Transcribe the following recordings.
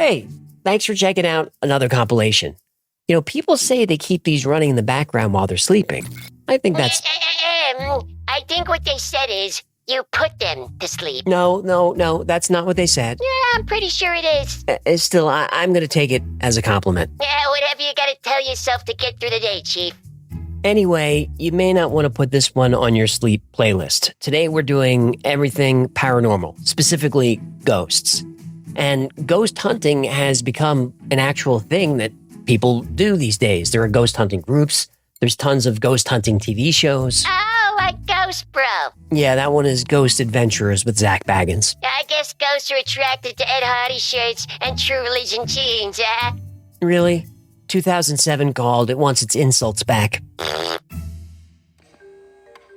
Hey, thanks for checking out another compilation. You know, people say they keep these running in the background while they're sleeping. I think that's... I think what they said is, you put them to sleep. No, that's not what they said. Yeah, I'm pretty sure it is. Still, I'm going to take it as a compliment. Yeah, whatever you gotta tell yourself to get through the day, Chief. Anyway, you may not want to put this one on your sleep playlist. Today we're doing everything paranormal, specifically ghosts. And ghost hunting has become an actual thing that people do these days. There are ghost hunting groups. There's tons of ghost hunting TV shows. Oh, like Ghost Bro. Yeah, that one is Ghost Adventurers with Zach Baggins. I guess ghosts are attracted to Ed Hardy shirts and True Religion jeans, huh? Really? 2007 called. It wants its insults back.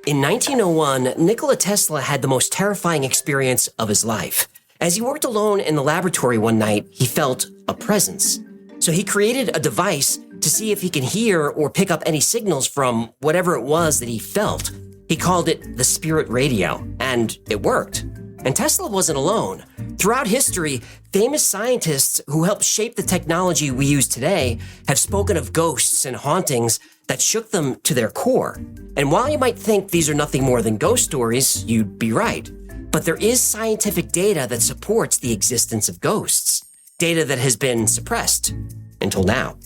In 1901, Nikola Tesla had the most terrifying experience of his life. As he worked alone in the laboratory one night, he felt a presence. So he created a device to see if he can hear or pick up any signals from whatever it was that he felt. He called it the spirit radio, and it worked. And Tesla wasn't alone. Throughout history, famous scientists who helped shape the technology we use today have spoken of ghosts and hauntings that shook them to their core. And while you might think these are nothing more than ghost stories, you'd be right. But there is scientific data that supports the existence of ghosts. Data that has been suppressed until now.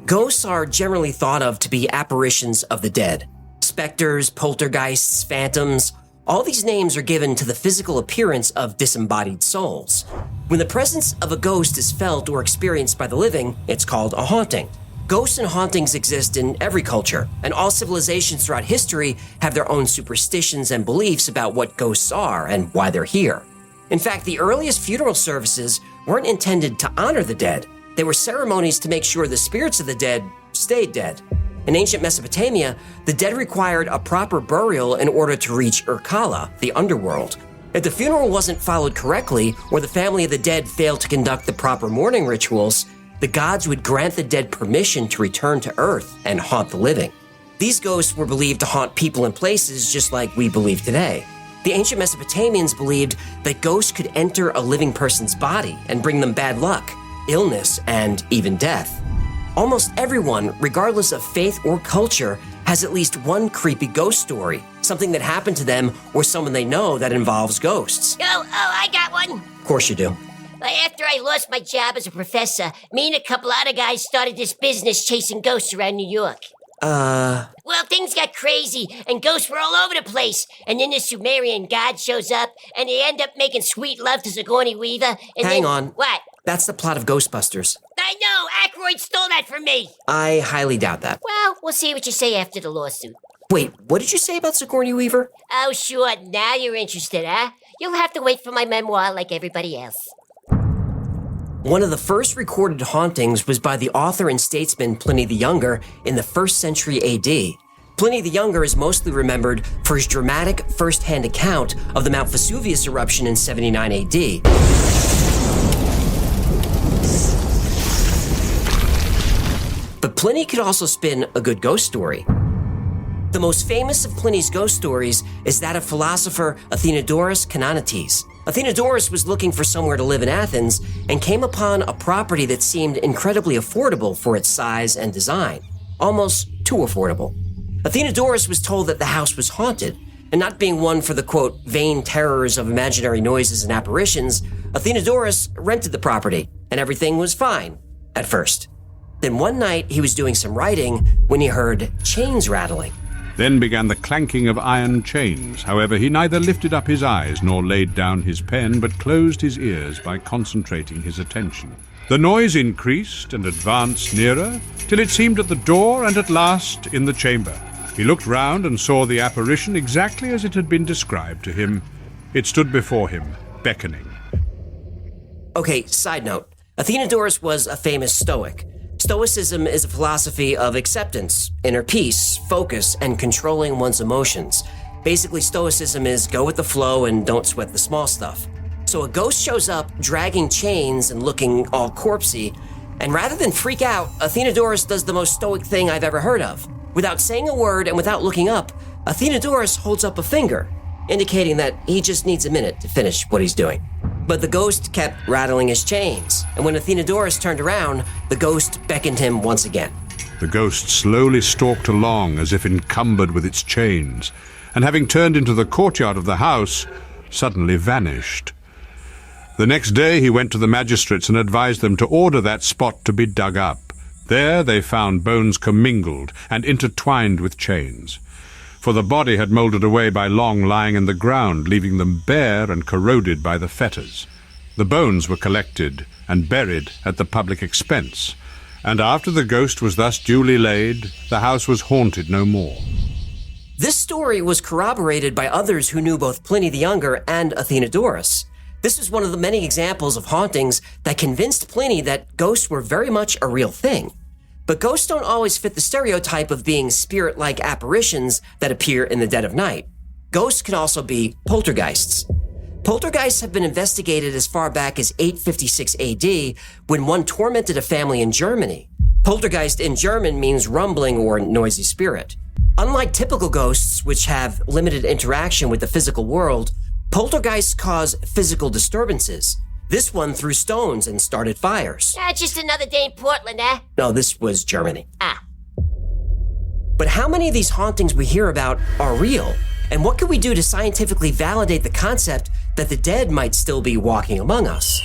Ghosts are generally thought of to be apparitions of the dead. Specters, poltergeists, phantoms, all these names are given to the physical appearance of disembodied souls. When the presence of a ghost is felt or experienced by the living, it's called a haunting. Ghosts and hauntings exist in every culture, and all civilizations throughout history have their own superstitions and beliefs about what ghosts are and why they're here. In fact, the earliest funeral services weren't intended to honor the dead. They were ceremonies to make sure the spirits of the dead stayed dead. In ancient Mesopotamia, the dead required a proper burial in order to reach Urkala, the underworld. If the funeral wasn't followed correctly, or the family of the dead failed to conduct the proper mourning rituals, the gods would grant the dead permission to return to Earth and haunt the living. These ghosts were believed to haunt people and places just like we believe today. The ancient Mesopotamians believed that ghosts could enter a living person's body and bring them bad luck, illness, and even death. Almost everyone, regardless of faith or culture, has at least one creepy ghost story, something that happened to them or someone they know that involves ghosts. Oh, I got one. Of course you do. After I lost my job as a professor, me and a couple other guys started this business chasing ghosts around New York. Well, things got crazy, and ghosts were all over the place. And then the Sumerian god shows up, and they end up making sweet love to Sigourney Weaver. And Hang on. What? That's the plot of Ghostbusters. I know! Aykroyd stole that from me! I highly doubt that. Well, we'll see what you say after the lawsuit. Wait, what did you say about Sigourney Weaver? Oh, sure. Now you're interested, huh? You'll have to wait for my memoir like everybody else. One of the first recorded hauntings was by the author and statesman Pliny the Younger in the 1st century AD. Pliny the Younger is mostly remembered for his dramatic first-hand account of the Mount Vesuvius eruption in 79 AD. But Pliny could also spin a good ghost story. The most famous of Pliny's ghost stories is that of philosopher Athenodorus Canonites. Athenodorus was looking for somewhere to live in Athens and came upon a property that seemed incredibly affordable for its size and design, almost too affordable. Athenodorus was told that the house was haunted, and not being one for the, quote, vain terrors of imaginary noises and apparitions, Athenodorus rented the property, and everything was fine at first. Then one night he was doing some writing when he heard chains rattling. Then began the clanking of iron chains. However, he neither lifted up his eyes nor laid down his pen, but closed his ears by concentrating his attention. The noise increased and advanced nearer, till it seemed at the door and at last in the chamber. He looked round and saw the apparition exactly as it had been described to him. It stood before him, beckoning. Okay, side note. Athenodorus was a famous Stoic. Stoicism is a philosophy of acceptance, inner peace, focus, and controlling one's emotions. Basically, Stoicism is go with the flow and don't sweat the small stuff. So a ghost shows up, dragging chains and looking all corpsey, and rather than freak out, Athenodorus does the most stoic thing I've ever heard of. Without saying a word and without looking up, Athenodorus holds up a finger, indicating that he just needs a minute to finish what he's doing. But the ghost kept rattling his chains, and when Athenodorus turned around, the ghost beckoned him once again. The ghost slowly stalked along as if encumbered with its chains, and having turned into the courtyard of the house, suddenly vanished. The next day he went to the magistrates and advised them to order that spot to be dug up. There they found bones commingled and intertwined with chains, for the body had mouldered away by long lying in the ground, leaving them bare and corroded by the fetters. The bones were collected and buried at the public expense, and after the ghost was thus duly laid, the house was haunted no more. This story was corroborated by others who knew both Pliny the Younger and Athenodorus. This is one of the many examples of hauntings that convinced Pliny that ghosts were very much a real thing. But ghosts don't always fit the stereotype of being spirit-like apparitions that appear in the dead of night. Ghosts can also be poltergeists. Poltergeists have been investigated as far back as 856 AD, when one tormented a family in Germany. Poltergeist in German means rumbling or noisy spirit. Unlike typical ghosts, which have limited interaction with the physical world, poltergeists cause physical disturbances. This one threw stones and started fires. Just another day in Portland, eh? No, this was Germany. Ah. But how many of these hauntings we hear about are real? And what can we do to scientifically validate the concept that the dead might still be walking among us?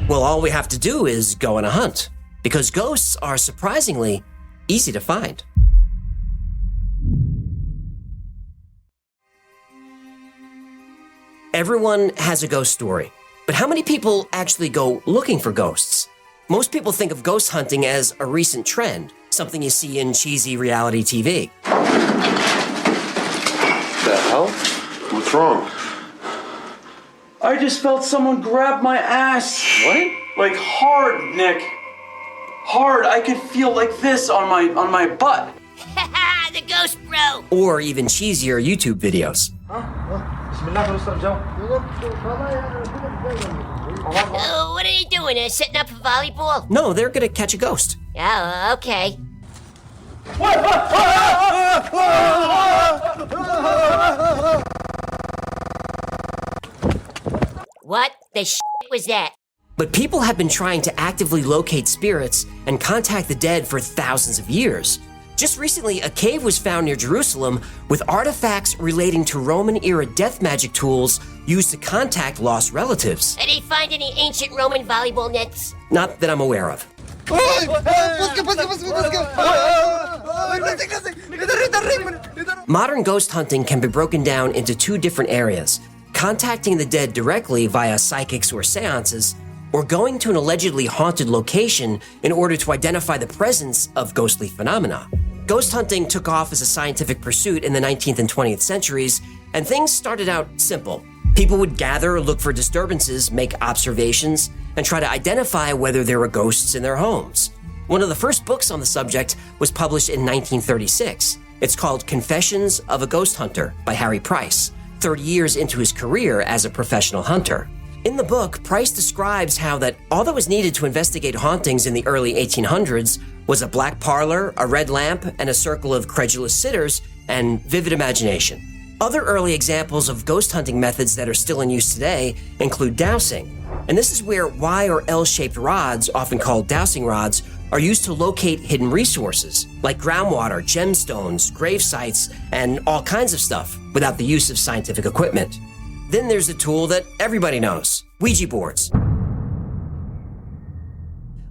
Well, all we have to do is go on a hunt, because ghosts are surprisingly easy to find. Everyone has a ghost story, but how many people actually go looking for ghosts? Most people think of ghost hunting as a recent trend, something you see in cheesy reality TV. The hell? What's wrong? I just felt someone grab my ass. What? Like hard, Nick. Hard. I could feel like this on my butt. The ghost bro! Or even cheesier YouTube videos. Oh, what are they doing? Setting up for volleyball? No, they're gonna catch a ghost. Oh, okay. What the shit was that? But people have been trying to actively locate spirits and contact the dead for thousands of years. Just recently, a cave was found near Jerusalem with artifacts relating to Roman-era death magic tools used to contact lost relatives. Did they find any ancient Roman volleyball nets? Not that I'm aware of. Modern ghost hunting can be broken down into two different areas: contacting the dead directly via psychics or seances, or going to an allegedly haunted location in order to identify the presence of ghostly phenomena. Ghost hunting took off as a scientific pursuit in the 19th and 20th centuries, and things started out simple. People would gather, look for disturbances, make observations, and try to identify whether there were ghosts in their homes. One of the first books on the subject was published in 1936. It's called Confessions of a Ghost Hunter by Harry Price, 30 years into his career as a professional hunter. In the book, Price describes how that all that was needed to investigate hauntings in the early 1800s was a black parlor, a red lamp, and a circle of credulous sitters, and vivid imagination. Other early examples of ghost hunting methods that are still in use today include dowsing. And this is where Y or L-shaped rods, often called dowsing rods, are used to locate hidden resources, like groundwater, gemstones, grave sites, and all kinds of stuff, without the use of scientific equipment. Then there's a tool that everybody knows: Ouija boards.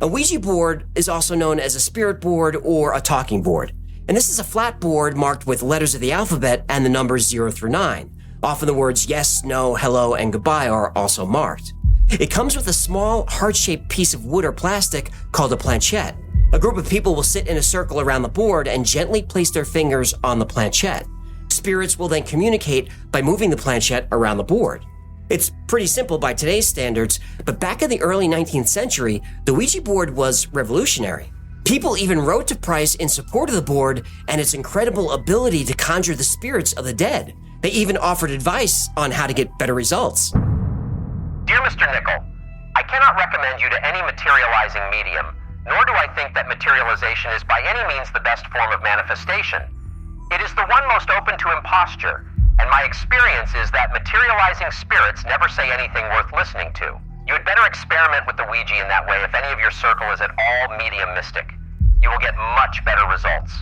A Ouija board is also known as a spirit board or a talking board. And this is a flat board marked with letters of the alphabet and the numbers 0 through 9. Often the words yes, no, hello, and goodbye are also marked. It comes with a small, heart-shaped piece of wood or plastic called a planchette. A group of people will sit in a circle around the board and gently place their fingers on the planchette. Spirits will then communicate by moving the planchette around the board. It's pretty simple by today's standards, but back in the early 19th century, the Ouija board was revolutionary. People even wrote to Price in support of the board and its incredible ability to conjure the spirits of the dead. They even offered advice on how to get better results. Dear Mr. Nickel, I cannot recommend you to any materializing medium, nor do I think that materialization is by any means the best form of manifestation. It is the one most open to imposture, and my experience is that materializing spirits never say anything worth listening to. You had better experiment with the Ouija in that way if any of your circle is at all medium mystic. You will get much better results.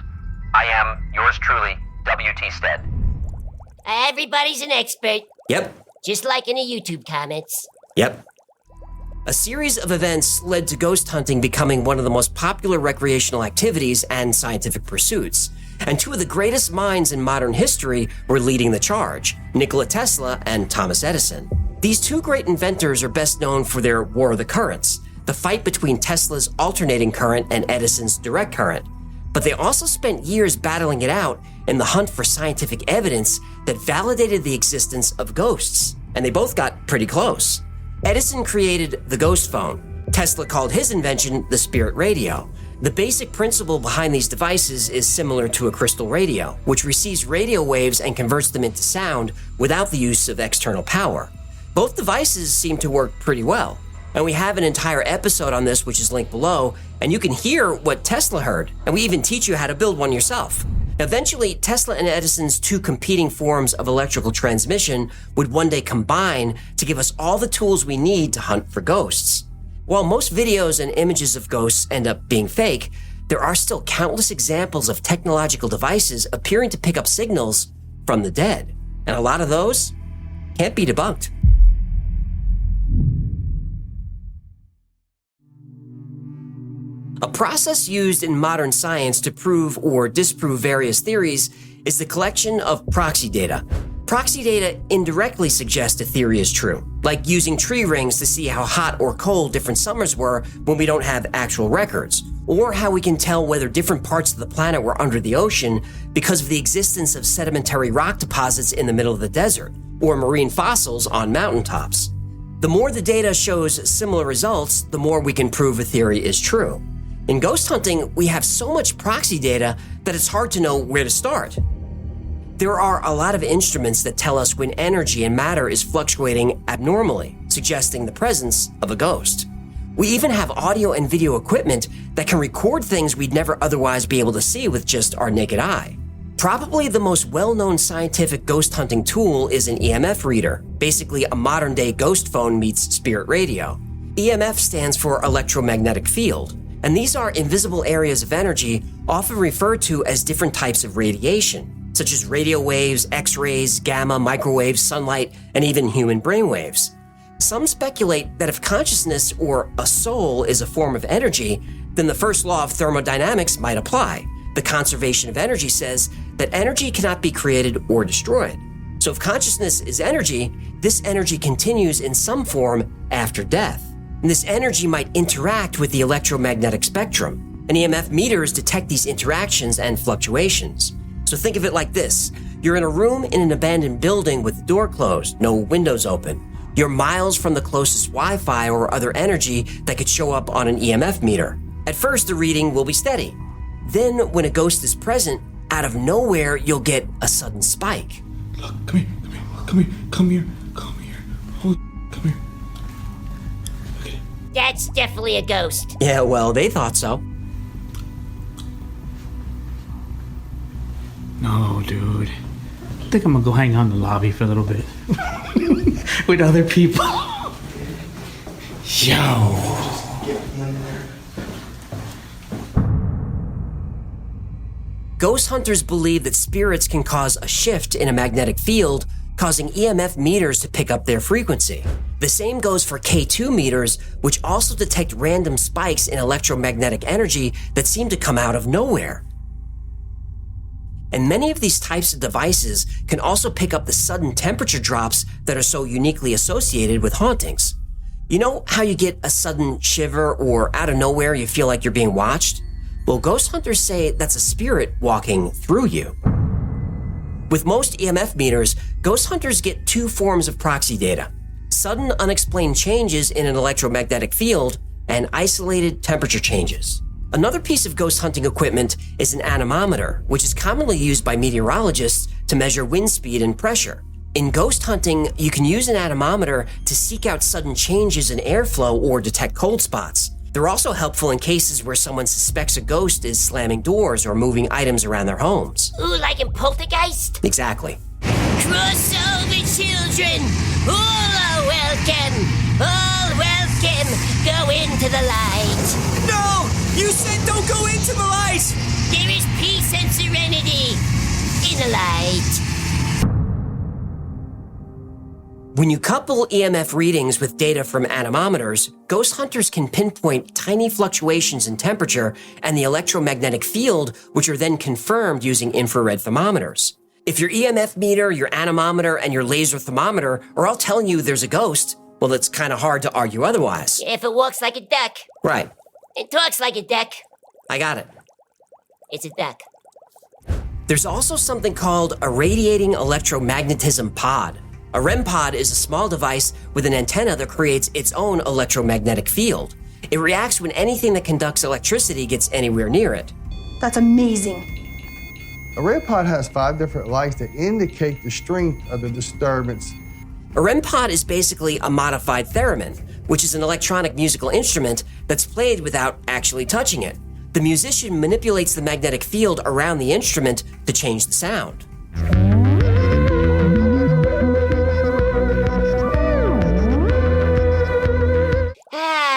I am, yours truly, W.T. Stead. Everybody's an expert, Yep. just like in the YouTube comments. Yep. A series of events led to ghost hunting becoming one of the most popular recreational activities and scientific pursuits. And two of the greatest minds in modern history were leading the charge, Nikola Tesla and Thomas Edison. These two great inventors are best known for their War of the Currents, the fight between Tesla's alternating current and Edison's direct current. But they also spent years battling it out in the hunt for scientific evidence that validated the existence of ghosts, and they both got pretty close. Edison created the ghost phone. Tesla called his invention the spirit radio. The basic principle behind these devices is similar to a crystal radio, which receives radio waves and converts them into sound without the use of external power. Both devices seem to work pretty well, and we have an entire episode on this which is linked below, and you can hear what Tesla heard, and we even teach you how to build one yourself. Eventually, Tesla and Edison's two competing forms of electrical transmission would one day combine to give us all the tools we need to hunt for ghosts. While most videos and images of ghosts end up being fake, there are still countless examples of technological devices appearing to pick up signals from the dead, and a lot of those can't be debunked. A process used in modern science to prove or disprove various theories is the collection of proxy data. Proxy data indirectly suggest a theory is true, like using tree rings to see how hot or cold different summers were when we don't have actual records, or how we can tell whether different parts of the planet were under the ocean because of the existence of sedimentary rock deposits in the middle of the desert, or marine fossils on mountaintops. The more the data shows similar results, the more we can prove a theory is true. In ghost hunting, we have so much proxy data that it's hard to know where to start. There are a lot of instruments that tell us when energy and matter is fluctuating abnormally, suggesting the presence of a ghost. We even have audio and video equipment that can record things we'd never otherwise be able to see with just our naked eye. Probably the most well-known scientific ghost hunting tool is an EMF reader, basically a modern-day ghost phone meets spirit radio. EMF stands for electromagnetic field, and these are invisible areas of energy often referred to as different types of radiation, such as radio waves, X-rays, gamma, microwaves, sunlight, and even human brainwaves. Some speculate that if consciousness or a soul is a form of energy, then the first law of thermodynamics might apply. The conservation of energy says that energy cannot be created or destroyed. So if consciousness is energy, this energy continues in some form after death. And this energy might interact with the electromagnetic spectrum. And EMF meters detect these interactions and fluctuations. So think of it like this. You're in a room in an abandoned building with the door closed, no windows open. You're miles from the closest Wi-Fi or other energy that could show up on an EMF meter. At first, the reading will be steady. Then, when a ghost is present, out of nowhere, you'll get a sudden spike. Look, come here. Come here. That's definitely a ghost. Yeah, well, they thought so. No, dude. I think I'm gonna go hang out in the lobby for a little bit. With other people. Yo. Ghost hunters believe that spirits can cause a shift in a magnetic field, causing EMF meters to pick up their frequency. The same goes for K2 meters, which also detect random spikes in electromagnetic energy that seem to come out of nowhere. And many of these types of devices can also pick up the sudden temperature drops that are so uniquely associated with hauntings. You know how you get a sudden shiver or out of nowhere you feel like you're being watched? Well, ghost hunters say that's a spirit walking through you. With most EMF meters, ghost hunters get two forms of proxy data: sudden unexplained changes in an electromagnetic field and isolated temperature changes. Another piece of ghost hunting equipment is an anemometer, which is commonly used by meteorologists to measure wind speed and pressure. In ghost hunting, you can use an anemometer to seek out sudden changes in airflow or detect cold spots. They're also helpful in cases where someone suspects a ghost is slamming doors or moving items around their homes. Ooh, like in Poltergeist? Exactly. Crossover children, all are welcome. All welcome. Go into the light. No! You said don't go into the light! There is peace and serenity in the light. When you couple EMF readings with data from anemometers, ghost hunters can pinpoint tiny fluctuations in temperature and the electromagnetic field, which are then confirmed using infrared thermometers. If your EMF meter, your anemometer, and your laser thermometer are all telling you there's a ghost, well, it's kind of hard to argue otherwise. If it walks like a duck, Right. it talks like a duck, I got it. it's a duck. There's also something called a radiating electromagnetism pod. A REM pod is a small device with an antenna that creates its own electromagnetic field. It reacts when anything that conducts electricity gets anywhere near it. That's amazing. A REM pod has 5 different lights that indicate the strength of the disturbance. A REM pod is basically a modified theremin, which is an electronic musical instrument that's played without actually touching it. The musician manipulates the magnetic field around the instrument to change the sound.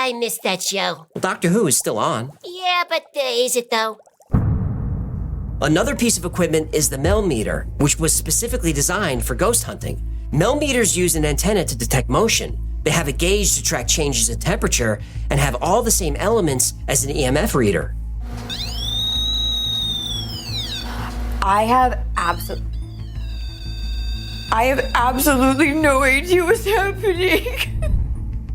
I missed that show. Doctor Who is still on. Yeah, but is it though? Another piece of equipment is the Mel meter, which was specifically designed for ghost hunting. Mel meters use an antenna to detect motion. They have a gauge to track changes in temperature and have all the same elements as an EMF reader. I have absolutely no idea what's happening.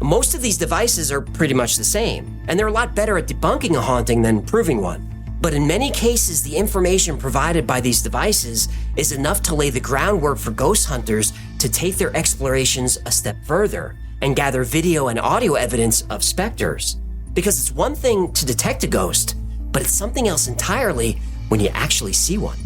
Most of these devices are pretty much the same, and they're a lot better at debunking a haunting than proving one. But in many cases, the information provided by these devices is enough to lay the groundwork for ghost hunters to take their explorations a step further and gather video and audio evidence of specters. Because it's one thing to detect a ghost, but it's something else entirely when you actually see one.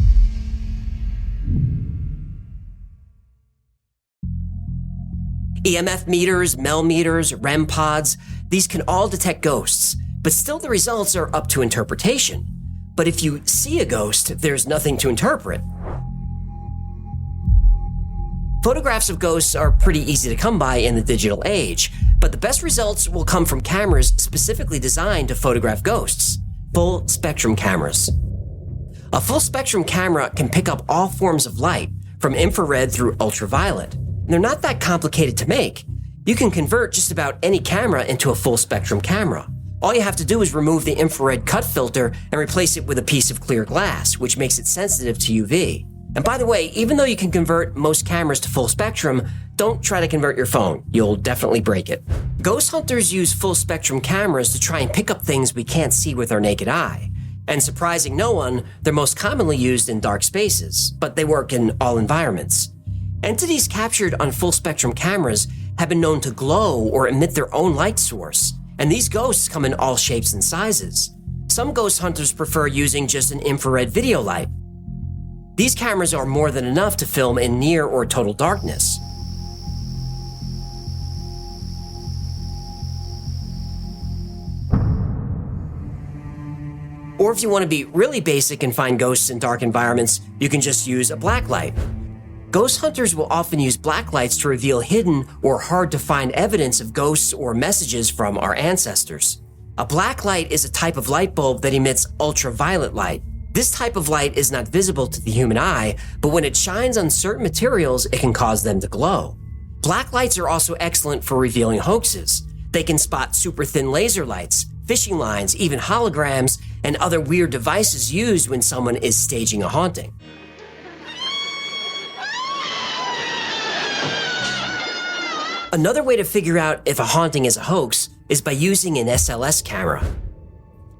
EMF meters, Mel meters, REM pods, these can all detect ghosts, but still the results are up to interpretation. But if you see a ghost, there's nothing to interpret. Photographs of ghosts are pretty easy to come by in the digital age, but the best results will come from cameras specifically designed to photograph ghosts, full spectrum cameras. A full spectrum camera can pick up all forms of light, from infrared through ultraviolet. They're not that complicated to make. You can convert just about any camera into a full spectrum camera. All you have to do is remove the infrared cut filter and replace it with a piece of clear glass, which makes it sensitive to UV. And by the way, even though you can convert most cameras to full spectrum, don't try to convert your phone. You'll definitely break it. Ghost hunters use full spectrum cameras to try and pick up things we can't see with our naked eye. And surprising no one, they're most commonly used in dark spaces, but they work in all environments. Entities captured on full spectrum cameras have been known to glow or emit their own light source, and these ghosts come in all shapes and sizes. Some ghost hunters prefer using just an infrared video light. These cameras are more than enough to film in near or total darkness. Or if you want to be really basic and find ghosts in dark environments, you can just use a black light. Ghost hunters will often use black lights to reveal hidden or hard-to-find evidence of ghosts or messages from our ancestors. A black light is a type of light bulb that emits ultraviolet light. This type of light is not visible to the human eye, but when it shines on certain materials, it can cause them to glow. Black lights are also excellent for revealing hoaxes. They can spot super thin laser lights, fishing lines, even holograms, and other weird devices used when someone is staging a haunting. Another way to figure out if a haunting is a hoax is by using an SLS camera.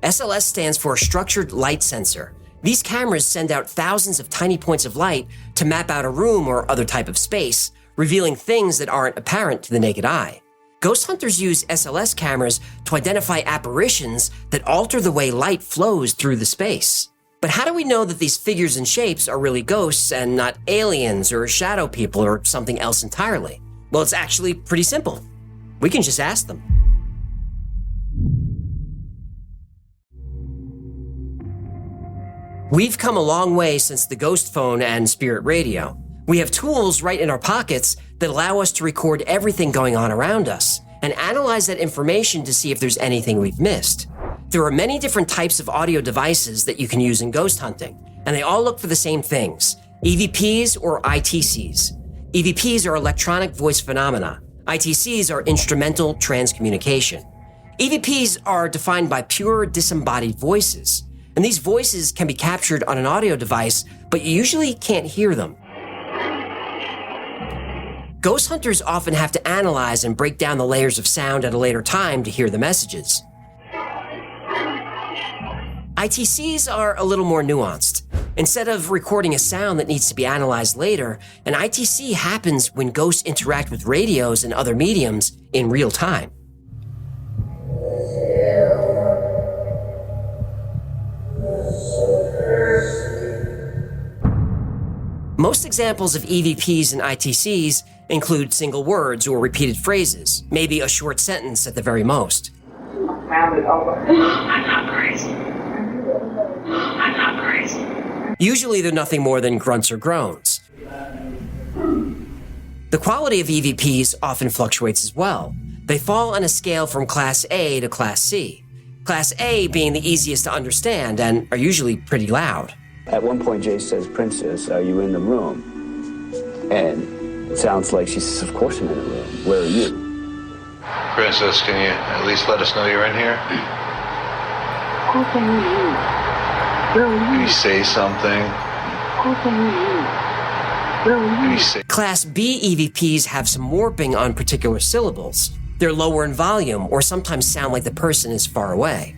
SLS stands for Structured Light Sensor. These cameras send out thousands of tiny points of light to map out a room or other type of space, revealing things that aren't apparent to the naked eye. Ghost hunters use SLS cameras to identify apparitions that alter the way light flows through the space. But how do we know that these figures and shapes are really ghosts and not aliens or shadow people or something else entirely? Well, it's actually pretty simple. We can just ask them. We've come a long way since the ghost phone and spirit radio. We have tools right in our pockets that allow us to record everything going on around us and analyze that information to see if there's anything we've missed. There are many different types of audio devices that you can use in ghost hunting, and they all look for the same things: EVPs or ITCs. EVPs are electronic voice phenomena. ITCs are instrumental transcommunication. EVPs are defined by pure disembodied voices, and these voices can be captured on an audio device, but you usually can't hear them. Ghost hunters often have to analyze and break down the layers of sound at a later time to hear the messages. ITCs are a little more nuanced. Instead of recording a sound that needs to be analyzed later, an ITC happens when ghosts interact with radios and other mediums in real time. Most examples of EVPs and ITCs include single words or repeated phrases, maybe a short sentence at the very most. I'm not crazy. I'm not crazy. Usually they're nothing more than grunts or groans. The quality of EVPs often fluctuates as well. They fall on a scale from Class A to Class C. Class A being the easiest to understand and are usually pretty loud. At one point, Jay says, "Princess, are you in the room?" And it sounds like she says, "Of course I'm in the room. Where are you?" Princess, can you at least let us know you're in here? Can you say something? Can you say... Class B EVPs have some warping on particular syllables. They're lower in volume or sometimes sound like the person is far away.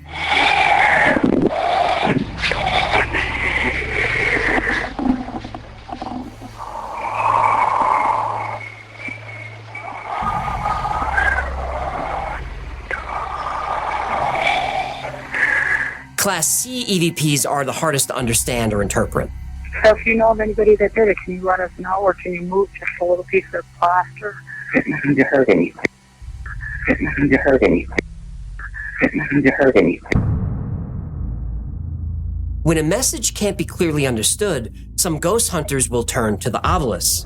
Class C EVPs are the hardest to understand or interpret. So if you know of anybody that did it, can you let us know, or can you move just a little piece of plaster? It doesn't hurt anything. It doesn't hurt anything. It doesn't hurt anything. When a message can't be clearly understood, some ghost hunters will turn to the Ovilus.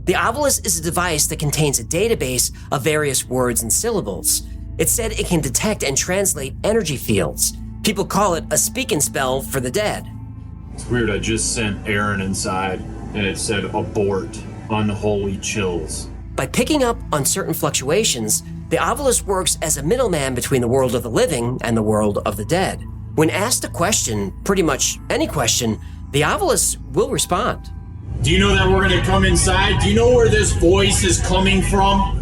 The Ovilus is a device that contains a database of various words and syllables. It said it can detect and translate energy fields. People call it a speak and spell for the dead. It's weird, I just sent Aaron inside and it said abort, unholy chills. By picking up on certain fluctuations, the Ovilus works as a middleman between the world of the living and the world of the dead. When asked a question, pretty much any question, the Ovilus will respond. Do you know that we're gonna come inside? Do you know where this voice is coming from?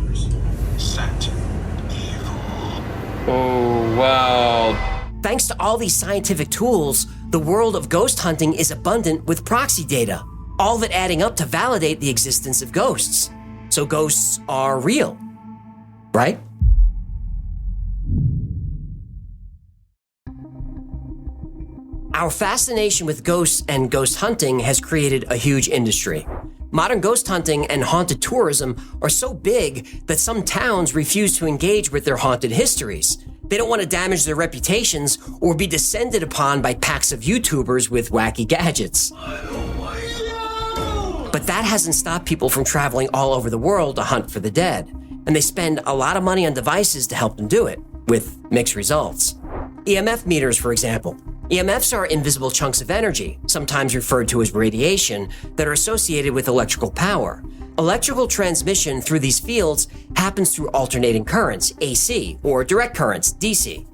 Oh, wow. Thanks to all these scientific tools, the world of ghost hunting is abundant with proxy data, all of it adding up to validate the existence of ghosts. So ghosts are real, right? Our fascination with ghosts and ghost hunting has created a huge industry. Modern ghost hunting and haunted tourism are so big that some towns refuse to engage with their haunted histories. They don't want to damage their reputations or be descended upon by packs of YouTubers with wacky gadgets. But that hasn't stopped people from traveling all over the world to hunt for the dead, and they spend a lot of money on devices to help them do it, with mixed results. EMF meters, for example. EMFs are invisible chunks of energy, sometimes referred to as radiation, that are associated with electrical power. Electrical transmission through these fields happens through alternating currents, AC, or direct currents, DC.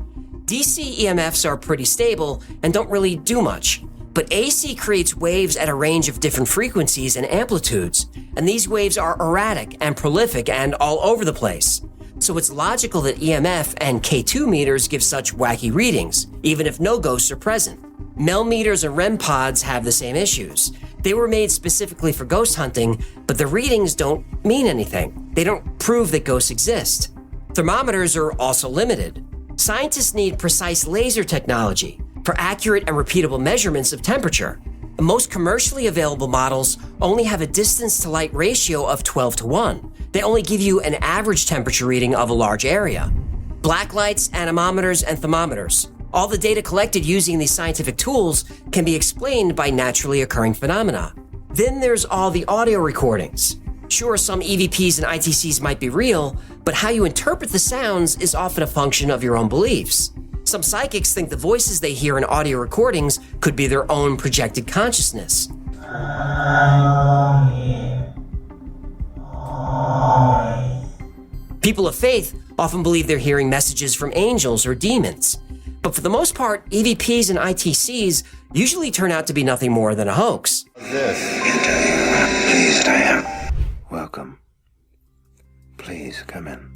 DC EMFs are pretty stable and don't really do much, but AC creates waves at a range of different frequencies and amplitudes, and these waves are erratic and prolific and all over the place. So it's logical that EMF and K2 meters give such wacky readings, even if no ghosts are present. MEL meters and REM pods have the same issues. They were made specifically for ghost hunting, but the readings don't mean anything. They don't prove that ghosts exist. Thermometers are also limited. Scientists need precise laser technology for accurate and repeatable measurements of temperature. Most commercially available models only have a distance-to-light ratio of 12:1. They only give you an average temperature reading of a large area. Black lights, anemometers, and thermometers. All the data collected using these scientific tools can be explained by naturally occurring phenomena. Then there's all the audio recordings. Sure, some EVPs and ITCs might be real, but how you interpret the sounds is often a function of your own beliefs. Some psychics think the voices they hear in audio recordings could be their own projected consciousness. People of faith often believe they're hearing messages from angels or demons. But for the most part, EVPs and ITCs usually turn out to be nothing more than a hoax. This. I can't tell you how pleased I am. Welcome. Please come in.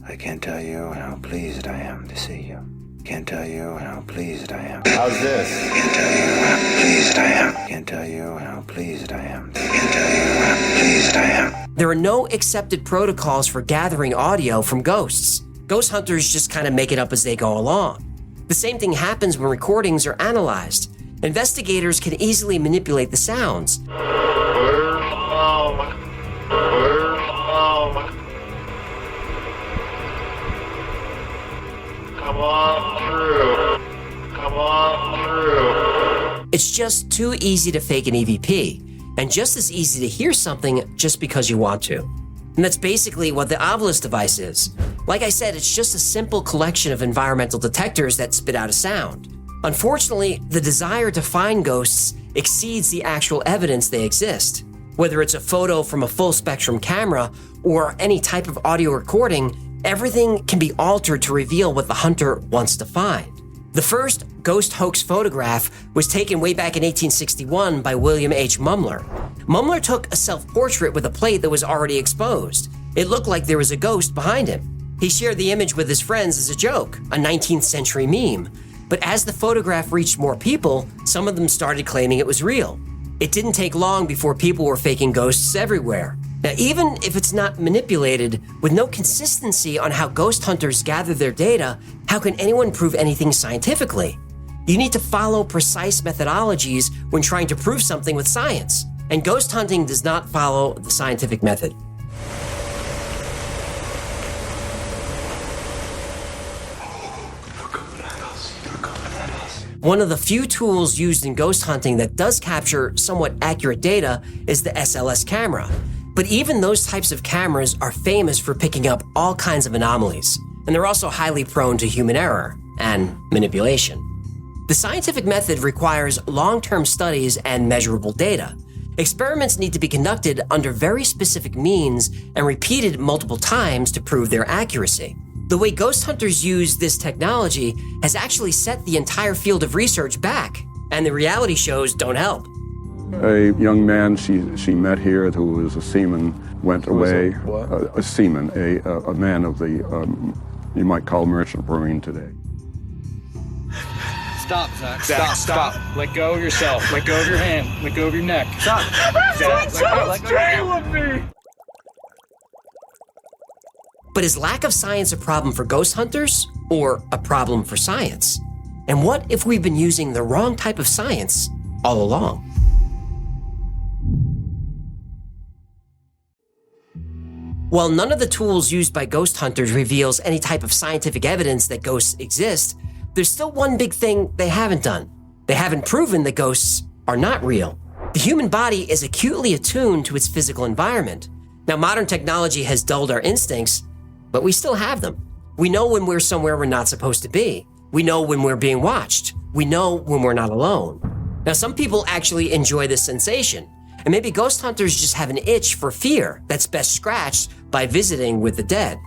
I can't tell you how pleased I am to see you. Can't tell you how pleased I am. How's this? Can't tell you how pleased I am. Can't tell you how pleased I am. Can't tell you how pleased I am. There are no accepted protocols for gathering audio from ghosts. Ghost hunters just kind of make it up as they go along. The same thing happens when recordings are analyzed. Investigators can easily manipulate the sounds. Come on through. It's just too easy to fake an EVP, and just as easy to hear something just because you want to. And that's basically what the obelisk device is. Like I said, it's just a simple collection of environmental detectors that spit out a sound. Unfortunately, the desire to find ghosts exceeds the actual evidence they exist. Whether it's a photo from a full spectrum camera or any type of audio recording, everything can be altered to reveal what the hunter wants to find. The first ghost hoax photograph was taken way back in 1861 by William H. Mumler. Mumler took a self-portrait with a plate that was already exposed. It looked like there was a ghost behind him. He shared the image with his friends as a joke, a 19th century meme. But as the photograph reached more people, some of them started claiming it was real. It didn't take long before people were faking ghosts everywhere. Now, even if it's not manipulated, with no consistency on how ghost hunters gather their data, how can anyone prove anything scientifically? You need to follow precise methodologies when trying to prove something with science, and ghost hunting does not follow the scientific method. One of the few tools used in ghost hunting that does capture somewhat accurate data is the SLS camera. But even those types of cameras are famous for picking up all kinds of anomalies, and they're also highly prone to human error and manipulation. The scientific method requires long-term studies and measurable data. Experiments need to be conducted under very specific means and repeated multiple times to prove their accuracy. The way ghost hunters use this technology has actually set the entire field of research back, and the reality shows don't help. A young man she met here who was a seaman went away. A seaman, a man of the, you might call merchant marine today. Stop, Zach. Stop. Let go of yourself. Let go of your hand. Let go of your neck. Stop. Zach, let go of me. But is lack of science a problem for ghost hunters or a problem for science? And what if we've been using the wrong type of science all along? While none of the tools used by ghost hunters reveals any type of scientific evidence that ghosts exist, there's still one big thing they haven't done. They haven't proven that ghosts are not real. The human body is acutely attuned to its physical environment. Now, modern technology has dulled our instincts, but we still have them. We know when we're somewhere we're not supposed to be. We know when we're being watched. We know when we're not alone. Now, some people actually enjoy this sensation, and maybe ghost hunters just have an itch for fear that's best scratched by visiting with the dead.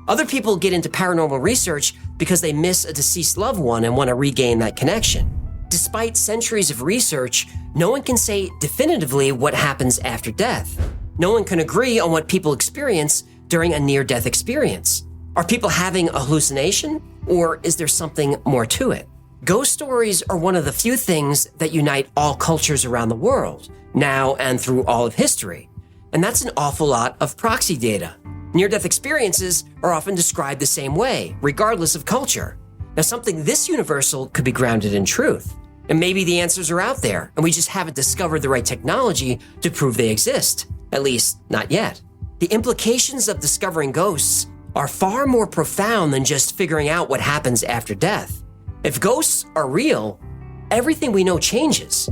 Other people get into paranormal research because they miss a deceased loved one and want to regain that connection. Despite centuries of research, no one can say definitively what happens after death. No one can agree on what people experience during a near-death experience. Are people having a hallucination, or is there something more to it? Ghost stories are one of the few things that unite all cultures around the world, now and through all of history. And that's an awful lot of proxy data. Near-death experiences are often described the same way, regardless of culture. Now, something this universal could be grounded in truth. And maybe the answers are out there, and we just haven't discovered the right technology to prove they exist. At least, not yet. The implications of discovering ghosts are far more profound than just figuring out what happens after death. If ghosts are real, everything we know changes.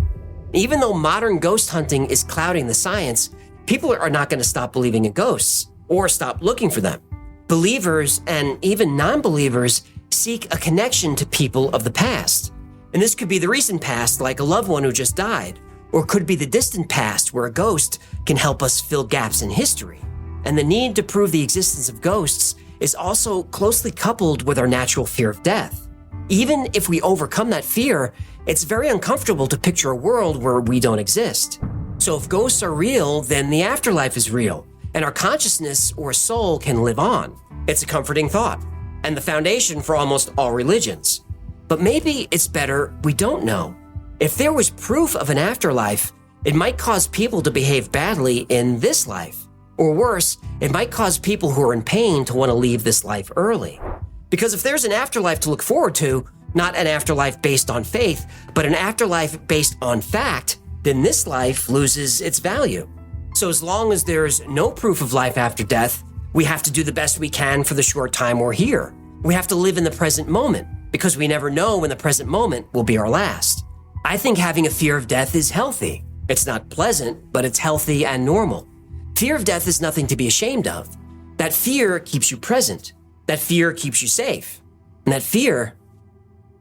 Even though modern ghost hunting is clouding the science, people are not going to stop believing in ghosts or stop looking for them. Believers and even non-believers seek a connection to people of the past. And this could be the recent past, like a loved one who just died, or could be the distant past where a ghost can help us fill gaps in history. And the need to prove the existence of ghosts is also closely coupled with our natural fear of death. Even if we overcome that fear, it's very uncomfortable to picture a world where we don't exist. So if ghosts are real, then the afterlife is real, and our consciousness or soul can live on. It's a comforting thought, and the foundation for almost all religions. But maybe it's better we don't know. If there was proof of an afterlife, it might cause people to behave badly in this life. Or worse, it might cause people who are in pain to want to leave this life early. Because if there's an afterlife to look forward to, not an afterlife based on faith, but an afterlife based on fact, then this life loses its value. So as long as there's no proof of life after death, we have to do the best we can for the short time we're here. We have to live in the present moment, because we never know when the present moment will be our last. I think having a fear of death is healthy. It's not pleasant, but it's healthy and normal. Fear of death is nothing to be ashamed of. That fear keeps you present. That fear keeps you safe. And that fear,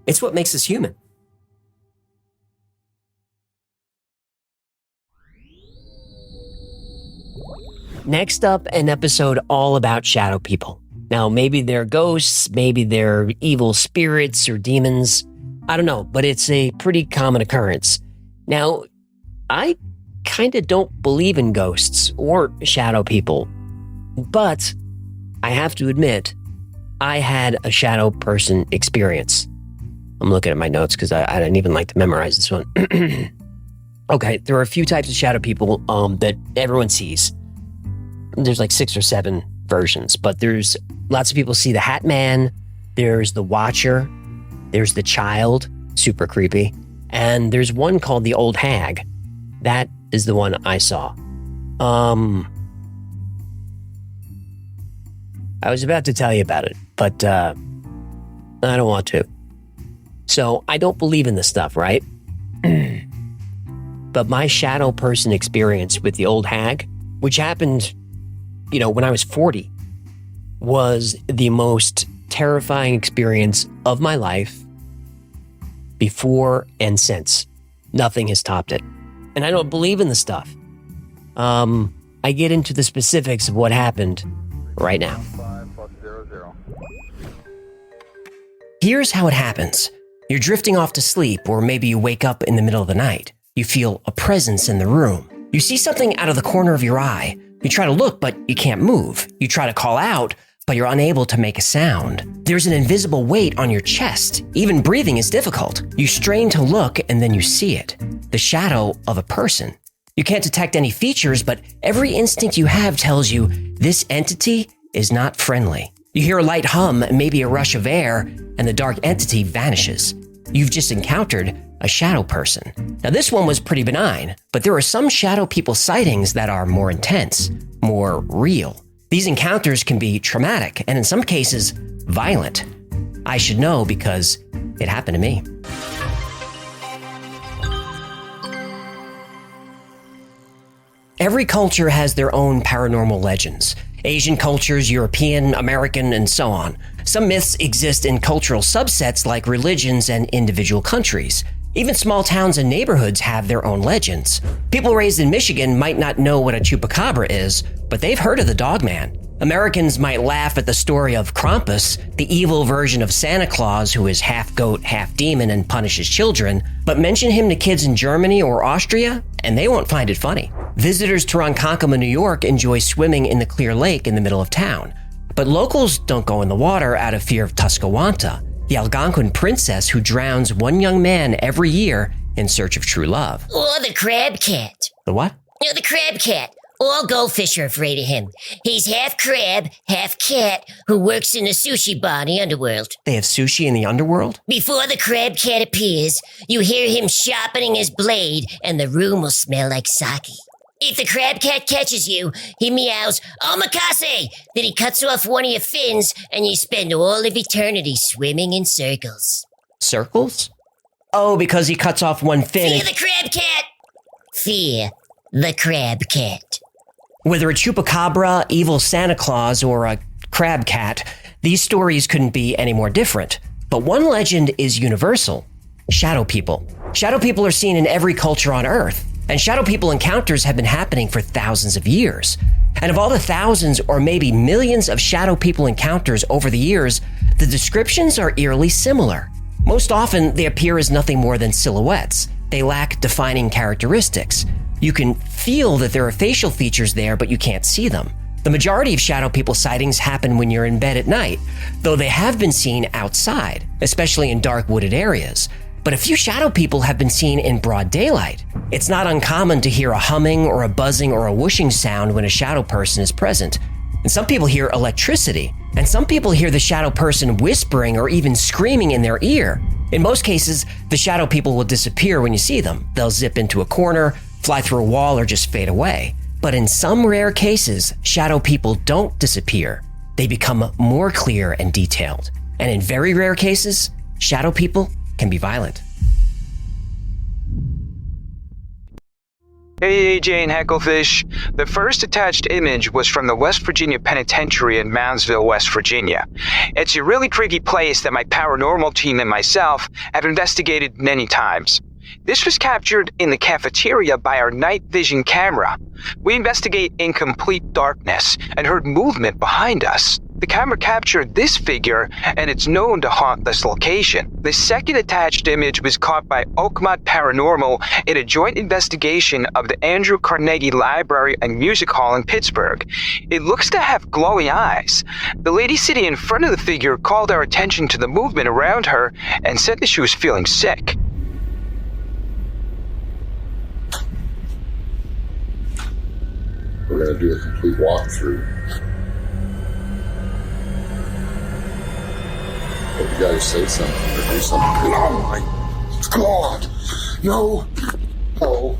it's what makes us human. Next up, an episode all about shadow people. Now, maybe they're ghosts, maybe they're evil spirits or demons. I don't know, but it's a pretty common occurrence. Now, I kind of don't believe in ghosts or shadow people, but I have to admit, I had a shadow person experience. I'm looking at my notes because I didn't even like to memorize this one. Okay, there are a few types of shadow people that everyone sees. There's like 6 or 7 versions, but there's lots of people see the Hat Man, there's the Watcher, there's the Child, super creepy, and there's one called the Old Hag. That is the one I saw. I was about to tell you about it, but I don't want to. So I don't believe in this stuff, right? But my shadow person experience with the Old Hag, which happened, when I was 40, was the most terrifying experience of my life before and since. Nothing has topped it. And I don't believe in the stuff. I get into the specifics of what happened right now. 5+00. Here's how it happens. You're drifting off to sleep, or maybe you wake up in the middle of the night. You feel a presence in the room. You see something out of the corner of your eye. You try to look, but you can't move. You try to call out, but you're unable to make a sound. There's an invisible weight on your chest. Even breathing is difficult. You strain to look, and then you see it. The shadow of a person. You can't detect any features, but every instinct you have tells you this entity is not friendly. You hear a light hum, maybe a rush of air, and the dark entity vanishes. You've just encountered a shadow person. Now, this one was pretty benign, but there are some shadow people sightings that are more intense, more real. These encounters can be traumatic and in some cases, violent. I should know because it happened to me. Every culture has their own paranormal legends. Asian cultures, European, American, and so on. Some myths exist in cultural subsets like religions and individual countries. Even small towns and neighborhoods have their own legends. People raised in Michigan might not know what a chupacabra is, but they've heard of the Dogman. Americans might laugh at the story of Krampus, the evil version of Santa Claus who is half goat, half demon and punishes children, but mention him to kids in Germany or Austria, and they won't find it funny. Visitors to Ronkonkoma, New York enjoy swimming in the clear lake in the middle of town. But locals don't go in the water out of fear of Tuscawanta, the Algonquin princess who drowns one young man every year in search of true love. Or the crab cat. The what? No, the crab cat. All goldfish are afraid of him. He's half crab, half cat, who works in a sushi bar in the underworld. They have sushi in the underworld? Before the crab cat appears, you hear him sharpening his blade, and the room will smell like sake. If the crab cat catches you, he meows, omakase! Then he cuts off one of your fins, and you spend all of eternity swimming in circles. Circles? Oh, because he cuts off one fin. Fear the crab cat! Fear the crab cat. Whether a chupacabra, evil Santa Claus, or a crab cat, these stories couldn't be any more different. But one legend is universal. Shadow people. Shadow people are seen in every culture on Earth, and shadow people encounters have been happening for thousands of years. And of all the thousands or maybe millions of shadow people encounters over the years, the descriptions are eerily similar. Most often, they appear as nothing more than silhouettes. They lack defining characteristics. You can feel that there are facial features there, but you can't see them. The majority of shadow people sightings happen when you're in bed at night, though they have been seen outside, especially in dark wooded areas. But a few shadow people have been seen in broad daylight. It's not uncommon to hear a humming or a buzzing or a whooshing sound when a shadow person is present. And some people hear electricity, and some people hear the shadow person whispering or even screaming in their ear. In most cases, the shadow people will disappear when you see them. They'll zip into a corner, fly through a wall, or just fade away. But in some rare cases, shadow people don't disappear. They become more clear and detailed. And in very rare cases, shadow people can be violent. Hey, AJ and Hecklefish. The first attached image was from the West Virginia Penitentiary in Moundsville, West Virginia. It's a really tricky place that my paranormal team and myself have investigated many times. This was captured in the cafeteria by our night vision camera. We investigate in complete darkness and heard movement behind us. The camera captured this figure, and it's known to haunt this location. The second attached image was caught by Oakmont Paranormal in a joint investigation of the Andrew Carnegie Library and Music Hall in Pittsburgh. It looks to have glowing eyes. The lady sitting in front of the figure called our attention to the movement around her and said that she was feeling sick. We're going to do a complete walkthrough. But you gotta say something or do something. Oh my God! No! Oh.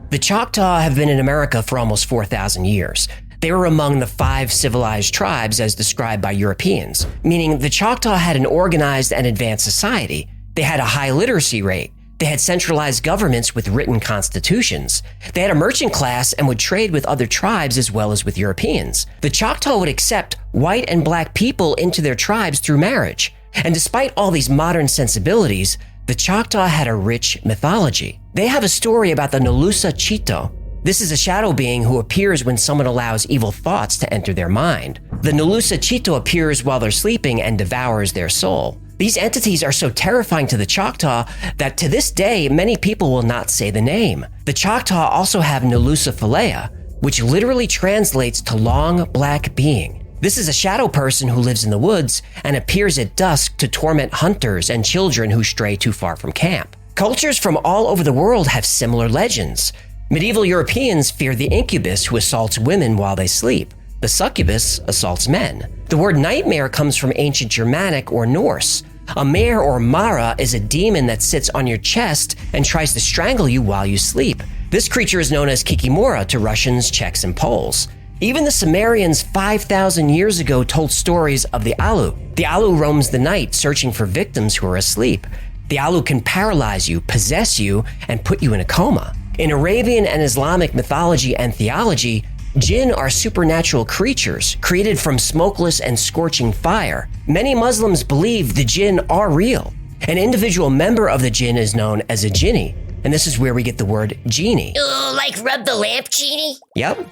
The Choctaw have been in America for almost 4,000 years. They were among the 5 civilized tribes as described by Europeans, meaning the Choctaw had an organized and advanced society. They had a high literacy rate. They had centralized governments with written constitutions. They had a merchant class and would trade with other tribes as well as with Europeans. The Choctaw would accept white and black people into their tribes through marriage. And despite all these modern sensibilities, the Choctaw had a rich mythology. They have a story about the Nulusa Chito. This is a shadow being who appears when someone allows evil thoughts to enter their mind. The Nulusa Chito appears while they're sleeping and devours their soul. These entities are so terrifying to the Choctaw that to this day, many people will not say the name. The Choctaw also have Nulusa Philea, which literally translates to long black being. This is a shadow person who lives in the woods and appears at dusk to torment hunters and children who stray too far from camp. Cultures from all over the world have similar legends. Medieval Europeans fear the incubus who assaults women while they sleep. The succubus assaults men. The word nightmare comes from ancient Germanic or Norse. A mare or mara is a demon that sits on your chest and tries to strangle you while you sleep. This creature is known as Kikimora to Russians, Czechs, and Poles. Even the Sumerians 5,000 years ago told stories of the Alu. The Alu roams the night searching for victims who are asleep. The Alu can paralyze you, possess you, and put you in a coma. In Arabian and Islamic mythology and theology, jinn are supernatural creatures created from smokeless and scorching fire. Many Muslims believe the jinn are real. An individual member of the jinn is known as a jinni, and this is where we get the word genie. Like rub the lamp, genie? Yep.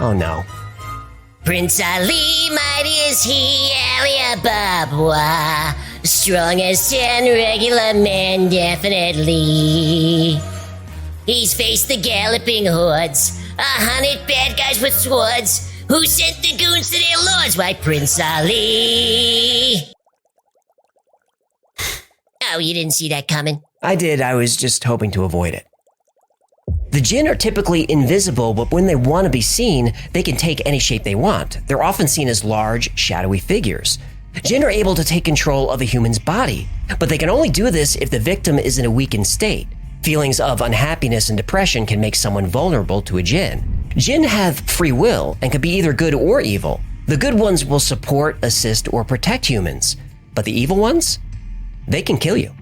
Oh no. Prince Ali, mighty is he, Ali Ababa. Strong as 10 regular men, definitely. He's faced the galloping hordes, 100 bad guys with swords. Who sent the goons to their lords? Why, Prince Ali. Oh, you didn't see that coming? I did. I was just hoping to avoid it. The jinn are typically invisible, but when they want to be seen, they can take any shape they want. They're often seen as large, shadowy figures. Jinn are able to take control of a human's body, but they can only do this if the victim is in a weakened state. Feelings of unhappiness and depression can make someone vulnerable to a jinn. Jinn have free will and can be either good or evil. The good ones will support, assist, or protect humans, but the evil ones, they can kill you.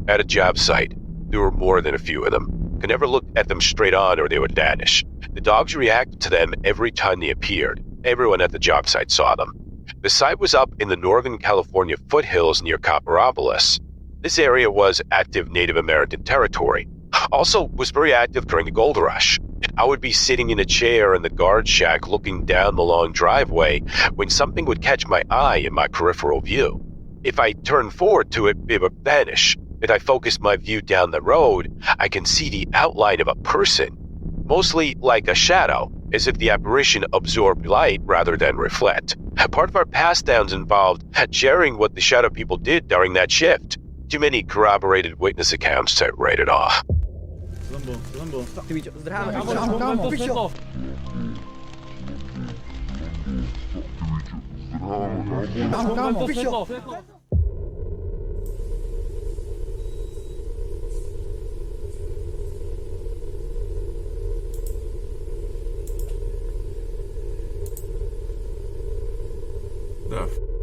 At a job site, there were more than a few of them. Could never look at them straight on or they would vanish. The dogs reacted to them every time they appeared. Everyone at the job site saw them. The site was up in the Northern California foothills near Copperopolis. This area was active Native American territory. Also was very active during the gold rush. I would be sitting in a chair in the guard shack looking down the long driveway when something would catch my eye in my peripheral view. If I turned forward to it, it would vanish. If I focus my view down the road, I can see the outline of a person, mostly like a shadow, as if the apparition absorbed light rather than reflect. Part of our pass downs involved sharing what the shadow people did during that shift. Too many corroborated witness accounts to write it off.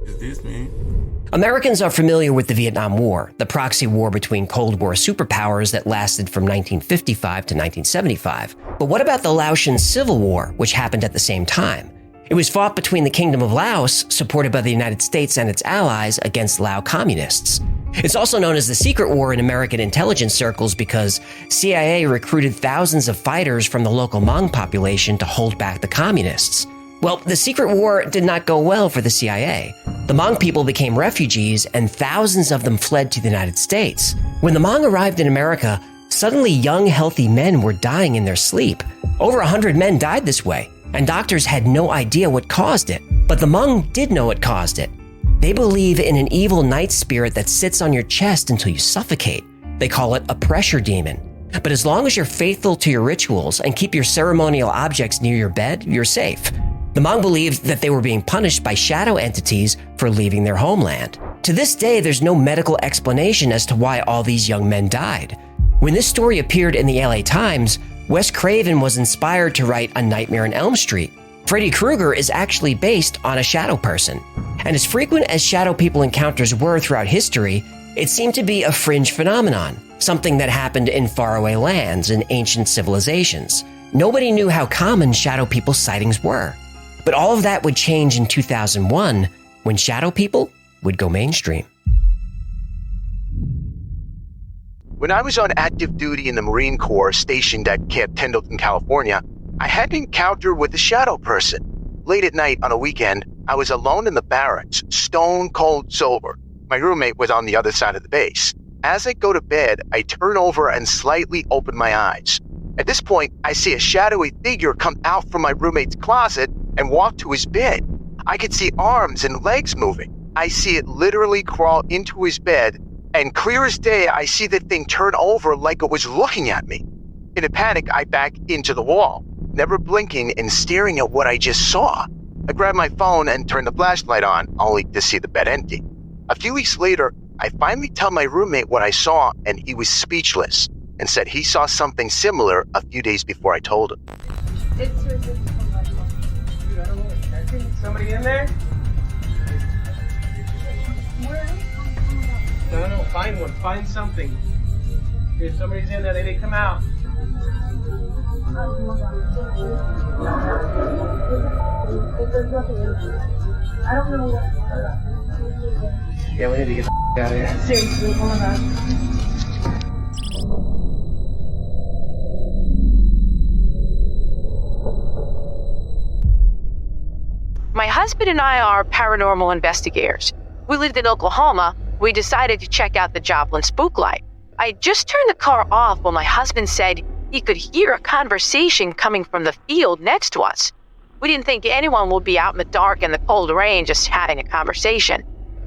Is this, man? Americans are familiar with the Vietnam War, the proxy war between Cold War superpowers that lasted from 1955 to 1975. But what about the Laotian Civil War, which happened at the same time? It was fought between the Kingdom of Laos, supported by the United States and its allies, against Lao communists. It's also known as the Secret War in American intelligence circles because CIA recruited thousands of fighters from the local Hmong population to hold back the communists. Well, the Secret War did not go well for the CIA. The Hmong people became refugees and thousands of them fled to the United States. When the Hmong arrived in America, suddenly young, healthy men were dying in their sleep. Over 100 men died this way, and doctors had no idea what caused it. But the Hmong did know what caused it. They believe in an evil night spirit that sits on your chest until you suffocate. They call it a pressure demon. But as long as you're faithful to your rituals and keep your ceremonial objects near your bed, you're safe. The Hmong believed that they were being punished by shadow entities for leaving their homeland. To this day, there's no medical explanation as to why all these young men died. When this story appeared in the LA Times, Wes Craven was inspired to write A Nightmare on Elm Street. Freddy Krueger is actually based on a shadow person. And as frequent as shadow people encounters were throughout history, it seemed to be a fringe phenomenon, something that happened in faraway lands and ancient civilizations. Nobody knew how common shadow people sightings were. But all of that would change in 2001 when shadow people would go mainstream. When I was on active duty in the Marine Corps stationed at Camp Pendleton, California, I had an encounter with a shadow person. Late at night on a weekend, I was alone in the barracks, stone cold sober. My roommate was on the other side of the base. As I go to bed, I turn over and slightly open my eyes. At this point, I see a shadowy figure come out from my roommate's closet and walk to his bed. I could see arms and legs moving. I see it literally crawl into his bed, and clear as day, I see the thing turn over like it was looking at me. In a panic, I back into the wall, never blinking and staring at what I just saw. I grab my phone and turn the flashlight on, only to see the bed empty. A few weeks later, I finally tell my roommate what I saw, and he was speechless and said he saw something similar a few days before I told him. Somebody in there? No, find one. Find something. If somebody's in there, they need to come out. I don't know what. Yeah, we need to get the out of here. Seriously, oh my god. My husband and I are paranormal investigators. We lived in Oklahoma. We decided to check out the Joplin spook light. I just turned the car off when my husband said he could hear a conversation coming from the field next to us. We didn't think anyone would be out in the dark and the cold rain just having a conversation.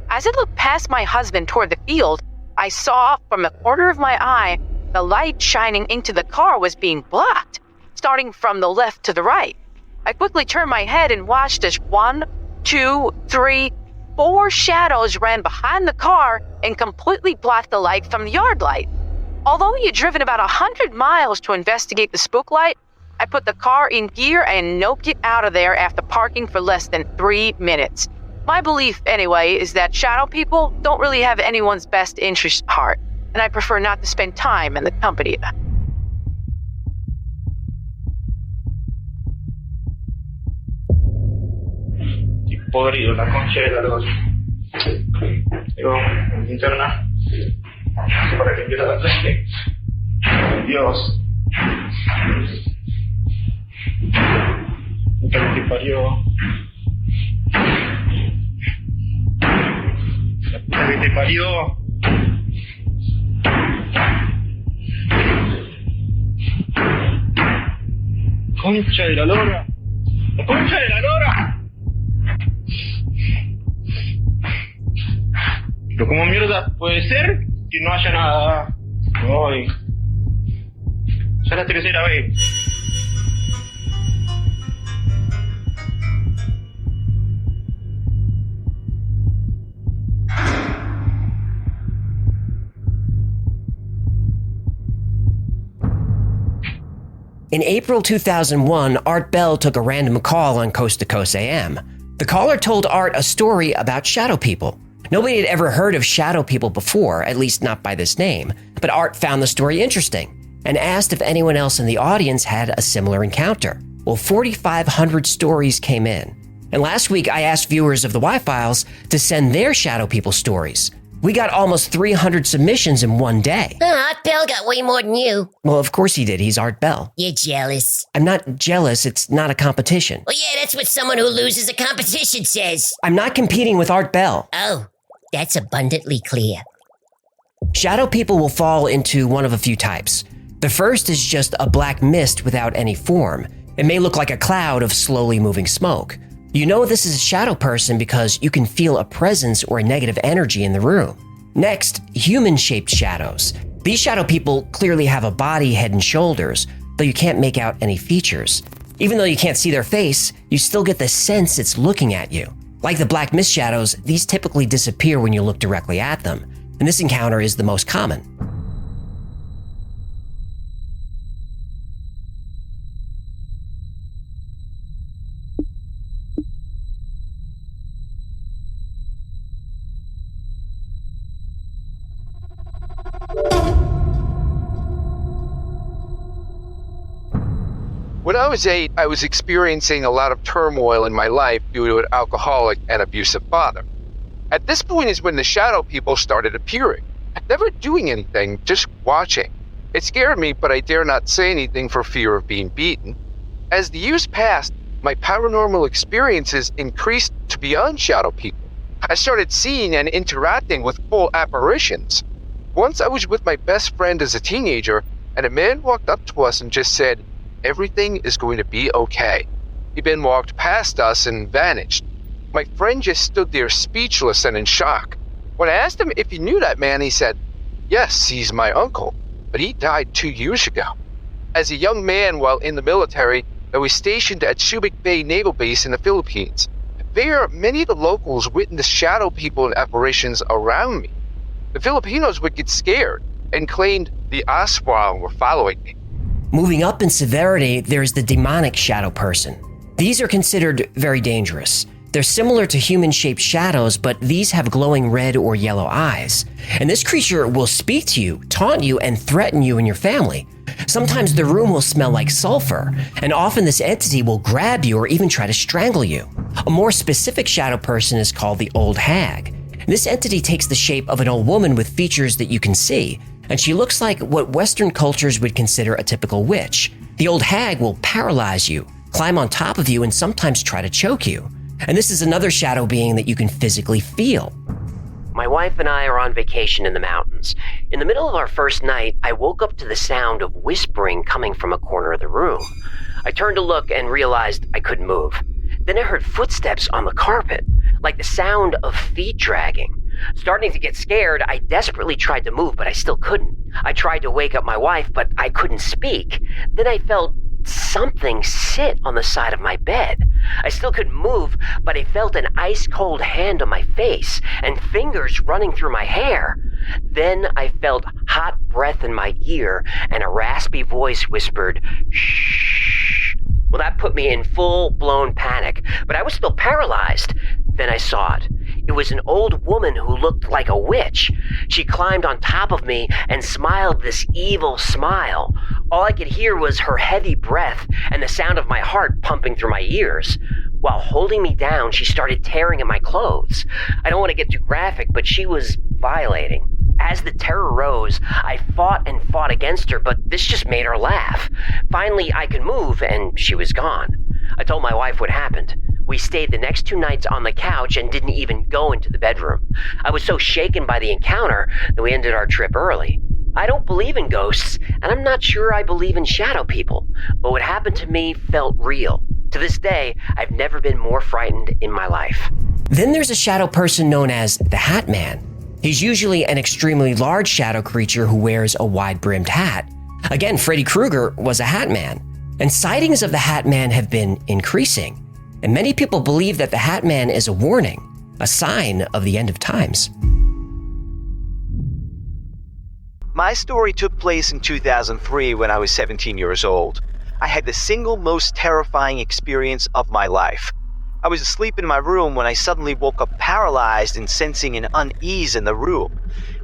As I looked past my husband toward the field, I saw from the corner of my eye, the light shining into the car was being blocked, starting from the left to the right. I quickly turned my head and watched as 1, 2, 3, 4 shadows ran behind the car and completely blocked the light from the yard light. Although he had driven about 100 miles to investigate the spook light, I put the car in gear and noped it out of there after parking for less than 3 minutes. My belief, anyway, is that shadow people don't really have anyone's best interest at heart, and I prefer not to spend time in the company of them. Podrido, la concha de la luz. Digo, linterna. Para que empiece a dar frente. Dios. Puta que te parió. La puta que te parió. Concha de la lora. La concha de la lora. Pero ¿cómo mierda puede ser que no haya nada hoy? Ya la tercera vez. In April 2001, Art Bell took a random call on Coast to Coast AM. The caller told Art a story about shadow people. Nobody had ever heard of shadow people before, at least not by this name, but Art found the story interesting and asked if anyone else in the audience had a similar encounter. Well, 4,500 stories came in. And last week, I asked viewers of the Y-Files to send their shadow people stories. We got almost 300 submissions in one day. Art Bell got way more than you. Well, of course he did. He's Art Bell. You're jealous. I'm not jealous. It's not a competition. Well, yeah, that's what someone who loses a competition says. I'm not competing with Art Bell. Oh, that's abundantly clear. Shadow people will fall into one of a few types. The first is just a black mist without any form. It may look like a cloud of slowly moving smoke. You know this is a shadow person because you can feel a presence or a negative energy in the room. Next, human-shaped shadows. These shadow people clearly have a body, head, and shoulders, though you can't make out any features. Even though you can't see their face, you still get the sense it's looking at you. Like the black mist shadows, these typically disappear when you look directly at them, and this encounter is the most common. When I was 8, I was experiencing a lot of turmoil in my life due to an alcoholic and abusive father. At this point is when the shadow people started appearing. Never doing anything, just watching. It scared me, but I dare not say anything for fear of being beaten. As the years passed, my paranormal experiences increased to beyond shadow people. I started seeing and interacting with full apparitions. Once I was with my best friend as a teenager, and a man walked up to us and just said, "Everything is going to be okay." He then walked past us and vanished. My friend just stood there speechless and in shock. When I asked him if he knew that man, he said, "Yes, he's my uncle, but he died 2 years ago." As a young man while in the military, I was stationed at Subic Bay Naval Base in the Philippines. There, many of the locals witnessed shadow people and apparitions around me. The Filipinos would get scared and claimed the aswang were following me. Moving up in severity, there's the demonic shadow person. These are considered very dangerous. They're similar to human-shaped shadows, but these have glowing red or yellow eyes. And this creature will speak to you, taunt you, and threaten you and your family. Sometimes the room will smell like sulfur, and often this entity will grab you or even try to strangle you. A more specific shadow person is called the old hag. This entity takes the shape of an old woman with features that you can see, and she looks like what Western cultures would consider a typical witch. The old hag will paralyze you, climb on top of you, and sometimes try to choke you. And this is another shadow being that you can physically feel. My wife and I are on vacation in the mountains. In the middle of our first night, I woke up to the sound of whispering coming from a corner of the room. I turned to look and realized I couldn't move. Then I heard footsteps on the carpet, like the sound of feet dragging. Starting to get scared, I desperately tried to move, but I still couldn't. I tried to wake up my wife, but I couldn't speak. Then I felt something sit on the side of my bed. I still couldn't move, but I felt an ice-cold hand on my face and fingers running through my hair. Then I felt hot breath in my ear and a raspy voice whispered, "Shh." Well, that put me in full-blown panic, but I was still paralyzed. Then I saw it. It was an old woman who looked like a witch. She climbed on top of me and smiled this evil smile. All I could hear was her heavy breath and the sound of my heart pumping through my ears. While holding me down, she started tearing at my clothes. I don't want to get too graphic, but she was violating. As the terror rose, I fought and fought against her, but this just made her laugh. Finally, I could move, and she was gone. I told my wife what happened. We stayed the next 2 nights on the couch and didn't even go into the bedroom. I was so shaken by the encounter that we ended our trip early. I don't believe in ghosts, and I'm not sure I believe in shadow people, but what happened to me felt real. To this day, I've never been more frightened in my life. Then there's a shadow person known as the Hat Man. He's usually an extremely large shadow creature who wears a wide-brimmed hat. Again, Freddy Krueger was a Hat Man, and sightings of the Hat Man have been increasing. And many people believe that the Hat Man is a warning, a sign of the end of times. My story took place in 2003 when I was 17 years old. I had the single most terrifying experience of my life. I was asleep in my room when I suddenly woke up paralyzed and sensing an unease in the room.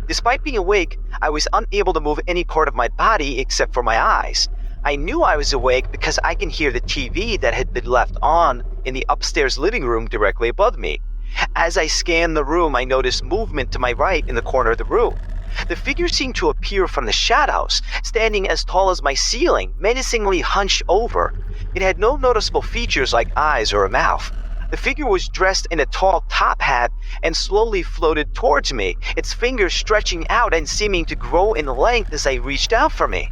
Despite being awake, I was unable to move any part of my body except for my eyes. I knew I was awake because I can hear the TV that had been left on in the upstairs living room directly above me. As I scanned the room, I noticed movement to my right in the corner of the room. The figure seemed to appear from the shadows, standing as tall as my ceiling, menacingly hunched over. It had no noticeable features like eyes or a mouth. The figure was dressed in a tall top hat and slowly floated towards me, its fingers stretching out and seeming to grow in length as I reached out for me.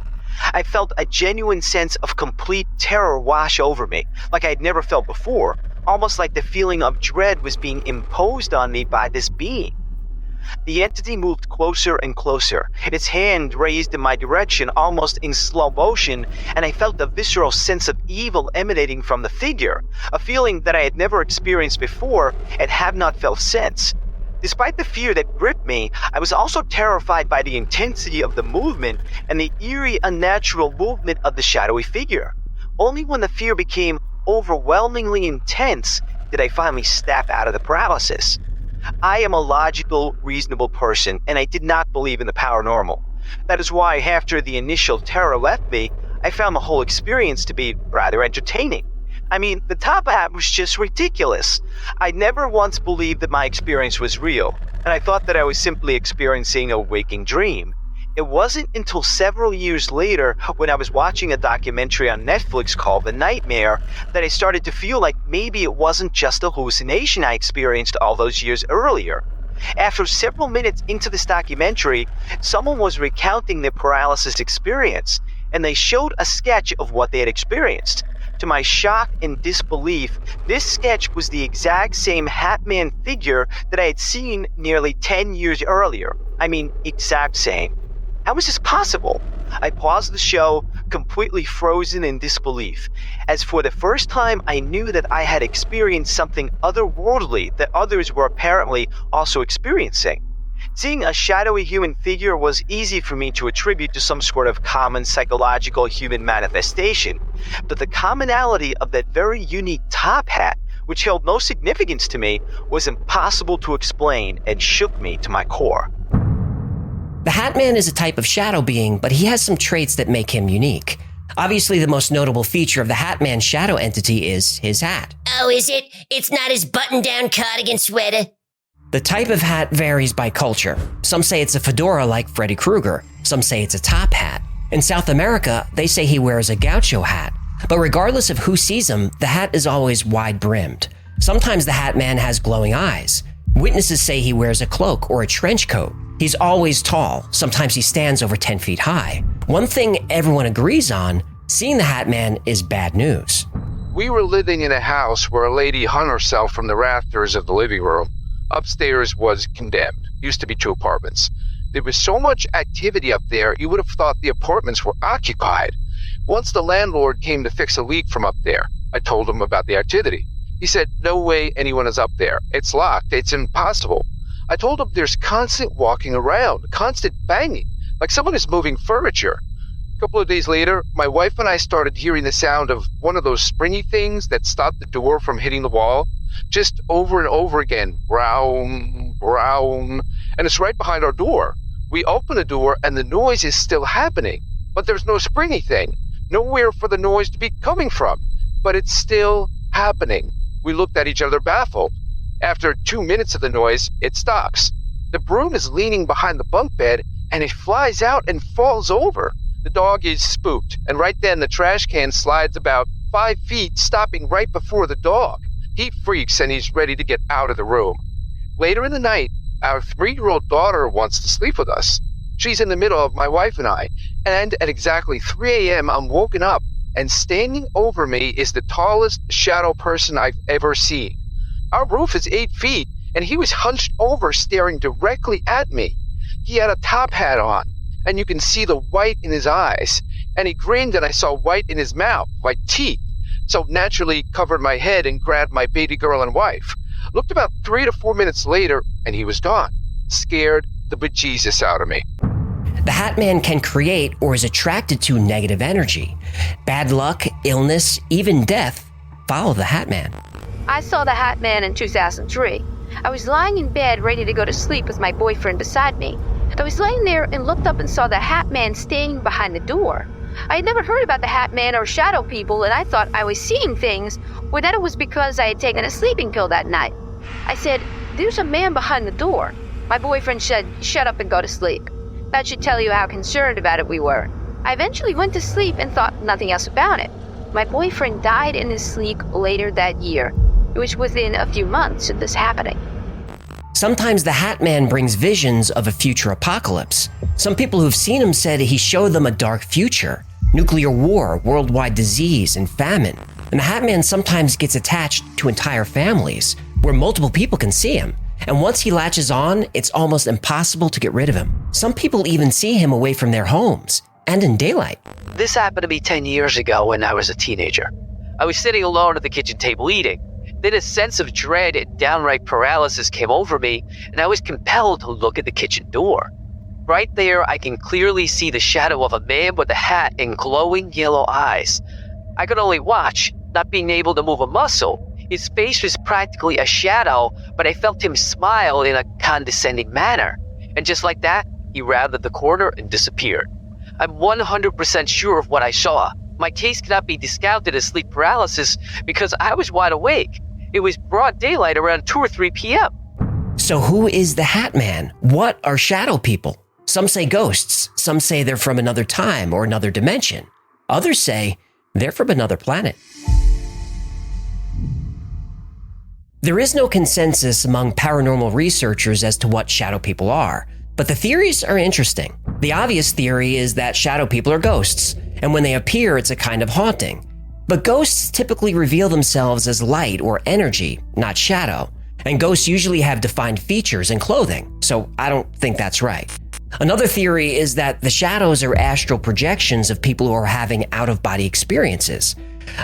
I felt a genuine sense of complete terror wash over me, like I had never felt before, almost like the feeling of dread was being imposed on me by this being. The entity moved closer and closer, its hand raised in my direction almost in slow motion, and I felt a visceral sense of evil emanating from the figure, a feeling that I had never experienced before and have not felt since. Despite the fear that gripped me, I was also terrified by the intensity of the movement and the eerie, unnatural movement of the shadowy figure. Only when the fear became overwhelmingly intense did I finally snap out of the paralysis. I am a logical, reasonable person, and I did not believe in the paranormal. That is why, after the initial terror left me, I found the whole experience to be rather entertaining. I mean, the top hat was just ridiculous. I never once believed that my experience was real, and I thought that I was simply experiencing a waking dream. It wasn't until several years later, when I was watching a documentary on Netflix called The Nightmare, that I started to feel like maybe it wasn't just a hallucination I experienced all those years earlier. After several minutes into this documentary, someone was recounting their paralysis experience, and they showed a sketch of what they had experienced. To my shock and disbelief, this sketch was the exact same Hat Man figure that I had seen nearly 10 years earlier. I mean, exact same. How was this possible? I paused the show, completely frozen in disbelief, as for the first time I knew that I had experienced something otherworldly that others were apparently also experiencing. Seeing a shadowy human figure was easy for me to attribute to some sort of common psychological human manifestation, but the commonality of that very unique top hat, which held no significance to me, was impossible to explain and shook me to my core. The Hat Man is a type of shadow being, but he has some traits that make him unique. Obviously, the most notable feature of the Hat Man's shadow entity is his hat. Oh, is it? It's not his button-down cardigan sweater? The type of hat varies by culture. Some say it's a fedora like Freddy Krueger. Some say it's a top hat. In South America, they say he wears a gaucho hat. But regardless of who sees him, the hat is always wide-brimmed. Sometimes the Hat Man has glowing eyes. Witnesses say he wears a cloak or a trench coat. He's always tall. Sometimes he stands over 10 feet high. One thing everyone agrees on, seeing the Hat Man is bad news. We were living in a house where a lady hung herself from the rafters of the living room. Upstairs was condemned. Used to be 2 apartments. There was so much activity up there, you would have thought the apartments were occupied. Once the landlord came to fix a leak from up there, I told him about the activity. He said, no way anyone is up there. It's locked. It's impossible. I told him there's constant walking around, constant banging, like someone is moving furniture. A couple of days later, my wife and I started hearing the sound of one of those springy things that stop the door from hitting the wall, just over and over again, brown, brown, and it's right behind our door. We open the door and the noise is still happening, but there's no springy thing, nowhere for the noise to be coming from, but it's still happening. We looked at each other baffled. After 2 minutes of the noise, it stops. The broom is leaning behind the bunk bed and it flies out and falls over. The dog is spooked, and right then the trash can slides about 5 feet, stopping right before the dog. He freaks and he's ready to get out of the room. Later in the night, our 3-year-old daughter wants to sleep with us. She's in the middle of my wife and I, and at exactly 3 a.m. I'm woken up, and standing over me is the tallest shadow person I've ever seen. Our roof is 8 feet, and he was hunched over staring directly at me. He had a top hat on, and you can see the white in his eyes, and he grinned and I saw white in his mouth, like teeth. So naturally covered my head and grabbed my baby girl and wife. Looked about 3 to 4 minutes later, and he was gone. Scared the bejesus out of me. The Hat Man can create or is attracted to negative energy. Bad luck, illness, even death follow the Hat Man. I saw the Hat Man in 2003. I was lying in bed ready to go to sleep with my boyfriend beside me. I was laying there and looked up and saw the Hat Man standing behind the door. I had never heard about the Hat Man or shadow people, and I thought I was seeing things, or that it was because I had taken a sleeping pill that night. I said, "There's a man behind the door." My boyfriend said, "Shut up and go to sleep." That should tell you how concerned about it we were. I eventually went to sleep and thought nothing else about it. My boyfriend died in his sleep later that year. It was within a few months of this happening. Sometimes the Hat Man brings visions of a future apocalypse. Some people who've seen him said he showed them a dark future, nuclear war, worldwide disease, and famine. And the Hat Man sometimes gets attached to entire families, where multiple people can see him. And once he latches on, it's almost impossible to get rid of him. Some people even see him away from their homes, and in daylight. This happened to me 10 years ago when I was a teenager. I was sitting alone at the kitchen table eating. Then a sense of dread and downright paralysis came over me, and I was compelled to look at the kitchen door. Right there, I can clearly see the shadow of a man with a hat and glowing yellow eyes. I could only watch, not being able to move a muscle. His face was practically a shadow, but I felt him smile in a condescending manner. And just like that, he rounded the corner and disappeared. I'm 100% sure of what I saw. My case cannot be discounted as sleep paralysis because I was wide awake. It was broad daylight around 2 or 3 p.m. So who is the Hat Man? What are shadow people? Some say ghosts. Some say they're from another time or another dimension. Others say they're from another planet. There is no consensus among paranormal researchers as to what shadow people are, but the theories are interesting. The obvious theory is that shadow people are ghosts, and when they appear, it's a kind of haunting. But ghosts typically reveal themselves as light or energy, not shadow, and ghosts usually have defined features and clothing, so I don't think that's right. Another theory is that the shadows are astral projections of people who are having out-of-body experiences.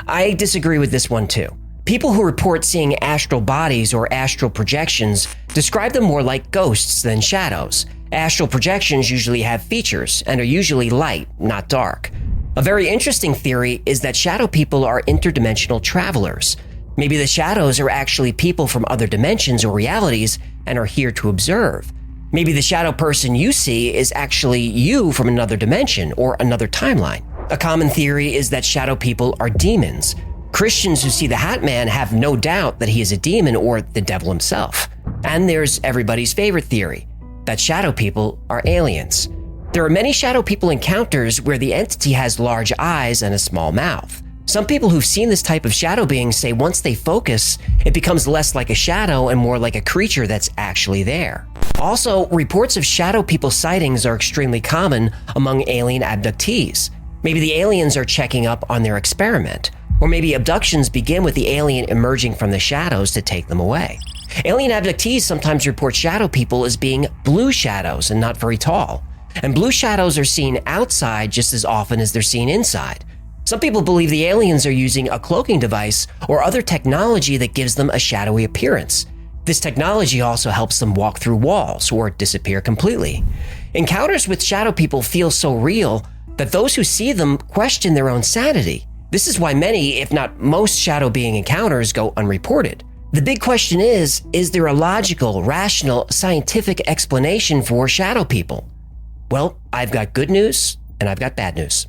I disagree with this one too. People who report seeing astral bodies or astral projections describe them more like ghosts than shadows. Astral projections usually have features and are usually light, not dark. A very interesting theory is that shadow people are interdimensional travelers. Maybe the shadows are actually people from other dimensions or realities and are here to observe. Maybe the shadow person you see is actually you from another dimension or another timeline. A common theory is that shadow people are demons. Christians who see the Hat Man have no doubt that he is a demon or the devil himself. And there's everybody's favorite theory, that shadow people are aliens. There are many shadow people encounters where the entity has large eyes and a small mouth. Some people who've seen this type of shadow being say once they focus, it becomes less like a shadow and more like a creature that's actually there. Also, reports of shadow people sightings are extremely common among alien abductees. Maybe the aliens are checking up on their experiment. Or maybe abductions begin with the alien emerging from the shadows to take them away. Alien abductees sometimes report shadow people as being blue shadows and not very tall. And blue shadows are seen outside just as often as they're seen inside. Some people believe the aliens are using a cloaking device or other technology that gives them a shadowy appearance. This technology also helps them walk through walls or disappear completely. Encounters with shadow people feel so real that those who see them question their own sanity. This is why many, if not most, shadow being encounters go unreported. The big question is there a logical, rational, scientific explanation for shadow people? Well, I've got good news and I've got bad news.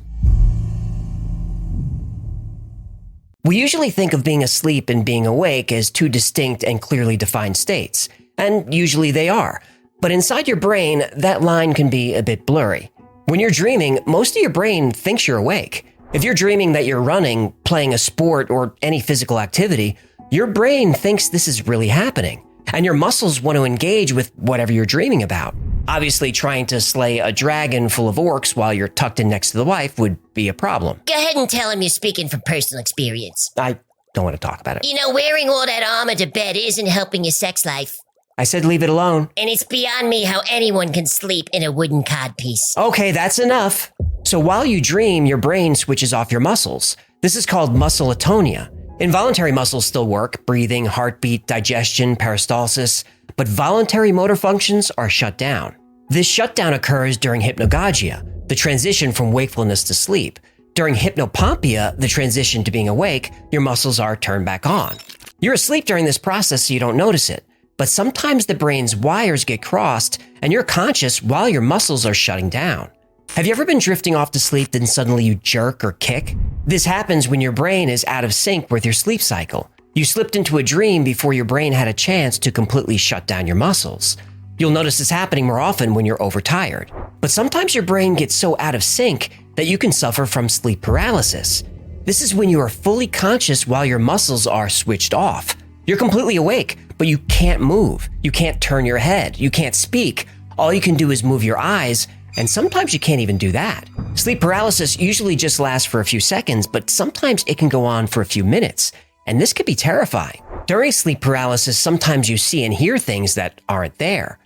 We usually think of being asleep and being awake as two distinct and clearly defined states, and usually they are. But inside your brain, that line can be a bit blurry. When you're dreaming, most of your brain thinks you're awake. If you're dreaming that you're running, playing a sport, or any physical activity, your brain thinks this is really happening, and your muscles want to engage with whatever you're dreaming about. Obviously, trying to slay a dragon full of orcs while you're tucked in next to the wife would be a problem. Go ahead and tell him you're speaking from personal experience. I don't want to talk about it. You know, wearing all that armor to bed isn't helping your sex life. I said leave it alone. And it's beyond me how anyone can sleep in a wooden codpiece. Okay, that's enough. So while you dream, your brain switches off your muscles. This is called muscle atonia. Involuntary muscles still work, breathing, heartbeat, digestion, peristalsis, but voluntary motor functions are shut down. This shutdown occurs during hypnagogia, the transition from wakefulness to sleep. During hypnopompia, the transition to being awake, your muscles are turned back on. You're asleep during this process so you don't notice it, but sometimes the brain's wires get crossed and you're conscious while your muscles are shutting down. Have you ever been drifting off to sleep then suddenly you jerk or kick? This happens when your brain is out of sync with your sleep cycle. You slipped into a dream before your brain had a chance to completely shut down your muscles. You'll notice this happening more often when you're overtired. But sometimes your brain gets so out of sync that you can suffer from sleep paralysis. This is when you are fully conscious while your muscles are switched off. You're completely awake, but you can't move. You can't turn your head. You can't speak. All you can do is move your eyes, and sometimes you can't even do that. Sleep paralysis usually just lasts for a few seconds, but sometimes it can go on for a few minutes, and this could be terrifying. During sleep paralysis, sometimes you see and hear things that aren't there.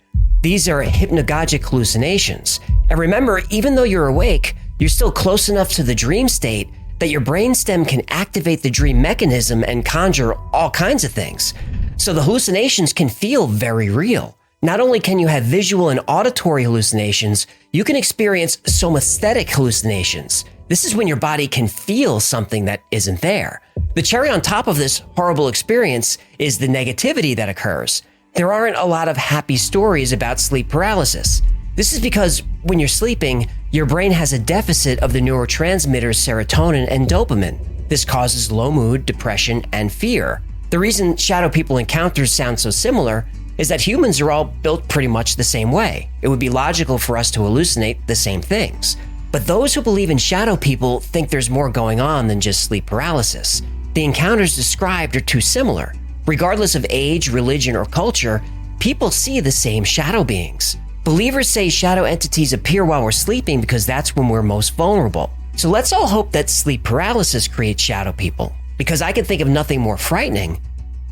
These are hypnagogic hallucinations. And remember, even though you're awake, you're still close enough to the dream state that your brainstem can activate the dream mechanism and conjure all kinds of things. So the hallucinations can feel very real. Not only can you have visual and auditory hallucinations, you can experience somaesthetic hallucinations. This is when your body can feel something that isn't there. The cherry on top of this horrible experience is the negativity that occurs. There aren't a lot of happy stories about sleep paralysis. This is because when you're sleeping, your brain has a deficit of the neurotransmitters serotonin and dopamine. This causes low mood, depression, and fear. The reason shadow people encounters sound so similar is that humans are all built pretty much the same way. It would be logical for us to hallucinate the same things. But those who believe in shadow people think there's more going on than just sleep paralysis. The encounters described are too similar. Regardless of age, religion, or culture, people see the same shadow beings. Believers say shadow entities appear while we're sleeping because that's when we're most vulnerable. So let's all hope that sleep paralysis creates shadow people, because I can think of nothing more frightening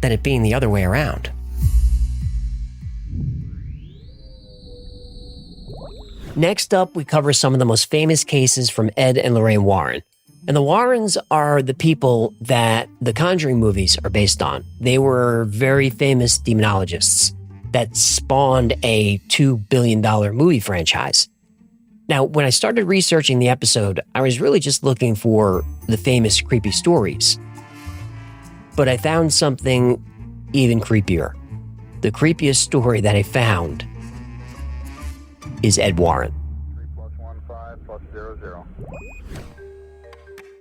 than it being the other way around. Next up, we cover some of the most famous cases from Ed and Lorraine Warren. And the Warrens are the people that the Conjuring movies are based on. They were very famous demonologists that spawned a $2 billion movie franchise. Now, when I started researching the episode, I was really just looking for the famous creepy stories. But I found something even creepier. The creepiest story that I found is Ed Warren.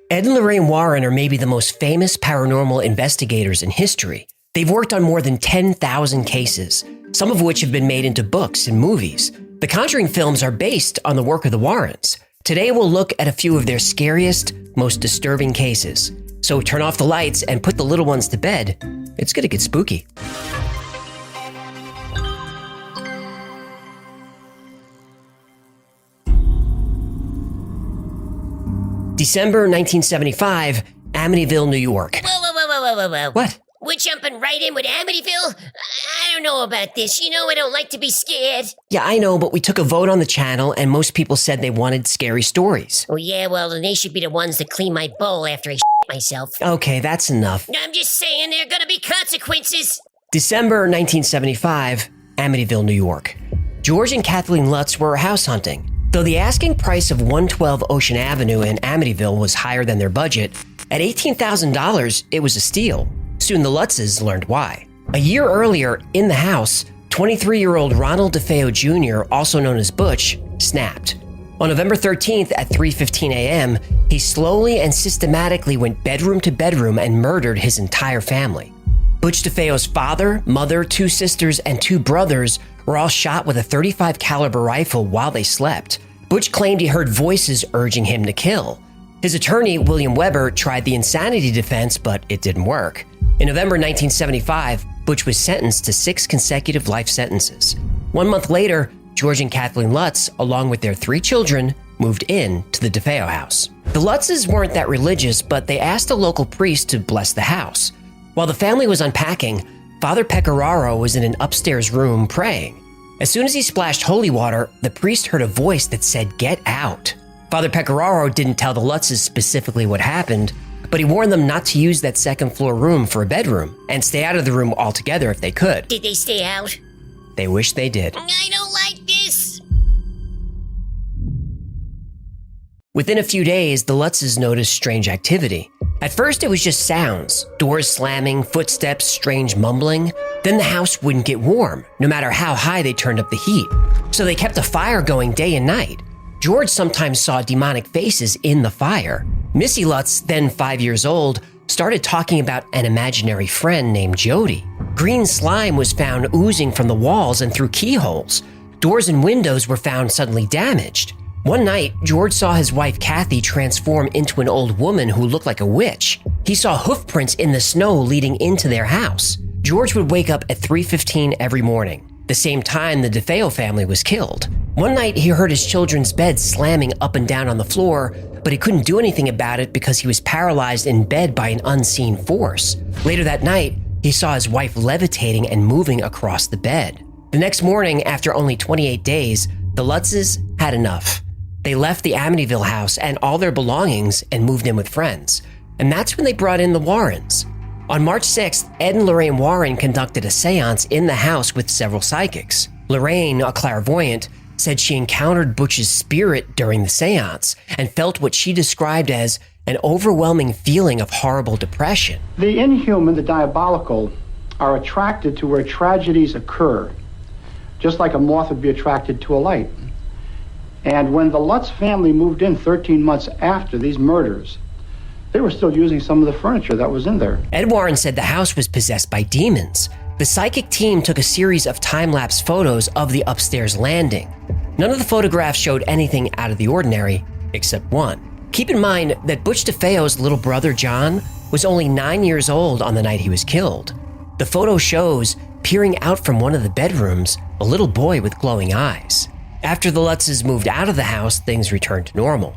Ed and Lorraine Warren are maybe the most famous paranormal investigators in history. They've worked on more than 10,000 cases, some of which have been made into books and movies. The Conjuring films are based on the work of the Warrens. Today we'll look at a few of their scariest, most disturbing cases. So turn off the lights and put the little ones to bed. It's gonna get spooky. December 1975, Amityville, New York. Whoa. What? We're jumping right in with Amityville? don't know about this. You know I don't like to be scared. Yeah, I know, but we took a vote on the channel and most people said they wanted scary stories. Oh yeah, well, then they should be the ones that clean my bowl after I shit myself. Okay, that's enough. I'm just saying there are gonna be consequences. December 1975, Amityville, New York. George and Kathleen Lutz were house hunting. Though the asking price of 112 Ocean Avenue in Amityville was higher than their budget, at $18,000, it was a steal. Soon the Lutzes learned why. A year earlier, in the house, 23-year-old Ronald DeFeo Jr., also known as Butch, snapped. On November 13th at 3:15 a.m., he slowly and systematically went bedroom to bedroom and murdered his entire family. Butch DeFeo's father, mother, 2 sisters, and 2 brothers were all shot with a .35 caliber rifle while they slept. Butch claimed he heard voices urging him to kill. His attorney, William Weber, tried the insanity defense, but it didn't work. In November 1975, Butch was sentenced to 6 consecutive life sentences. 1 month later, George and Kathleen Lutz, along with their 3 children, moved in to the DeFeo house. The Lutzes weren't that religious, but they asked a local priest to bless the house. While the family was unpacking, Father Pecoraro was in an upstairs room praying. As soon as he splashed holy water, the priest heard a voice that said, "Get out." Father Pecoraro didn't tell the Lutzes specifically what happened, but he warned them not to use that second-floor room for a bedroom and stay out of the room altogether if they could. Did they stay out? They wish they did. I don't like this. Within a few days, the Lutzes noticed strange activity. At first, it was just sounds, doors slamming, footsteps, strange mumbling. Then the house wouldn't get warm, no matter how high they turned up the heat. So they kept a fire going day and night. George sometimes saw demonic faces in the fire. Missy Lutz, then 5 years old, started talking about an imaginary friend named Jody. Green slime was found oozing from the walls and through keyholes. Doors and windows were found suddenly damaged. One night, George saw his wife Kathy transform into an old woman who looked like a witch. He saw hoof prints in the snow leading into their house. George would wake up at 3:15 every morning, the same time the DeFeo family was killed. One night, he heard his children's bed slamming up and down on the floor, but he couldn't do anything about it because he was paralyzed in bed by an unseen force. Later that night, he saw his wife levitating and moving across the bed. The next morning, after only 28 days, the Lutzes had enough. They left the Amityville house and all their belongings and moved in with friends. And that's when they brought in the Warrens. On March 6th, Ed and Lorraine Warren conducted a seance in the house with several psychics. Lorraine, a clairvoyant, said she encountered Butch's spirit during the seance and felt what she described as an overwhelming feeling of horrible depression. The inhuman, the diabolical, are attracted to where tragedies occur, just like a moth would be attracted to a light. And when the Lutz family moved in 13 months after these murders, they were still using some of the furniture that was in there. Ed Warren said the house was possessed by demons. The psychic team took a series of time-lapse photos of the upstairs landing. None of the photographs showed anything out of the ordinary, except one. Keep in mind that Butch DeFeo's little brother John was only 9 years old on the night he was killed. The photo shows, peering out from one of the bedrooms, a little boy with glowing eyes. After the Lutzes moved out of the house, things returned to normal.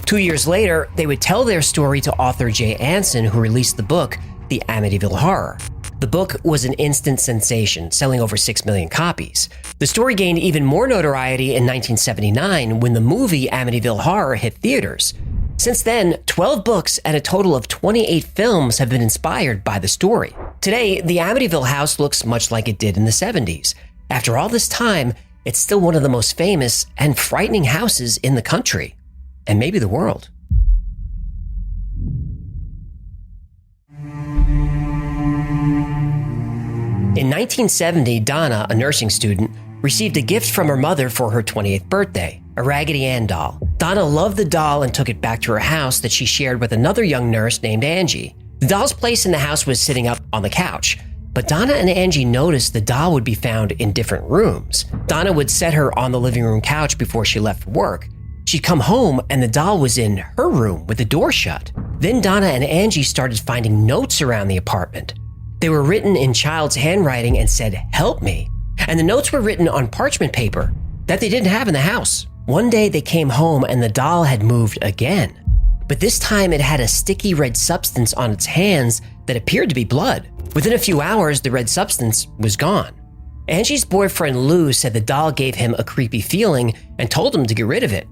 2 years later, they would tell their story to author Jay Anson, who released the book, The Amityville Horror. The book was an instant sensation, selling over 6 million copies. The story gained even more notoriety in 1979 when the movie Amityville Horror hit theaters. Since then, 12 books and a total of 28 films have been inspired by the story. Today, the Amityville house looks much like it did in the 70s. After all this time, it's still one of the most famous and frightening houses in the country, and maybe the world. In 1970, Donna, a nursing student, received a gift from her mother for her 28th birthday, a Raggedy Ann doll. Donna loved the doll and took it back to her house that she shared with another young nurse named Angie. The doll's place in the house was sitting up on the couch, but Donna and Angie noticed the doll would be found in different rooms. Donna would set her on the living room couch before she left for work. She'd come home and the doll was in her room with the door shut. Then Donna and Angie started finding notes around the apartment. They were written in child's handwriting and said, "Help me." And the notes were written on parchment paper that they didn't have in the house. One day they came home and the doll had moved again. But this time it had a sticky red substance on its hands that appeared to be blood. Within a few hours, the red substance was gone. Angie's boyfriend Lou said the doll gave him a creepy feeling and told him to get rid of it.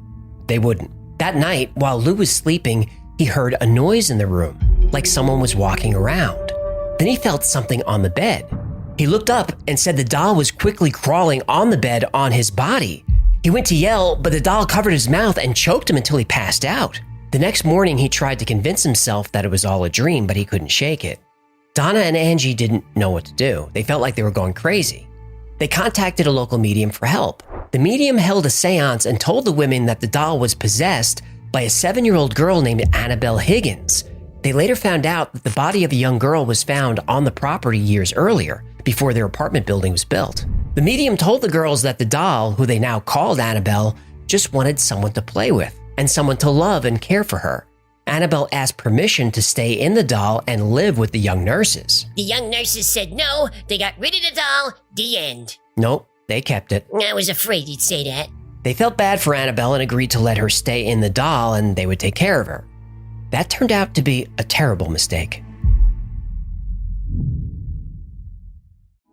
They wouldn't. That night, while Lou was sleeping, he heard a noise in the room, like someone was walking around. Then he felt something on the bed. He looked up and said the doll was quickly crawling on the bed on his body. He went to yell, but the doll covered his mouth and choked him until he passed out. The next morning, he tried to convince himself that it was all a dream, but he couldn't shake it. Donna and Angie didn't know what to do. They felt like they were going crazy. They contacted a local medium for help. The medium held a seance and told the women that the doll was possessed by a 7-year-old girl named Annabelle Higgins. They later found out that the body of a young girl was found on the property years earlier, before their apartment building was built. The medium told the girls that the doll, who they now called Annabelle, just wanted someone to play with and someone to love and care for her. Annabelle asked permission to stay in the doll and live with the young nurses. The young nurses said no, they got rid of the doll, the end. Nope, they kept it. I was afraid you'd say that. They felt bad for Annabelle and agreed to let her stay in the doll and they would take care of her. That turned out to be a terrible mistake.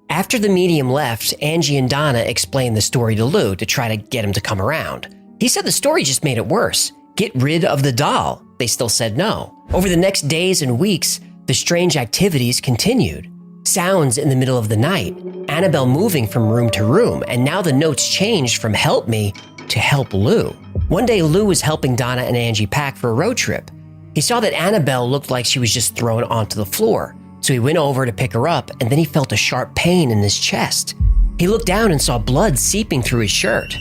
After the medium left, Angie and Donna explained the story to Lou to try to get him to come around. He said the story just made it worse. Get rid of the doll. They still said no. Over the next days and weeks, the strange activities continued. Sounds in the middle of the night, Annabelle moving from room to room, and now the notes changed from help me to help Lou. One day, Lou was helping Donna and Angie pack for a road trip. He saw that Annabelle looked like she was just thrown onto the floor. So he went over to pick her up, and then he felt a sharp pain in his chest. He looked down and saw blood seeping through his shirt.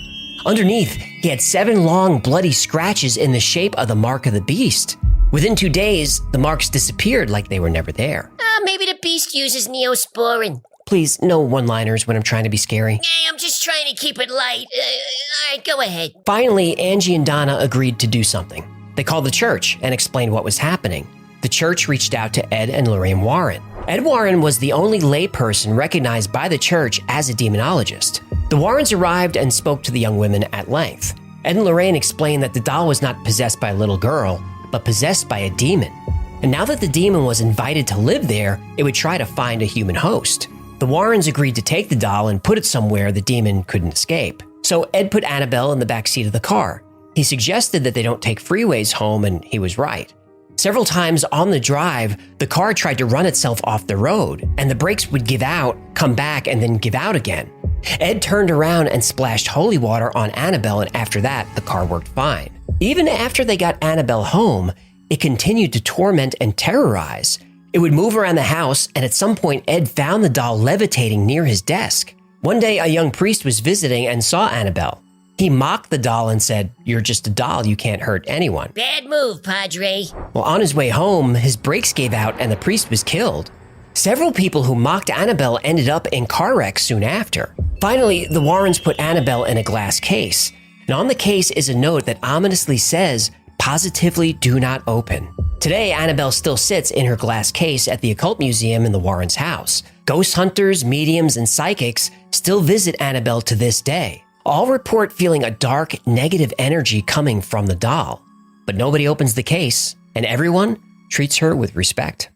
Underneath, he had 7 long, bloody scratches in the shape of the mark of the beast. Within 2 days, the marks disappeared like they were never there. Maybe the beast uses Neosporin. Please, no one-liners when I'm trying to be scary. Hey, I'm just trying to keep it light. All right, go ahead. Finally, Angie and Donna agreed to do something. They called the church and explained what was happening. The church reached out to Ed and Lorraine Warren. Ed Warren was the only layperson recognized by the church as a demonologist. The Warrens arrived and spoke to the young women at length. Ed and Lorraine explained that the doll was not possessed by a little girl, but possessed by a demon. And now that the demon was invited to live there, it would try to find a human host. The Warrens agreed to take the doll and put it somewhere the demon couldn't escape. So Ed put Annabelle in the back seat of the car. He suggested that they don't take freeways home, and he was right. Several times on the drive, the car tried to run itself off the road, and the brakes would give out, come back, and then give out again. Ed turned around and splashed holy water on Annabelle, and after that, the car worked fine. Even after they got Annabelle home, it continued to torment and terrorize. It would move around the house, and at some point, Ed found the doll levitating near his desk. One day, a young priest was visiting and saw Annabelle. He mocked the doll and said, "You're just a doll, you can't hurt anyone." Bad move, Padre. Well, on his way home, his brakes gave out and the priest was killed. Several people who mocked Annabelle ended up in car wrecks soon after. Finally, the Warrens put Annabelle in a glass case. And on the case is a note that ominously says, "Positively do not open." Today, Annabelle still sits in her glass case at the Occult Museum in the Warrens' house. Ghost hunters, mediums, and psychics still visit Annabelle to this day. All report feeling a dark, negative energy coming from the doll. But nobody opens the case, and everyone treats her with respect.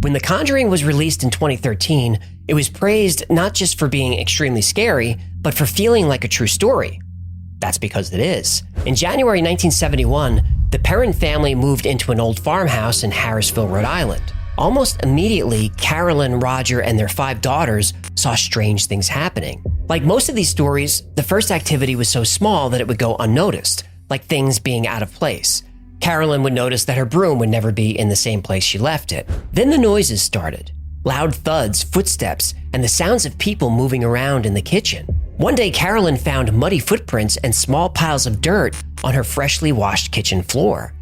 When The Conjuring was released in 2013, it was praised not just for being extremely scary, but for feeling like a true story. That's because it is. In January 1971, the Perrin family moved into an old farmhouse in Harrisville, Rhode Island. Almost immediately, Carolyn, Roger, and their 5 daughters saw strange things happening. Like most of these stories, the first activity was so small that it would go unnoticed, like things being out of place. Carolyn would notice that her broom would never be in the same place she left it. Then the noises started. Loud thuds, footsteps, and the sounds of people moving around in the kitchen. One day, Carolyn found muddy footprints and small piles of dirt on her freshly washed kitchen floor.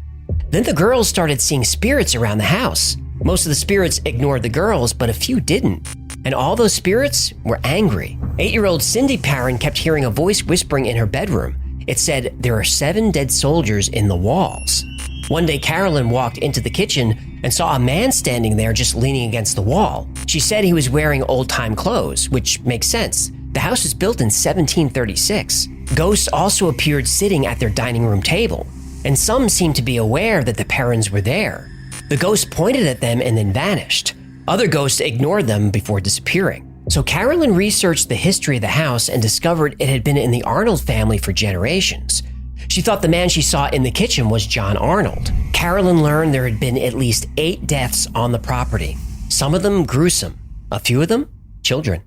Then the girls started seeing spirits around the house. Most of the spirits ignored the girls, but a few didn't. And all those spirits were angry. 8-year-old Cindy Perrin kept hearing a voice whispering in her bedroom. It said, "There are 7 dead soldiers in the walls." One day, Carolyn walked into the kitchen and saw a man standing there just leaning against the wall. She said he was wearing old-time clothes, which makes sense. The house was built in 1736. Ghosts also appeared sitting at their dining room table, and some seemed to be aware that the Perrins were there. The ghost pointed at them and then vanished. Other ghosts ignored them before disappearing. So Carolyn researched the history of the house and discovered it had been in the Arnold family for generations. She thought the man she saw in the kitchen was John Arnold. Carolyn learned there had been at least 8 deaths on the property, some of them gruesome, a few of them children.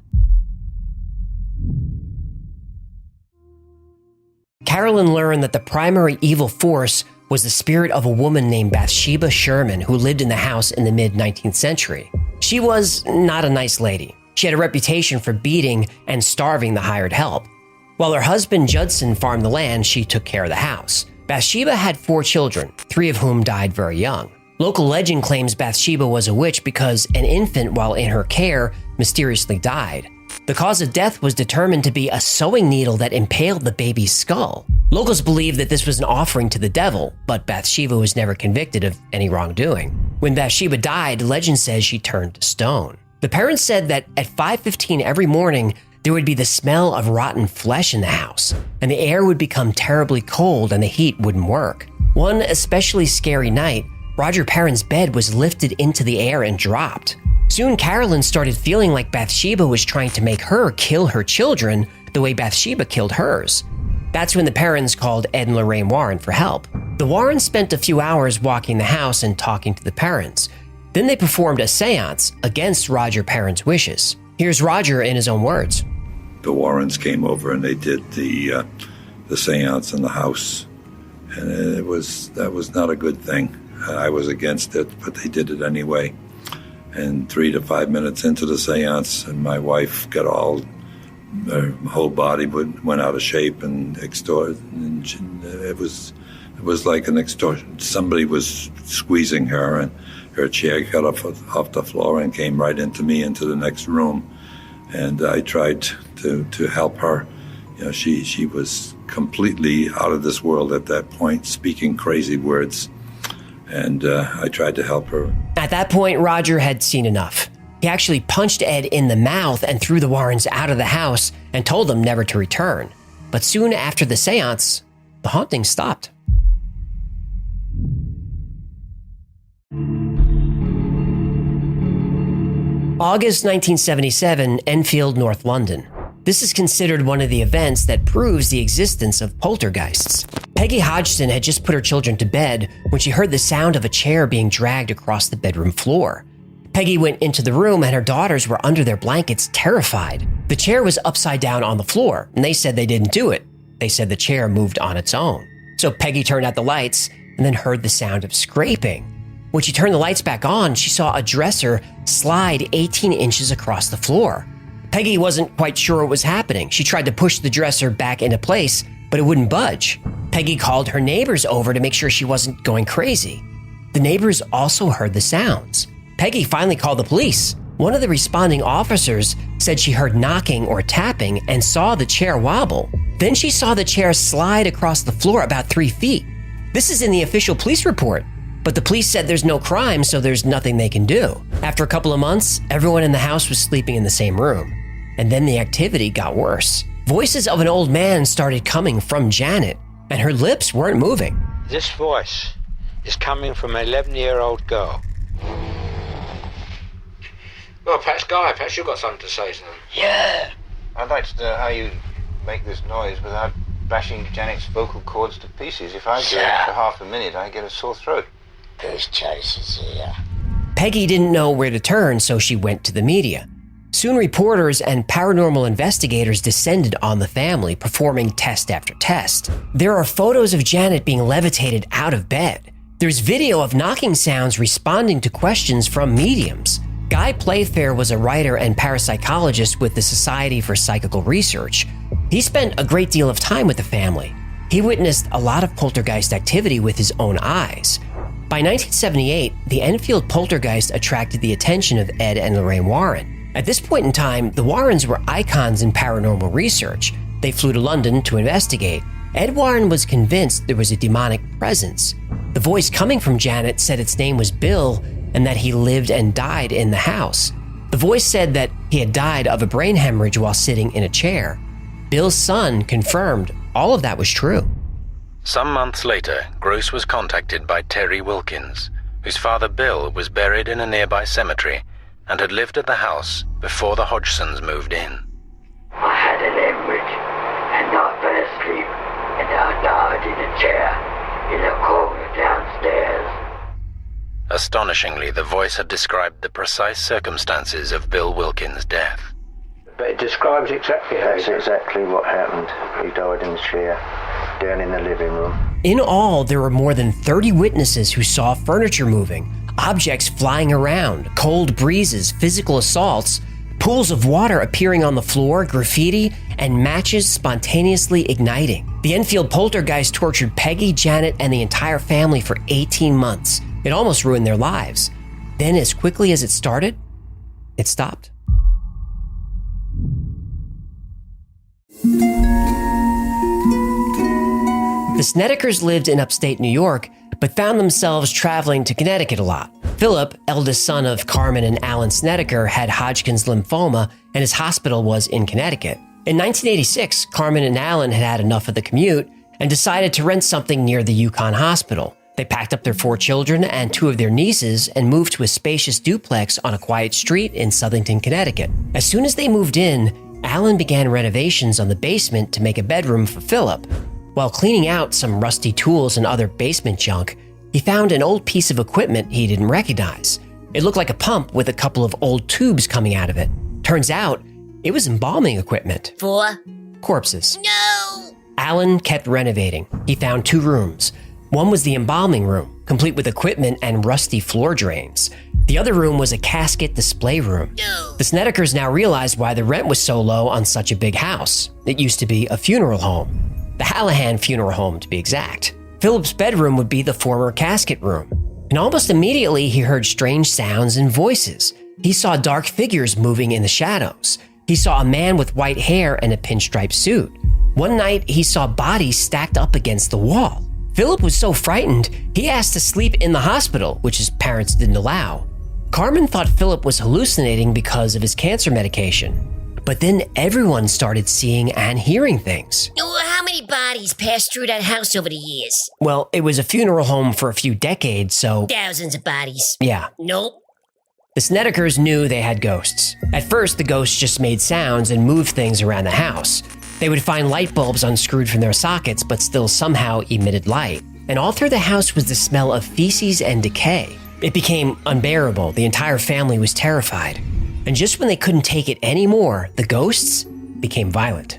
Carolyn learned that the primary evil force was the spirit of a woman named Bathsheba Sherman who lived in the house in the mid-19th century. She was not a nice lady. She had a reputation for beating and starving the hired help. While her husband Judson farmed the land, she took care of the house. Bathsheba had 4 children, 3 of whom died very young. Local legend claims Bathsheba was a witch because an infant, while in her care, mysteriously died. The cause of death was determined to be a sewing needle that impaled the baby's skull. Locals believe that this was an offering to the devil, but Bathsheba was never convicted of any wrongdoing. When Bathsheba died, legend says she turned to stone. The parents said that at 5:15 every morning, there would be the smell of rotten flesh in the house, and the air would become terribly cold and the heat wouldn't work. One especially scary night, Roger Perrin's bed was lifted into the air and dropped. Soon Carolyn started feeling like Bathsheba was trying to make her kill her children the way Bathsheba killed hers. That's when the Perrins called Ed and Lorraine Warren for help. The Warrens spent a few hours walking the house and talking to the Perrins. Then they performed a seance against Roger Perrin's wishes. Here's Roger in his own words. The Warrens came over and they did the seance in the house, and that was not a good thing. I was against it, but they did it anyway. And 3 to 5 minutes into the seance, and my wife got her whole body went out of shape and extorted. And it was like an extortion. Somebody was squeezing her, and her chair got off the floor and came right into me into the next room. And I tried to help her. You know, she was completely out of this world at that point, speaking crazy words. And I tried to help her. At that point, Roger had seen enough. He actually punched Ed in the mouth and threw the Warrens out of the house and told them never to return. But soon after the seance, the haunting stopped. August 1977, Enfield, North London. This is considered one of the events that proves the existence of poltergeists. Peggy Hodgson had just put her children to bed when she heard the sound of a chair being dragged across the bedroom floor. Peggy went into the room and her daughters were under their blankets, terrified. The chair was upside down on the floor, and they said they didn't do it. They said the chair moved on its own. So Peggy turned out the lights and then heard the sound of scraping. When she turned the lights back on, she saw a dresser slide 18 inches across the floor. Peggy wasn't quite sure what was happening. She tried to push the dresser back into place, but it wouldn't budge. Peggy called her neighbors over to make sure she wasn't going crazy. The neighbors also heard the sounds. Peggy finally called the police. One of the responding officers said she heard knocking or tapping and saw the chair wobble. Then she saw the chair slide across the floor about 3 feet. This is in the official police report. But the police said there's no crime, so there's nothing they can do. After a couple of months, everyone in the house was sleeping in the same room. And then the activity got worse. Voices of an old man started coming from Janet, and her lips weren't moving. This voice is coming from an 11-year-old girl. Well, Guy, perhaps you've got something to say to them. Yeah. I'd like to know how you make this noise without bashing Janet's vocal cords to pieces. If I do it for half a minute, I get a sore throat. There's choices here. Peggy didn't know where to turn, so she went to the media. Soon reporters and paranormal investigators descended on the family, performing test after test. There are photos of Janet being levitated out of bed. There's video of knocking sounds responding to questions from mediums. Guy Playfair was a writer and parapsychologist with the Society for Psychical Research. He spent a great deal of time with the family. He witnessed a lot of poltergeist activity with his own eyes. By 1978, the Enfield poltergeist attracted the attention of Ed and Lorraine Warren. At this point in time, the Warrens were icons in paranormal research. They flew to London to investigate. Ed Warren was convinced there was a demonic presence. The voice coming from Janet said its name was Bill and that he lived and died in the house. The voice said that he had died of a brain hemorrhage while sitting in a chair. Bill's son confirmed all of that was true. Some months later, Gross was contacted by Terry Wilkins, whose father Bill was buried in a nearby cemetery and had lived at the house before the Hodgsons moved in. I had an hemorrhage, and I fell asleep, and I died in a chair in a corner downstairs. Astonishingly, the voice had described the precise circumstances of Bill Wilkins' death. But it describes exactly how That's exactly what happened. He died in the chair, down in the living room. In all, there were more than 30 witnesses who saw furniture moving, objects flying around, cold breezes, physical assaults, pools of water appearing on the floor, graffiti, and matches spontaneously igniting. The Enfield poltergeist tortured Peggy, Janet, and the entire family for 18 months. It almost ruined their lives. Then, as quickly as it started, it stopped. The Snedekers lived in upstate New York, but found themselves traveling to Connecticut a lot. Philip, eldest son of Carmen and Alan Snedeker, had Hodgkin's lymphoma, and his hospital was in Connecticut. In 1986, Carmen and Alan had had enough of the commute and decided to rent something near the Yukon Hospital. They packed up their 4 children and 2 of their nieces and moved to a spacious duplex on a quiet street in Southington, Connecticut. As soon as they moved in, Alan began renovations on the basement to make a bedroom for Philip. While cleaning out some rusty tools and other basement junk, he found an old piece of equipment he didn't recognize. It looked like a pump with a couple of old tubes coming out of it. Turns out, it was embalming equipment. For? Corpses. No! Alan kept renovating. He found 2 rooms. One was the embalming room, complete with equipment and rusty floor drains. The other room was a casket display room. The Snedekers now realized why the rent was so low on such a big house. It used to be a funeral home. The Hallahan Funeral Home, to be exact. Philip's bedroom would be the former casket room. And almost immediately, he heard strange sounds and voices. He saw dark figures moving in the shadows. He saw a man with white hair and a pinstripe suit. One night, he saw bodies stacked up against the wall. Philip was so frightened, he asked to sleep in the hospital, which his parents didn't allow. Carmen thought Philip was hallucinating because of his cancer medication. But then everyone started seeing and hearing things. How many bodies passed through that house over the years? Well, it was a funeral home for a few decades, so... Thousands of bodies. Yeah. Nope. The Snedekers knew they had ghosts. At first, the ghosts just made sounds and moved things around the house. They would find light bulbs unscrewed from their sockets, but still somehow emitted light. And all through the house was the smell of feces and decay. It became unbearable. The entire family was terrified. And just when they couldn't take it anymore, the ghosts became violent.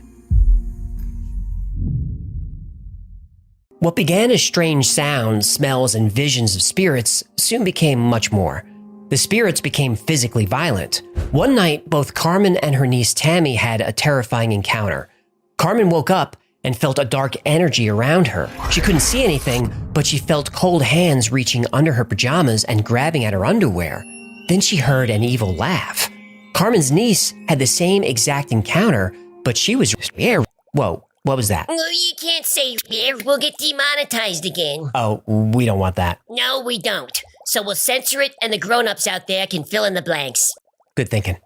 What began as strange sounds, smells, and visions of spirits soon became much more. The spirits became physically violent. One night, both Carmen and her niece Tammy had a terrifying encounter. Carmen woke up and felt a dark energy around her. She couldn't see anything, but she felt cold hands reaching under her pajamas and grabbing at her underwear. Then she heard an evil laugh. Carmen's niece had the same exact encounter, but she was scared. Whoa, what was that? You can't say scared. We'll get demonetized again. Oh, we don't want that. No, we don't. So we'll censor it and the grown-ups out there can fill in the blanks. Good thinking.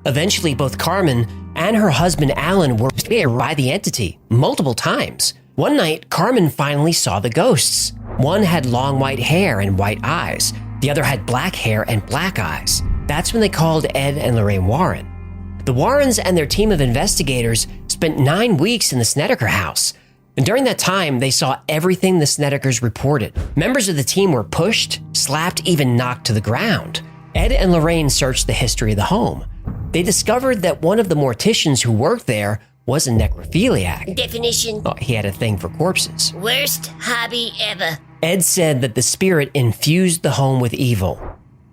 Eventually, both Carmen and her husband Alan were scared by the entity multiple times. One night, Carmen finally saw the ghosts. One had long white hair and white eyes. The other had black hair and black eyes. That's when they called Ed and Lorraine Warren. The Warrens and their team of investigators spent 9 weeks in the Snedeker house. And during that time, they saw everything the Snedekers reported. Members of the team were pushed, slapped, even knocked to the ground. Ed and Lorraine searched the history of the home. They discovered that one of the morticians who worked there was a necrophiliac. Definition? Oh, he had a thing for corpses. Worst hobby ever. Ed said that the spirit infused the home with evil.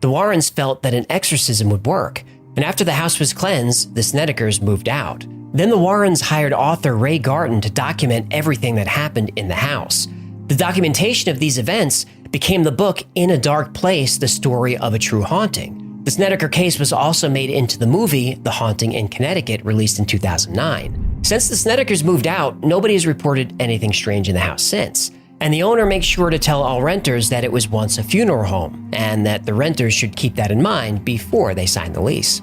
The Warrens felt that an exorcism would work, and after the house was cleansed, the Snedekers moved out. Then the Warrens hired author Ray Garton to document everything that happened in the house. The documentation of these events became the book In a Dark Place, The Story of a True Haunting. The Snedeker case was also made into the movie The Haunting in Connecticut, released in 2009. Since the Snedekers moved out, nobody has reported anything strange in the house since. And the owner makes sure to tell all renters that it was once a funeral home, and that the renters should keep that in mind before they sign the lease.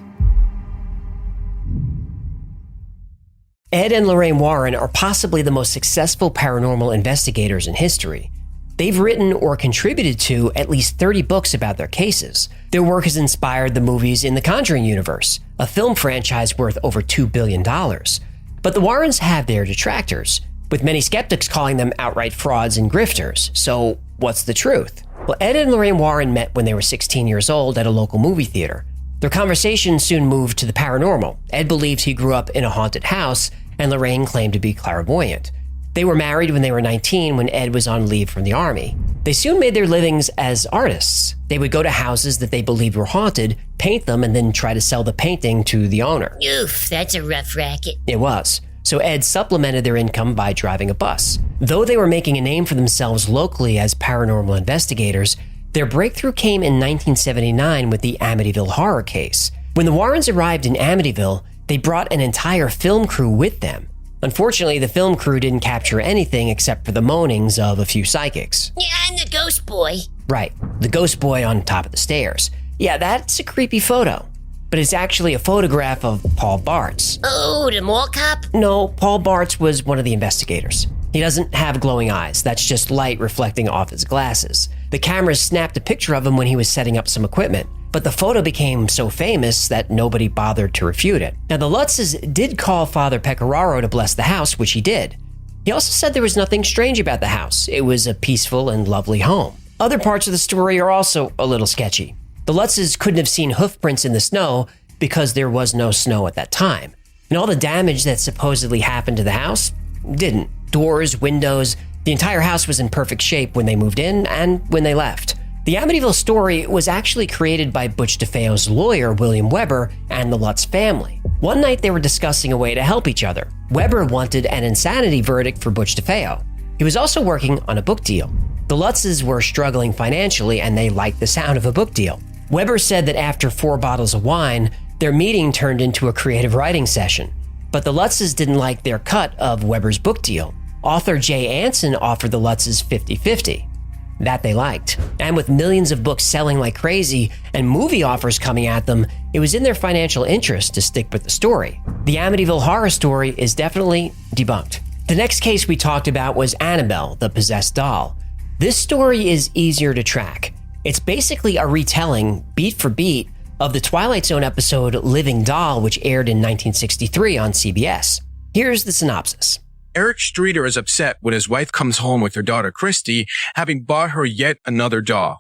Ed and Lorraine Warren are possibly the most successful paranormal investigators in history. They've written or contributed to at least 30 books about their cases. Their work has inspired the movies in the Conjuring universe, a film franchise worth over $2 billion. But the Warrens have their detractors, with many skeptics calling them outright frauds and grifters. So what's the truth? Well, Ed and Lorraine Warren met when they were 16 years old at a local movie theater. Their conversation soon moved to the paranormal. Ed believes he grew up in a haunted house, and Lorraine claimed to be clairvoyant. They were married when they were 19 when Ed was on leave from the army. They soon made their livings as artists. They would go to houses that they believed were haunted, paint them, and then try to sell the painting to the owner. Oof, that's a rough racket. It was. So Ed supplemented their income by driving a bus. Though they were making a name for themselves locally as paranormal investigators, their breakthrough came in 1979 with the Amityville horror case. When the Warrens arrived in Amityville, they brought an entire film crew with them. Unfortunately, the film crew didn't capture anything except for the moanings of a few psychics. Yeah, and the ghost boy. Right, the ghost boy on top of the stairs. Yeah, that's a creepy photo. But it's actually a photograph of Paul Bartz. Oh, the mall cop? No, Paul Bartz was one of the investigators. He doesn't have glowing eyes. That's just light reflecting off his glasses. The cameras snapped a picture of him when he was setting up some equipment. But the photo became so famous that nobody bothered to refute it. Now, the Lutzes did call Father Pecoraro to bless the house, which he did. He also said there was nothing strange about the house. It was a peaceful and lovely home. Other parts of the story are also a little sketchy. The Lutzes couldn't have seen hoof prints in the snow because there was no snow at that time. And all the damage that supposedly happened to the house didn't. Doors, windows, the entire house was in perfect shape when they moved in and when they left. The Amityville story was actually created by Butch DeFeo's lawyer, William Weber, and the Lutz family. One night they were discussing a way to help each other. Weber wanted an insanity verdict for Butch DeFeo. He was also working on a book deal. The Lutzes were struggling financially and they liked the sound of a book deal. Weber said that after 4 bottles of wine, their meeting turned into a creative writing session. But the Lutzes didn't like their cut of Weber's book deal. Author Jay Anson offered the Lutzes 50-50. That they liked. And with millions of books selling like crazy and movie offers coming at them, it was in their financial interest to stick with the story. The Amityville horror story is definitely debunked. The next case we talked about was Annabelle, the possessed doll. This story is easier to track. It's basically a retelling, beat for beat, of the Twilight Zone episode Living Doll, which aired in 1963 on CBS. Here's the synopsis. Eric Streeter is upset when his wife comes home with her daughter Christy, having bought her yet another doll.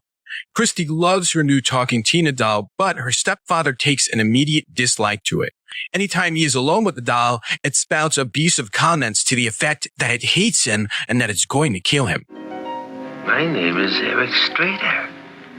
Christy loves her new talking Tina doll, but her stepfather takes an immediate dislike to it. Anytime he is alone with the doll, it spouts abusive comments to the effect that it hates him and that it's going to kill him. My name is Eric Streeter,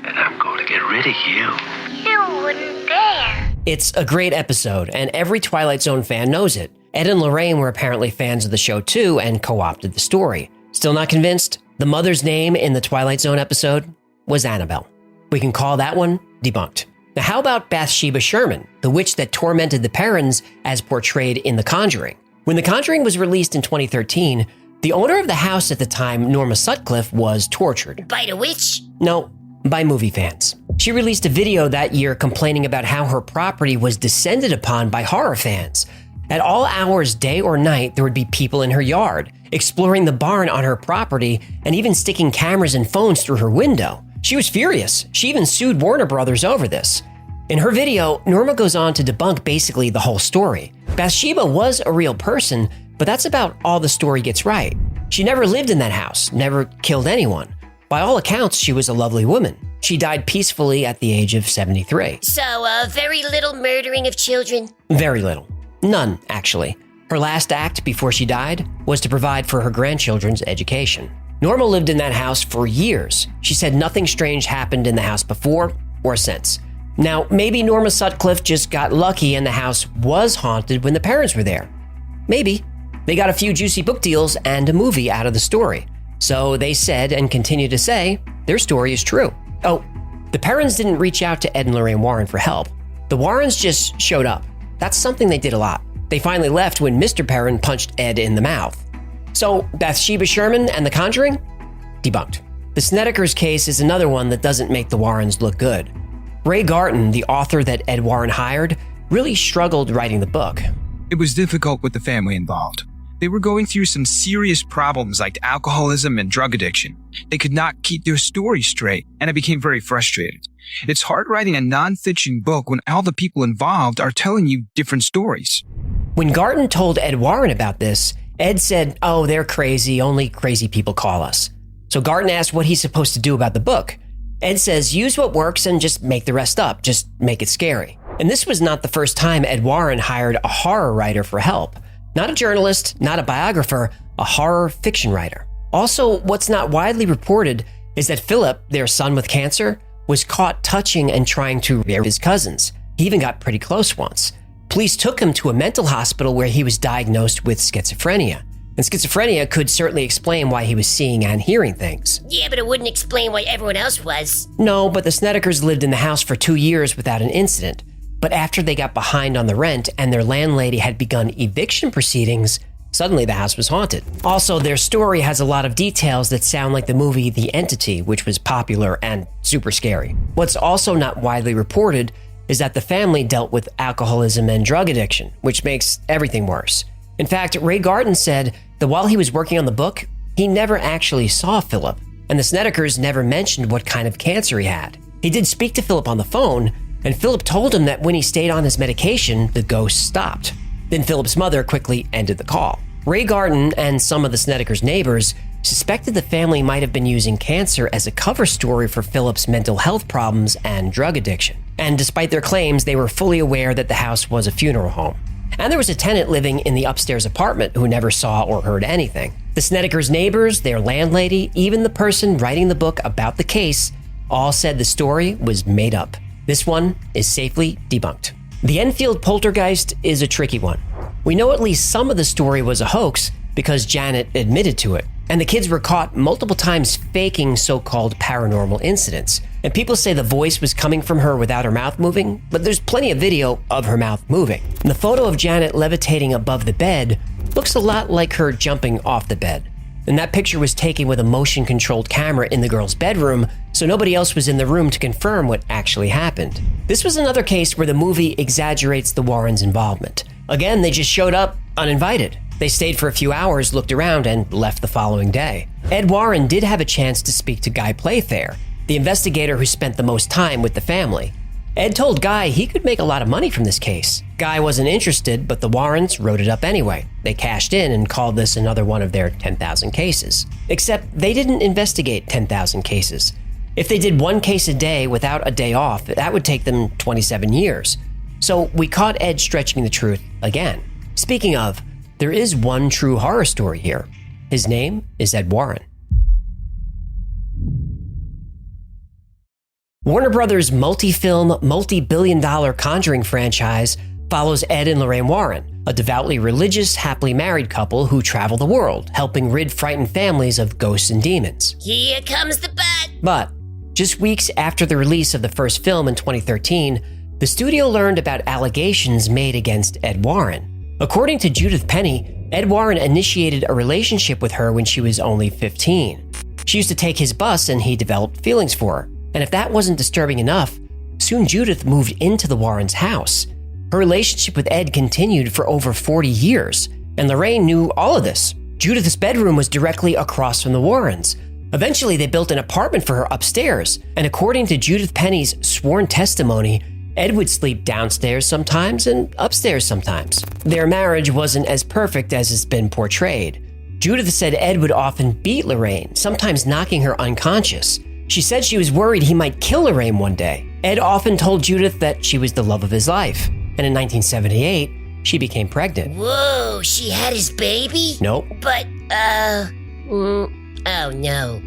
and I'm going to get rid of you. You wouldn't dare. It's a great episode, and every Twilight Zone fan knows it. Ed and Lorraine were apparently fans of the show too and co-opted the story. Still not convinced? The mother's name in the Twilight Zone episode was Annabelle. We can call that one debunked. Now how about Bathsheba Sherman, the witch that tormented the Perrons as portrayed in The Conjuring? When The Conjuring was released in 2013, the owner of the house at the time, Norma Sutcliffe, was tortured. By the witch? No, by movie fans. She released a video that year complaining about how her property was descended upon by horror fans. At all hours, day or night, there would be people in her yard, exploring the barn on her property, and even sticking cameras and phones through her window. She was furious. She even sued Warner Brothers over this. In her video, Norma goes on to debunk basically the whole story. Bathsheba was a real person, but that's about all the story gets right. She never lived in that house, never killed anyone. By all accounts, she was a lovely woman. She died peacefully at the age of 73. So, very little murdering of children? Very little. None, actually. Her last act before she died was to provide for her grandchildren's education. Norma lived in that house for years. She said nothing strange happened in the house before or since. Now, maybe Norma Sutcliffe just got lucky and the house was haunted when the parents were there. Maybe. They got a few juicy book deals and a movie out of the story. So they said and continue to say their story is true. Oh, the Perrons didn't reach out to Ed and Lorraine Warren for help. The Warrens just showed up. That's something they did a lot. They finally left when Mr. Perron punched Ed in the mouth. So, Bathsheba Sherman and The Conjuring? Debunked. The Snedekers case is another one that doesn't make the Warrens look good. Ray Garton, the author that Ed Warren hired, really struggled writing the book. It was difficult with the family involved. They were going through some serious problems like alcoholism and drug addiction. They could not keep their story straight, and I became very frustrated. It's hard writing a nonfiction book when all the people involved are telling you different stories. When Garton told Ed Warren about this, Ed said, "Oh, they're crazy. Only crazy people call us." So Garton asked what he's supposed to do about the book. Ed says, use what works and just make the rest up. Just make it scary. And this was not the first time Ed Warren hired a horror writer for help. Not a journalist, not a biographer, a horror fiction writer. Also, what's not widely reported is that Philip, their son with cancer, was caught touching and trying to rape his cousins. He even got pretty close once. Police took him to a mental hospital where he was diagnosed with schizophrenia. And schizophrenia could certainly explain why he was seeing and hearing things. Yeah, but it wouldn't explain why everyone else was. No, but the Snedekers lived in the house for 2 years without an incident. But after they got behind on the rent and their landlady had begun eviction proceedings, suddenly the house was haunted. Also, their story has a lot of details that sound like the movie The Entity, which was popular and super scary. What's also not widely reported is that the family dealt with alcoholism and drug addiction, which makes everything worse. In fact, Ray Garton said that while he was working on the book, he never actually saw Philip, and the Snedekers never mentioned what kind of cancer he had. He did speak to Philip on the phone, and Philip told him that when he stayed on his medication, the ghost stopped. Then Philip's mother quickly ended the call. Ray Garton and some of the Snedekers' neighbors suspected the family might have been using cancer as a cover story for Philip's mental health problems and drug addiction. And despite their claims, they were fully aware that the house was a funeral home. And there was a tenant living in the upstairs apartment who never saw or heard anything. The Snedekers' neighbors, their landlady, even the person writing the book about the case, all said the story was made up. This one is safely debunked. The Enfield poltergeist is a tricky one. We know at least some of the story was a hoax because Janet admitted to it. And the kids were caught multiple times faking so-called paranormal incidents. And people say the voice was coming from her without her mouth moving, but there's plenty of video of her mouth moving. And the photo of Janet levitating above the bed looks a lot like her jumping off the bed. And that picture was taken with a motion-controlled camera in the girl's bedroom, so nobody else was in the room to confirm what actually happened. This was another case where the movie exaggerates the Warrens' involvement. Again, they just showed up uninvited. They stayed for a few hours, looked around, and left the following day. Ed Warren did have a chance to speak to Guy Playfair, the investigator who spent the most time with the family. Ed told Guy he could make a lot of money from this case. Guy wasn't interested, but the Warrens wrote it up anyway. They cashed in and called this another one of their 10,000 cases. Except they didn't investigate 10,000 cases. If they did one case a day without a day off, that would take them 27 years. So we caught Ed stretching the truth again. Speaking of, there is one true horror story here. His name is Ed Warren. Warner Brothers' multi-film, multi-billion-dollar Conjuring franchise follows Ed and Lorraine Warren, a devoutly religious, happily married couple who travel the world, helping rid frightened families of ghosts and demons. Here comes the butt! But just weeks after the release of the first film in 2013, the studio learned about allegations made against Ed Warren. According to Judith Penny, Ed Warren initiated a relationship with her when she was only 15. She used to take his bus and he developed feelings for her. And if that wasn't disturbing enough, soon Judith moved into the Warrens' house. Her relationship with Ed continued for over 40 years, and Lorraine knew all of this. Judith's bedroom was directly across from the Warrens. Eventually, they built an apartment for her upstairs, and according to Judith Penny's sworn testimony, Ed would sleep downstairs sometimes and upstairs sometimes. Their marriage wasn't as perfect as it's been portrayed. Judith said Ed would often beat Lorraine, sometimes knocking her unconscious. She said she was worried he might kill Lorraine one day. Ed often told Judith that she was the love of his life. And in 1978, she became pregnant. Whoa, she had his baby? Nope. But, oh no.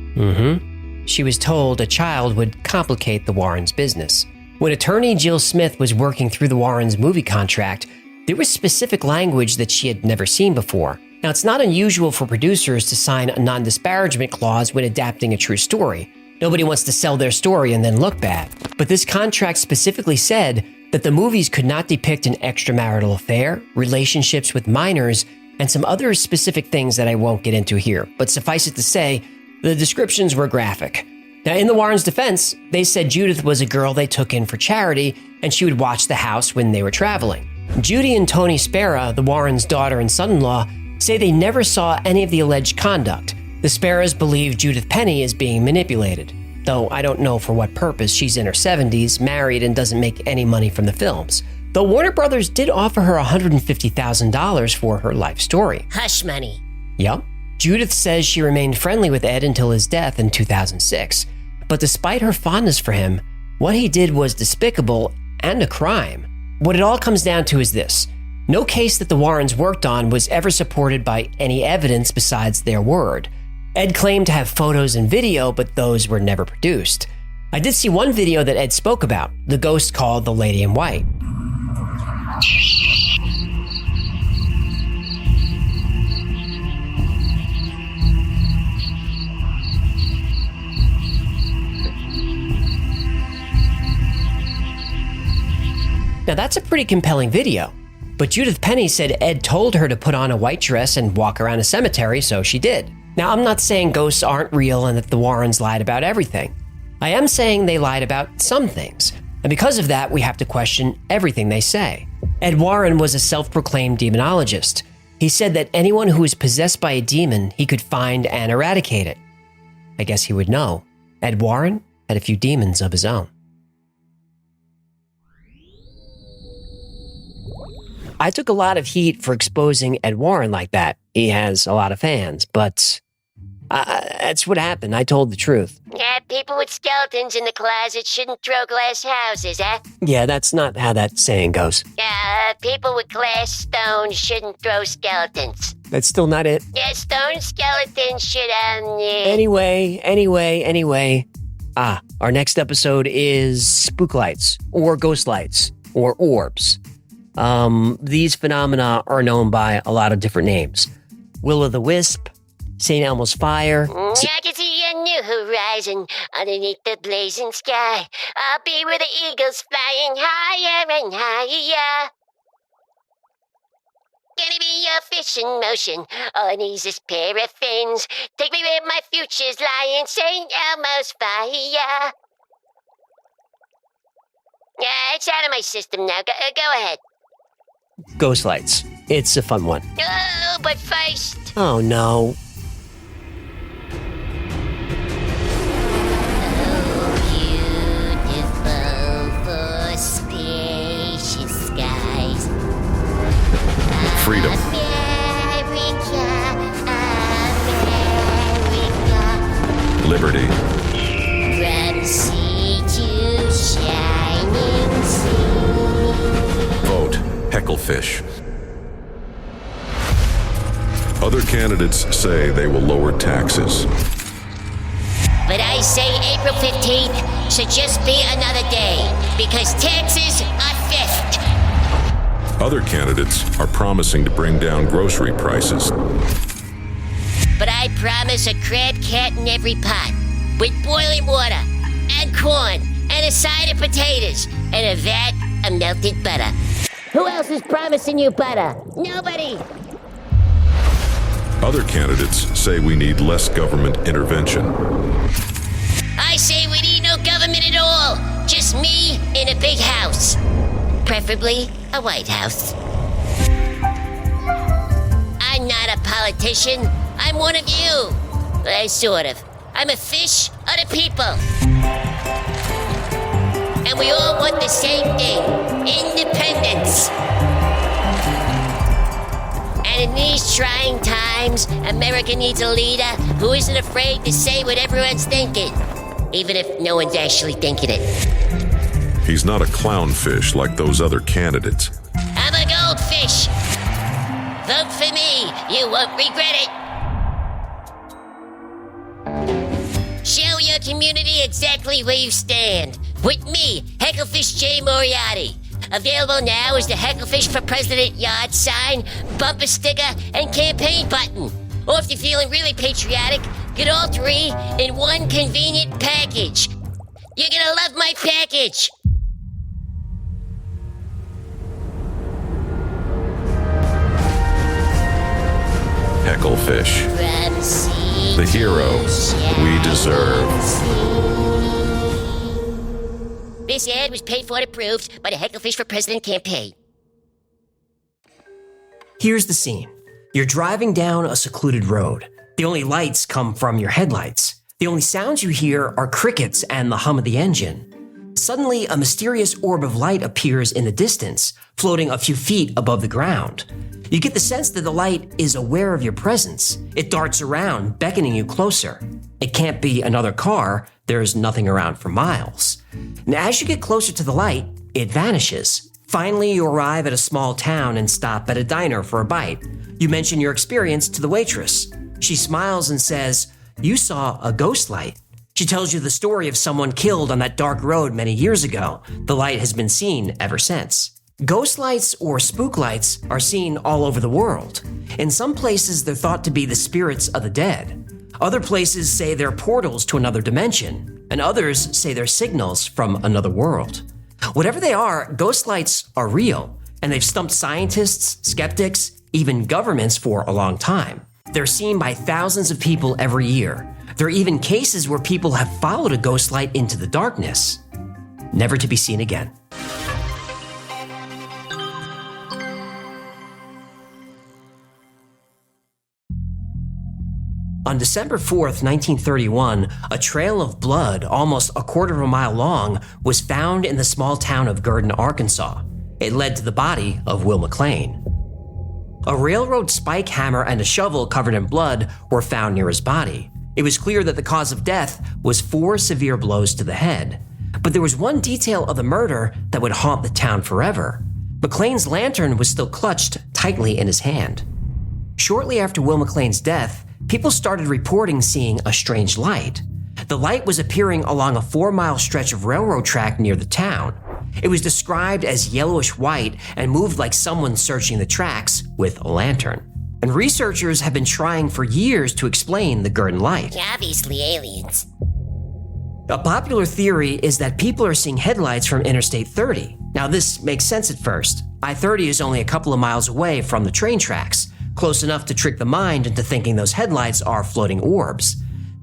She was told a child would complicate the Warrens' business. When attorney Jill Smith was working through the Warrens' movie contract, there was specific language that she had never seen before. Now, it's not unusual for producers to sign a non-disparagement clause when adapting a true story. Nobody wants to sell their story and then look bad. But this contract specifically said that the movies could not depict an extramarital affair, relationships with minors, and some other specific things that I won't get into here. But suffice it to say, the descriptions were graphic. Now, in the Warrens' defense, they said Judith was a girl they took in for charity, and she would watch the house when they were traveling. Judy and Tony Spera, the Warrens' daughter and son-in-law, say they never saw any of the alleged conduct. The Sparrows believe Judith Penny is being manipulated, though I don't know for what purpose. She's in her 70s, married, and doesn't make any money from the films. Though Warner Brothers did offer her $150,000 for her life story. Hush money. Yup. Judith says she remained friendly with Ed until his death in 2006. But despite her fondness for him, what he did was despicable and a crime. What it all comes down to is this. No case that the Warrens worked on was ever supported by any evidence besides their word. Ed claimed to have photos and video, but those were never produced. I did see one video that Ed spoke about, the ghost called the Lady in White. Now that's a pretty compelling video, but Judith Penny said Ed told her to put on a white dress and walk around a cemetery, so she did. Now I'm not saying ghosts aren't real and that the Warrens lied about everything. I am saying they lied about some things, and because of that we have to question everything they say. Ed Warren was a self-proclaimed demonologist. He said that anyone who was possessed by a demon he could find and eradicate it. I guess he would know. Ed Warren had a few demons of his own. I took a lot of heat for exposing Ed Warren like that. He has a lot of fans, but that's what happened. I told the truth. Yeah, people with skeletons in the closet shouldn't throw glass houses, huh? Yeah, that's not how that saying goes. Yeah, people with glass stones shouldn't throw skeletons. That's still not it. Yeah, stone skeletons should, Anyway. Our next episode is spooklights, or ghost lights, or orbs. These phenomena are known by a lot of different names. Will-o'-the-wisp, St. Elmo's fire. I can see a new horizon underneath the blazing sky. I'll be where the eagles flying higher and higher. Gonna be a fish in motion. All it needs is pair of fins. Take me where my future's lying. St. Elmo's fire. Yeah, it's out of my system now. Go ahead. Ghost lights. It's a fun one. Oh, but first. Oh no. Freedom. America, Liberty. from sea to shining sea. Vote Hecklefish. Other candidates say they will lower taxes. But I say April 15th should just be another day, because taxes are theft. Other candidates are promising to bring down grocery prices. But I promise a crab cat in every pot, with boiling water, and corn, and a side of potatoes, and a vat of melted butter. Who else is promising you butter? Nobody! Other candidates say we need less government intervention. I say we need no government at all. Just me in a big house. Preferably a White House. I'm not a politician. I'm one of you. Sort of. I'm a fish of the people. And we all want the same thing. Independence. And in these trying times, America needs a leader who isn't afraid to say what everyone's thinking, even if no one's actually thinking it. He's not a clownfish like those other candidates. I'm a goldfish. Vote for me. You won't regret it. Show your community exactly where you stand. With me, Hecklefish J. Moriarty. Available now is the Hecklefish for President yard sign, bumper sticker, and campaign button. Or if you're feeling really patriotic, get all three in one convenient package. You're gonna love my package. Hecklefish. The hero we deserve. This ad was paid for and approved by the Hecklefish for President campaign. Here's the scene. You're driving down a secluded road. The only lights come from your headlights. The only sounds you hear are crickets and the hum of the engine. Suddenly, a mysterious orb of light appears in the distance, floating a few feet above the ground. You get the sense that the light is aware of your presence. It darts around, beckoning you closer. It can't be another car. There's nothing around for miles. And as you get closer to the light, it vanishes. Finally, you arrive at a small town and stop at a diner for a bite. You mention your experience to the waitress. She smiles and says, "You saw a ghost light." She tells you the story of someone killed on that dark road many years ago. The light has been seen ever since. Ghost lights or spook lights are seen all over the world. In some places, they're thought to be the spirits of the dead. Other places say they're portals to another dimension, and others say they're signals from another world. Whatever they are, ghost lights are real, and they've stumped scientists, skeptics, even governments for a long time. They're seen by thousands of people every year. There are even cases where people have followed a ghost light into the darkness, never to be seen again. On December 4th, 1931, a trail of blood almost a quarter of a mile long was found in the small town of Gurdon, Arkansas. It led to the body of Will McLean. A railroad spike hammer and a shovel covered in blood were found near his body. It was clear that the cause of death was 4 severe blows to the head. But there was one detail of the murder that would haunt the town forever. McLean's lantern was still clutched tightly in his hand. Shortly after Will McLean's death, people started reporting seeing a strange light. The light was appearing along a 4-mile stretch of railroad track near the town. It was described as yellowish white and moved like someone searching the tracks with a lantern. And researchers have been trying for years to explain the Gurdon light. Obviously aliens. A popular theory is that people are seeing headlights from Interstate 30. Now this makes sense at first. I-30 is only a couple of miles away from the train tracks, close enough to trick the mind into thinking those headlights are floating orbs.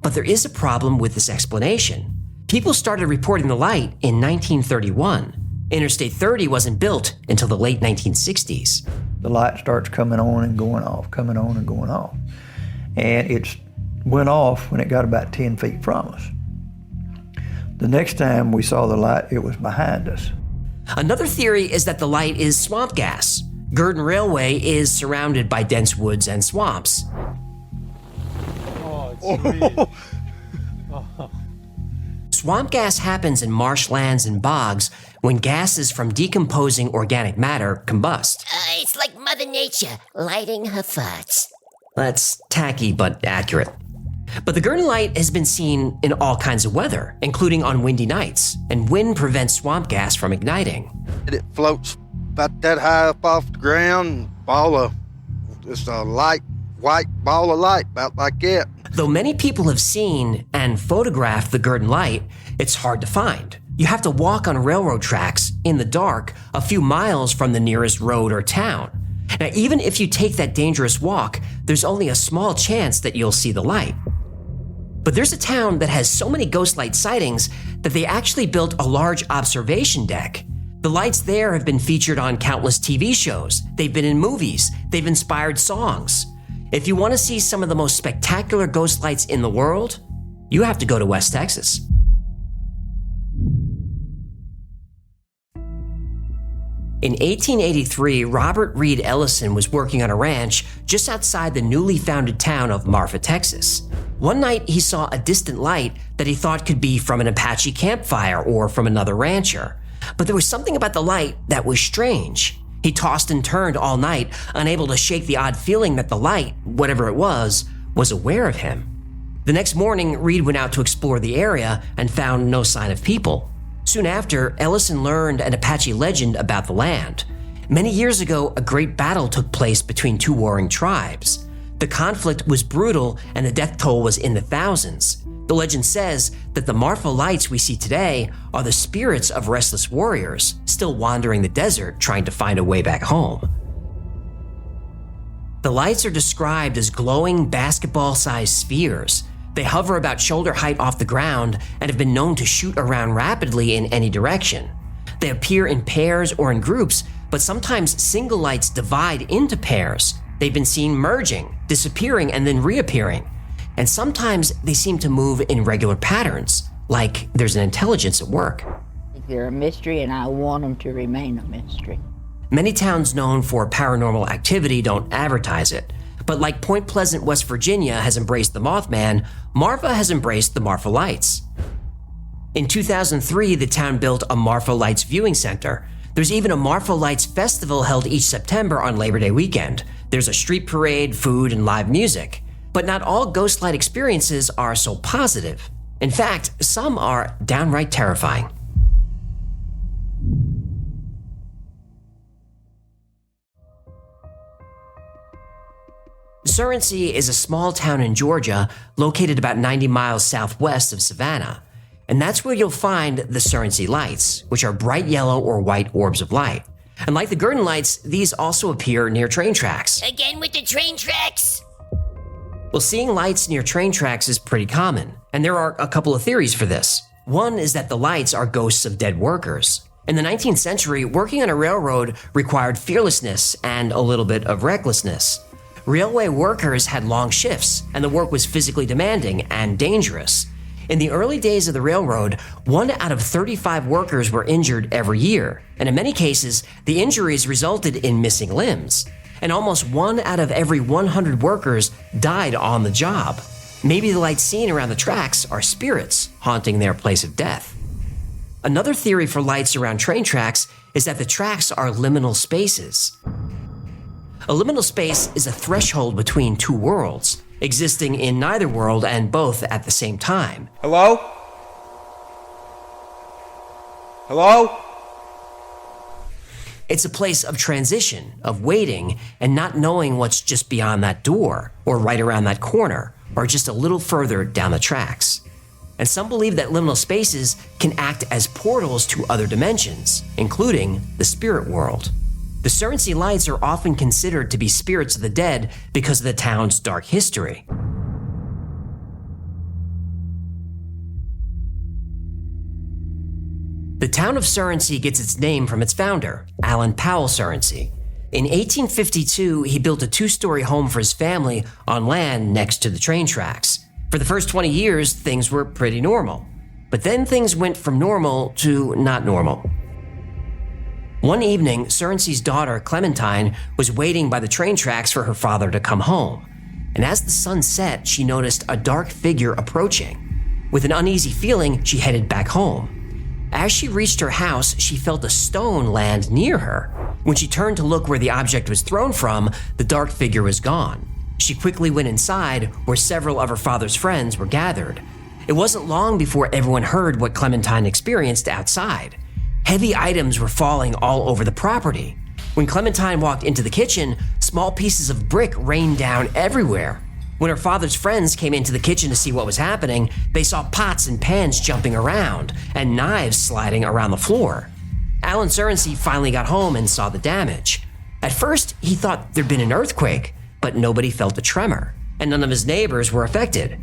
But there is a problem with this explanation. People started reporting the light in 1931. Interstate 30 wasn't built until the late 1960s. The light starts coming on and going off, coming on and going off. And it went off when it got about 10 feet from us. The next time we saw the light, it was behind us. Another theory is that the light is swamp gas. Gurdon Railway is surrounded by dense woods and swamps. Swamp gas happens in marshlands and bogs when gases from decomposing organic matter combust. It's like Mother Nature lighting her farts. That's tacky but accurate. But the Gurdon light has been seen in all kinds of weather, including on windy nights, and wind prevents swamp gas from igniting. It floats about that high up off the ground, just a light, white ball of light, about like that. Though many people have seen and photographed the Gurdon light, it's hard to find. You have to walk on railroad tracks in the dark a few miles from the nearest road or town. Now, even if you take that dangerous walk, there's only a small chance that you'll see the light. But there's a town that has so many ghost light sightings that they actually built a large observation deck. The lights there have been featured on countless TV shows. They've been in movies. They've inspired songs. If you want to see some of the most spectacular ghost lights in the world, you have to go to West Texas. In 1883, Robert Reed Ellison was working on a ranch just outside the newly founded town of Marfa, Texas. One night, he saw a distant light that he thought could be from an Apache campfire or from another rancher. But there was something about the light that was strange. He tossed and turned all night, unable to shake the odd feeling that the light, whatever it was aware of him. The next morning, Reed went out to explore the area and found no sign of people. Soon after, Ellison learned an Apache legend about the land. Many years ago, a great battle took place between two warring tribes. The conflict was brutal and the death toll was in the thousands. The legend says that the Marfa lights we see today are the spirits of restless warriors still wandering the desert trying to find a way back home. The lights are described as glowing basketball-sized spheres. They hover about shoulder height off the ground and have been known to shoot around rapidly in any direction. They appear in pairs or in groups, but sometimes single lights divide into pairs. They've been seen merging, disappearing, and then reappearing. And sometimes they seem to move in regular patterns, like there's an intelligence at work. They're a mystery, and I want them to remain a mystery. Many towns known for paranormal activity don't advertise it. But like Point Pleasant, West Virginia has embraced the Mothman, Marfa has embraced the Marfa Lights. In 2003, the town built a Marfa Lights viewing center. There's even a Marfa Lights festival held each September on Labor Day weekend. There's a street parade, food, and live music. But not all ghost light experiences are so positive. In fact, some are downright terrifying. Surrency is a small town in Georgia located about 90 miles southwest of Savannah. And that's where you'll find the Surrency Lights, which are bright yellow or white orbs of light. And like the Gurdon Lights, these also appear near train tracks. Again with the train tracks? Well, seeing lights near train tracks is pretty common, and there are a couple of theories for this. One is that the lights are ghosts of dead workers. In the 19th century, working on a railroad required fearlessness and a little bit of recklessness. Railway workers had long shifts, and the work was physically demanding and dangerous. In the early days of the railroad, 1 out of 35 workers were injured every year, and in many cases, the injuries resulted in missing limbs. And almost 1 out of every 100 workers died on the job. Maybe the lights seen around the tracks are spirits haunting their place of death. Another theory for lights around train tracks is that the tracks are liminal spaces. A liminal space is a threshold between two worlds, existing in neither world and both at the same time. Hello? Hello? It's a place of transition, of waiting, and not knowing what's just beyond that door, or right around that corner, or just a little further down the tracks. And some believe that liminal spaces can act as portals to other dimensions, including the spirit world. The Surrency Lights are often considered to be spirits of the dead because of the town's dark history. The town of Surrency gets its name from its founder, Alan Powell Surrency. In 1852, he built a 2-story home for his family on land next to the train tracks. For the first 20 years, things were pretty normal. But then things went from normal to not normal. One evening, Surrency's daughter, Clementine, was waiting by the train tracks for her father to come home. And as the sun set, she noticed a dark figure approaching. With an uneasy feeling, she headed back home. As she reached her house, she felt a stone land near her. When she turned to look where the object was thrown from, the dark figure was gone. She quickly went inside, where several of her father's friends were gathered. It wasn't long before everyone heard what Clementine experienced outside. Heavy items were falling all over the property. When Clementine walked into the kitchen, small pieces of brick rained down everywhere. When her father's friends came into the kitchen to see what was happening, they saw pots and pans jumping around and knives sliding around the floor. Alan Surrency finally got home and saw the damage. At first, he thought there'd been an earthquake, but nobody felt a tremor, and none of his neighbors were affected.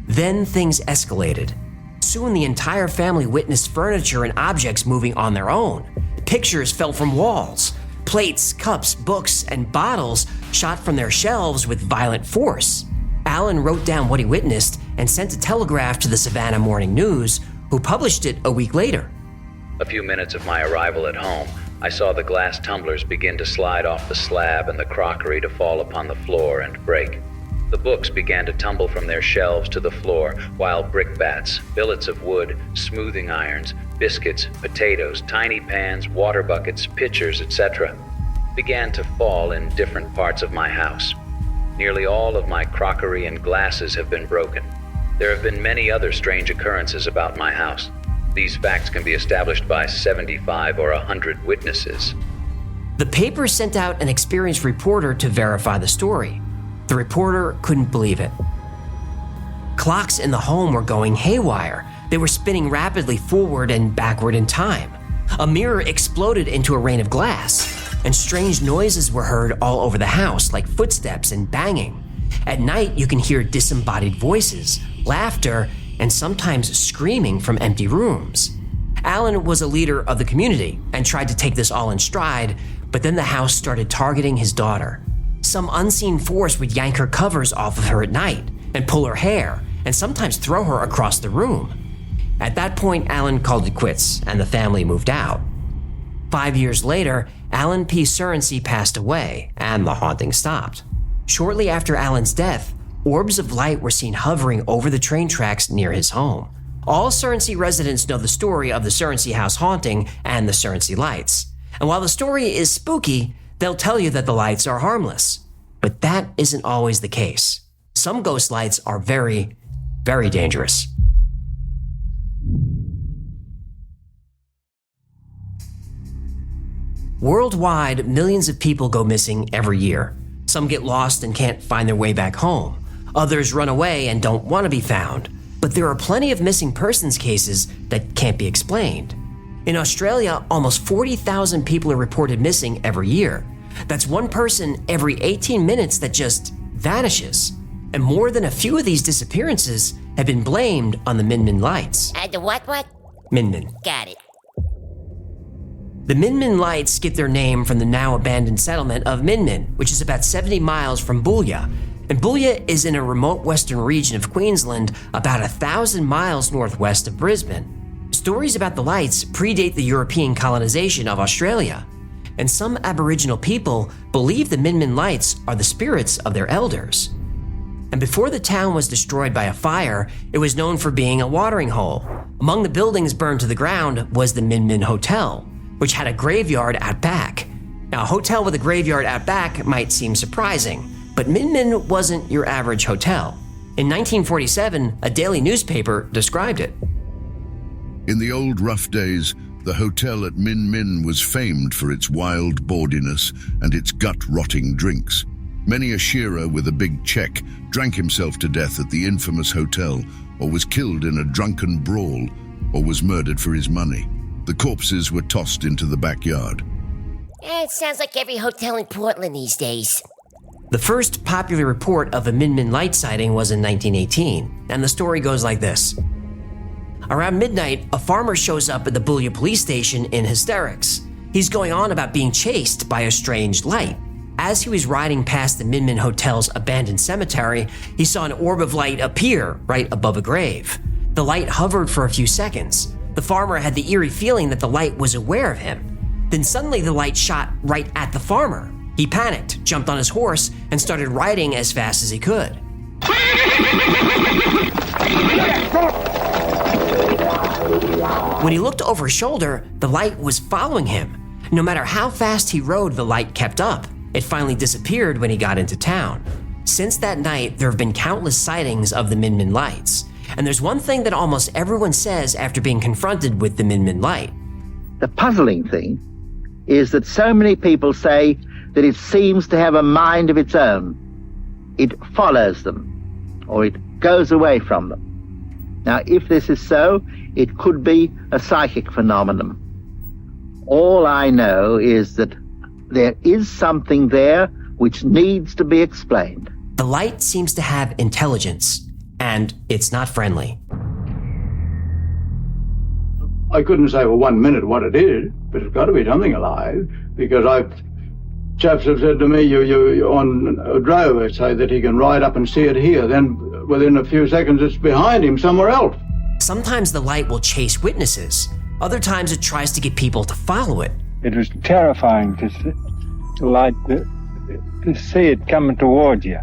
Then things escalated. Soon the entire family witnessed furniture and objects moving on their own. Pictures fell from walls. Plates, cups, books, and bottles shot from their shelves with violent force. Alan wrote down what he witnessed and sent a telegraph to the Savannah Morning News, who published it a week later. A few minutes of my arrival at home, I saw the glass tumblers begin to slide off the slab and the crockery to fall upon the floor and break. The books began to tumble from their shelves to the floor, while brickbats, billets of wood, smoothing irons, biscuits, potatoes, tiny pans, water buckets, pitchers, etc., began to fall in different parts of my house. Nearly all of my crockery and glasses have been broken. There have been many other strange occurrences about my house. These facts can be established by 75 or 100 witnesses. The paper sent out an experienced reporter to verify the story. The reporter couldn't believe it. Clocks in the home were going haywire. They were spinning rapidly forward and backward in time. A mirror exploded into a rain of glass, and strange noises were heard all over the house, like footsteps and banging. At night, you can hear disembodied voices, laughter, and sometimes screaming from empty rooms. Alan was a leader of the community and tried to take this all in stride, but then the house started targeting his daughter. Some unseen force would yank her covers off of her at night and pull her hair and sometimes throw her across the room. At that point, Alan called it quits and the family moved out. 5 years later, Alan P. Surensey passed away and the haunting stopped. Shortly after Alan's death, orbs of light were seen hovering over the train tracks near his home. All Surensey residents know the story of the Surensey House haunting and the Surensey lights. And while the story is spooky, they'll tell you that the lights are harmless. But that isn't always the case. Some ghost lights are very, very dangerous. Worldwide, millions of people go missing every year. Some get lost and can't find their way back home. Others run away and don't want to be found. But there are plenty of missing persons cases that can't be explained. In Australia, almost 40,000 people are reported missing every year. That's one person every 18 minutes that just vanishes. And more than a few of these disappearances have been blamed on the Min Min lights. The what? Min Min. Got it. The Min Min lights get their name from the now abandoned settlement of Min Min, which is about 70 miles from Booyah. And Booyah is in a remote western region of Queensland, about 1,000 miles northwest of Brisbane. Stories about the lights predate the European colonization of Australia. And some Aboriginal people believe the Min Min lights are the spirits of their elders. And before the town was destroyed by a fire, it was known for being a watering hole. Among the buildings burned to the ground was the Min Min Hotel, which had a graveyard out back. Now, a hotel with a graveyard out back might seem surprising, but Min Min wasn't your average hotel. In 1947, a daily newspaper described it. In the old rough days, the hotel at Min Min was famed for its wild bawdiness and its gut-rotting drinks. Many a shearer with a big check drank himself to death at the infamous hotel, or was killed in a drunken brawl, or was murdered for his money. The corpses were tossed into the backyard. It sounds like every hotel in Portland these days. The first popular report of a Min Min light sighting was in 1918, and the story goes like this. Around midnight, a farmer shows up at the Booyah police station in hysterics. He's going on about being chased by a strange light. As he was riding past the Min Min Hotel's abandoned cemetery, he saw an orb of light appear right above a grave. The light hovered for a few seconds. The farmer had the eerie feeling that the light was aware of him. Then suddenly the light shot right at the farmer. He panicked, jumped on his horse, and started riding as fast as he could. When he looked over his shoulder, the light was following him. No matter how fast he rode, the light kept up. It finally disappeared when he got into town. Since that night, there have been countless sightings of the Min Min lights. And there's one thing that almost everyone says after being confronted with the Min Min light. The puzzling thing is that so many people say that it seems to have a mind of its own. It follows them, or it goes away from them. Now, if this is so, it could be a psychic phenomenon. All I know is that there is something there which needs to be explained. The light seems to have intelligence, and it's not friendly. I couldn't say for 1 minute what it is, but it's got to be something alive, because chaps have said to me, you're on a drover, say that he can ride up and see it here, then within a few seconds it's behind him somewhere else. Sometimes the light will chase witnesses. Other times it tries to get people to follow it. It was terrifying to see it coming towards you.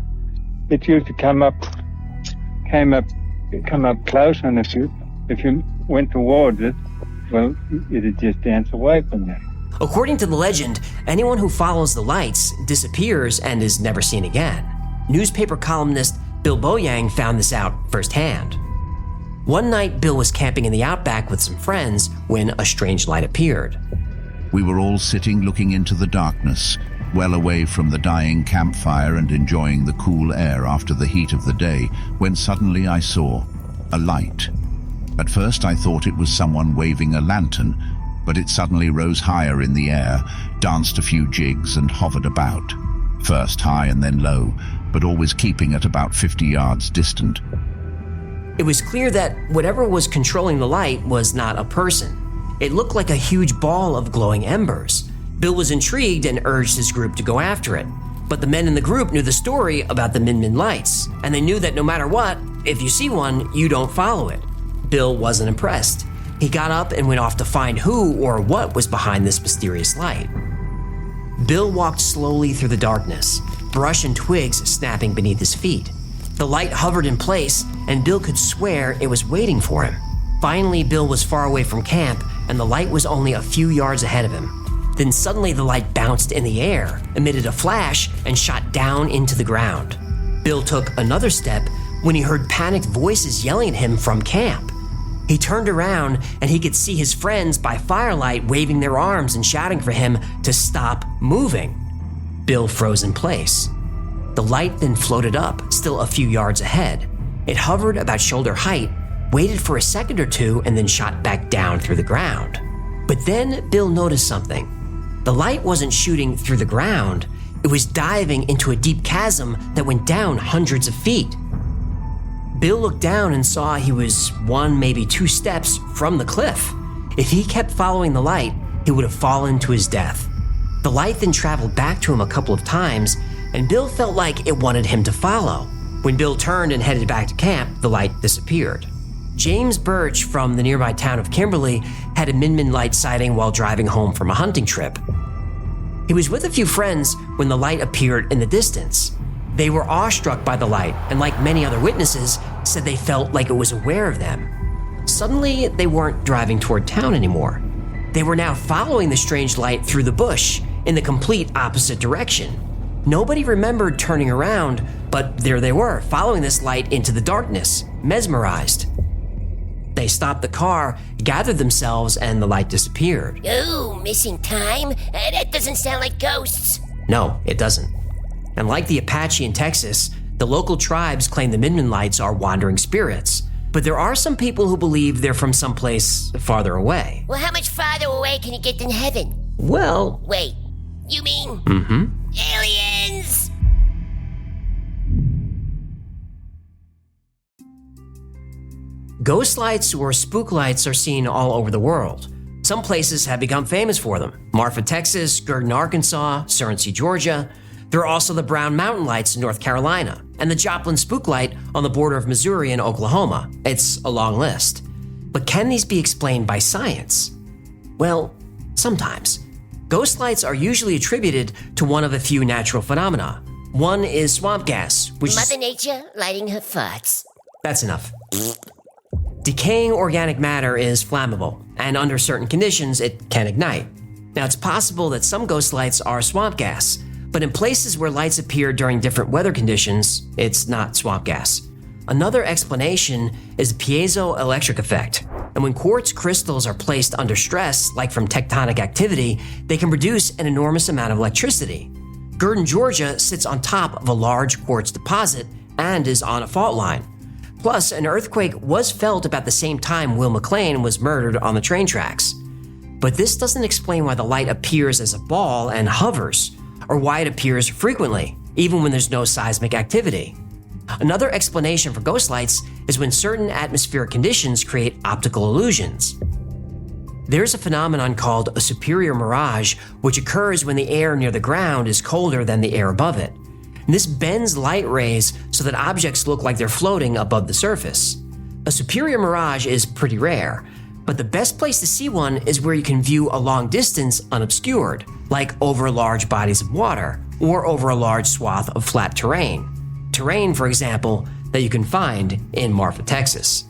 It used to come up close, and if you went towards it, well, it'd just dance away from you. According to the legend, anyone who follows the lights disappears and is never seen again. Newspaper columnist Bill Boyang found this out firsthand. One night, Bill was camping in the outback with some friends when a strange light appeared. We were all sitting looking into the darkness, well away from the dying campfire and enjoying the cool air after the heat of the day, when suddenly I saw a light. At first I thought it was someone waving a lantern, but it suddenly rose higher in the air, danced a few jigs and hovered about, first high and then low, but always keeping at about 50 yards distant. It was clear that whatever was controlling the light was not a person. It looked like a huge ball of glowing embers. Bill was intrigued and urged his group to go after it. But the men in the group knew the story about the Min Min lights, and they knew that no matter what, if you see one, you don't follow it. Bill wasn't impressed. He got up and went off to find who or what was behind this mysterious light. Bill walked slowly through the darkness, brush and twigs snapping beneath his feet. The light hovered in place, and Bill could swear it was waiting for him. Finally, Bill was far away from camp, and the light was only a few yards ahead of him. Then suddenly the light bounced in the air, emitted a flash, and shot down into the ground. Bill took another step when he heard panicked voices yelling at him from camp. He turned around and he could see his friends by firelight waving their arms and shouting for him to stop moving. Bill froze in place. The light then floated up, still a few yards ahead. It hovered about shoulder height, waited for a second or two, and then shot back down through the ground. But then Bill noticed something. The light wasn't shooting through the ground. It was diving into a deep chasm that went down hundreds of feet. Bill looked down and saw he was 1, maybe 2 steps from the cliff. If he kept following the light, he would have fallen to his death. The light then traveled back to him a couple of times, and Bill felt like it wanted him to follow. When Bill turned and headed back to camp, the light disappeared. James Birch from the nearby town of Kimberly had a Min Min light sighting while driving home from a hunting trip. He was with a few friends when the light appeared in the distance. They were awestruck by the light, and like many other witnesses, said they felt like it was aware of them. Suddenly, they weren't driving toward town anymore. They were now following the strange light through the bush in the complete opposite direction. Nobody remembered turning around, but there they were, following this light into the darkness, mesmerized. They stopped the car, gathered themselves, and the light disappeared. Ooh, missing time? That doesn't sound like ghosts. No, it doesn't. And like the Apache in Texas, the local tribes claim the Min Min lights are wandering spirits. But there are some people who believe they're from someplace farther away. Well, how much farther away can you get than heaven? Well... Wait, you mean... aliens? Ghost lights or spook lights are seen all over the world. Some places have become famous for them. Marfa, Texas, Girton, Arkansas, Surrey, Georgia. There are also the Brown Mountain Lights in North Carolina and the Joplin Spook Light on the border of Missouri and Oklahoma. It's a long list. But can these be explained by science? Well, sometimes. Ghost lights are usually attributed to one of a few natural phenomena. One is swamp gas, which Mother Nature lighting her farts. That's enough. Decaying organic matter is flammable, and under certain conditions, it can ignite. Now, it's possible that some ghost lights are swamp gas, but in places where lights appear during different weather conditions, it's not swamp gas. Another explanation is the piezoelectric effect. And when quartz crystals are placed under stress, like from tectonic activity, they can produce an enormous amount of electricity. Girton, Georgia sits on top of a large quartz deposit and is on a fault line. Plus, an earthquake was felt about the same time Will McLean was murdered on the train tracks. But this doesn't explain why the light appears as a ball and hovers, or why it appears frequently, even when there's no seismic activity. Another explanation for ghost lights is when certain atmospheric conditions create optical illusions. There's a phenomenon called a superior mirage, which occurs when the air near the ground is colder than the air above it. And this bends light rays so that objects look like they're floating above the surface. A superior mirage is pretty rare, but the best place to see one is where you can view a long distance unobscured, like over large bodies of water or over a large swath of flat terrain. Terrain, for example, that you can find in Marfa, Texas.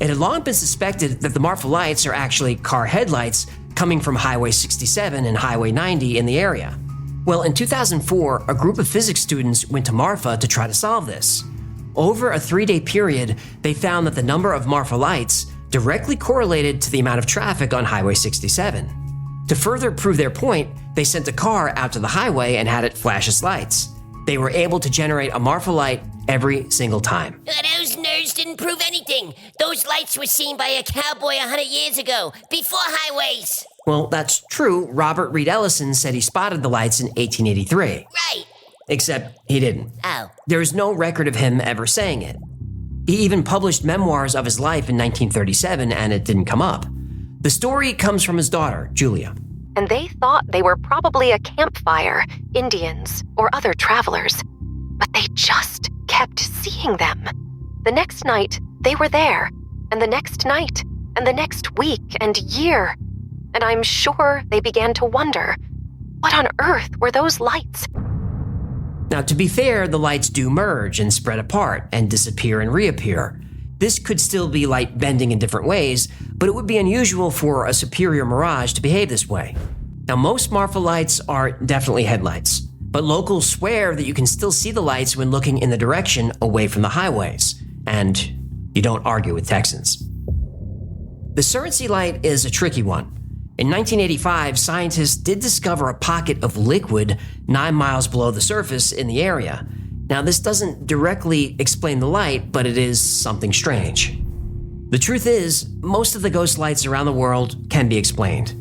It had long been suspected that the Marfa lights are actually car headlights coming from Highway 67 and Highway 90 in the area. Well, in 2004, a group of physics students went to Marfa to try to solve this. Over a 3-day period, they found that the number of Marfa lights directly correlated to the amount of traffic on Highway 67. To further prove their point, they sent a car out to the highway and had it flash its lights. They were able to generate a Marfa light every single time. Those nerds didn't prove anything. Those lights were seen by a cowboy 100 years ago, before highways. Well, that's true. Robert Reed Ellison said he spotted the lights in 1883. Right. Except he didn't. Oh. There's no record of him ever saying it. He even published memoirs of his life in 1937, and it didn't come up. The story comes from his daughter, Julia. and they thought they were probably a campfire, Indians, or other travelers. But they just kept seeing them. The next night, they were there, and the next night, and the next week and year. And I'm sure they began to wonder, what on earth were those lights? Now, to be fair, the lights do merge and spread apart and disappear and reappear. This could still be light bending in different ways, but it would be unusual for a superior mirage to behave this way. Now, most Marfa lights are definitely headlights, but locals swear that you can still see the lights when looking in the direction away from the highways, and you don't argue with Texans. The Surrency light is a tricky one. In 1985, scientists did discover a pocket of liquid 9 miles below the surface in the area. Now, this doesn't directly explain the light, but it is something strange. The truth is, most of the ghost lights around the world can be explained,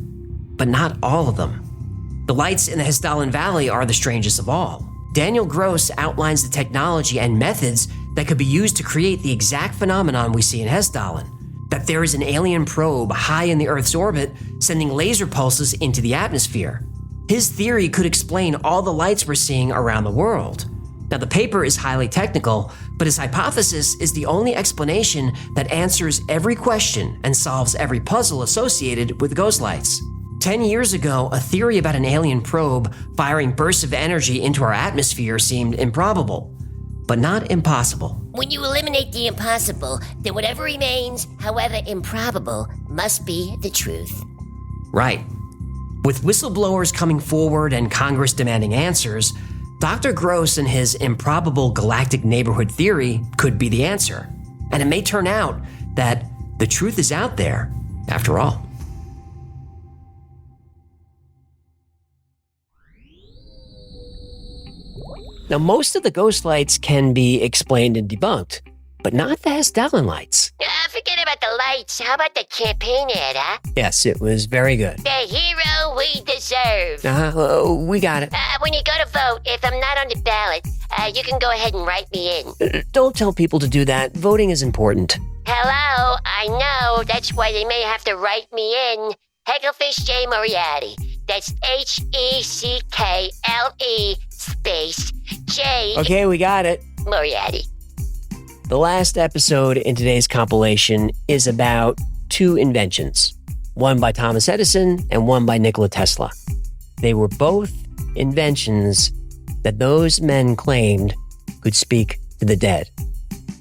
but not all of them. The lights in the Hessdalen Valley are the strangest of all. Daniel Gross outlines the technology and methods that could be used to create the exact phenomenon we see in Hessdalen. That there is an alien probe high in the Earth's orbit sending laser pulses into the atmosphere. His theory could explain all the lights we're seeing around the world. Now, the paper is highly technical, but his hypothesis is the only explanation that answers every question and solves every puzzle associated with ghost lights. 10 years ago, a theory about an alien probe firing bursts of energy into our atmosphere seemed improbable, but not impossible. When you eliminate the impossible, then whatever remains, however improbable, must be the truth. Right. With whistleblowers coming forward and Congress demanding answers, Dr. Gross and his improbable galactic neighborhood theory could be the answer. And it may turn out that the truth is out there, after all. Now, most of the ghost lights can be explained and debunked, but not the Hessdalen lights. Forget about the lights. How about the campaign ad, huh? Yes, it was very good. The hero we deserve. We got it. When you go to vote, if I'm not on the ballot, you can go ahead and write me in. Don't tell people to do that. Voting is important. Hello, I know. That's why they may have to write me in. Hecklefish J. Moriarty. That's Heckle space J. Okay, we got it. Moriarty. The last episode in today's compilation is about two inventions, one by Thomas Edison and one by Nikola Tesla. They were both inventions that those men claimed could speak to the dead.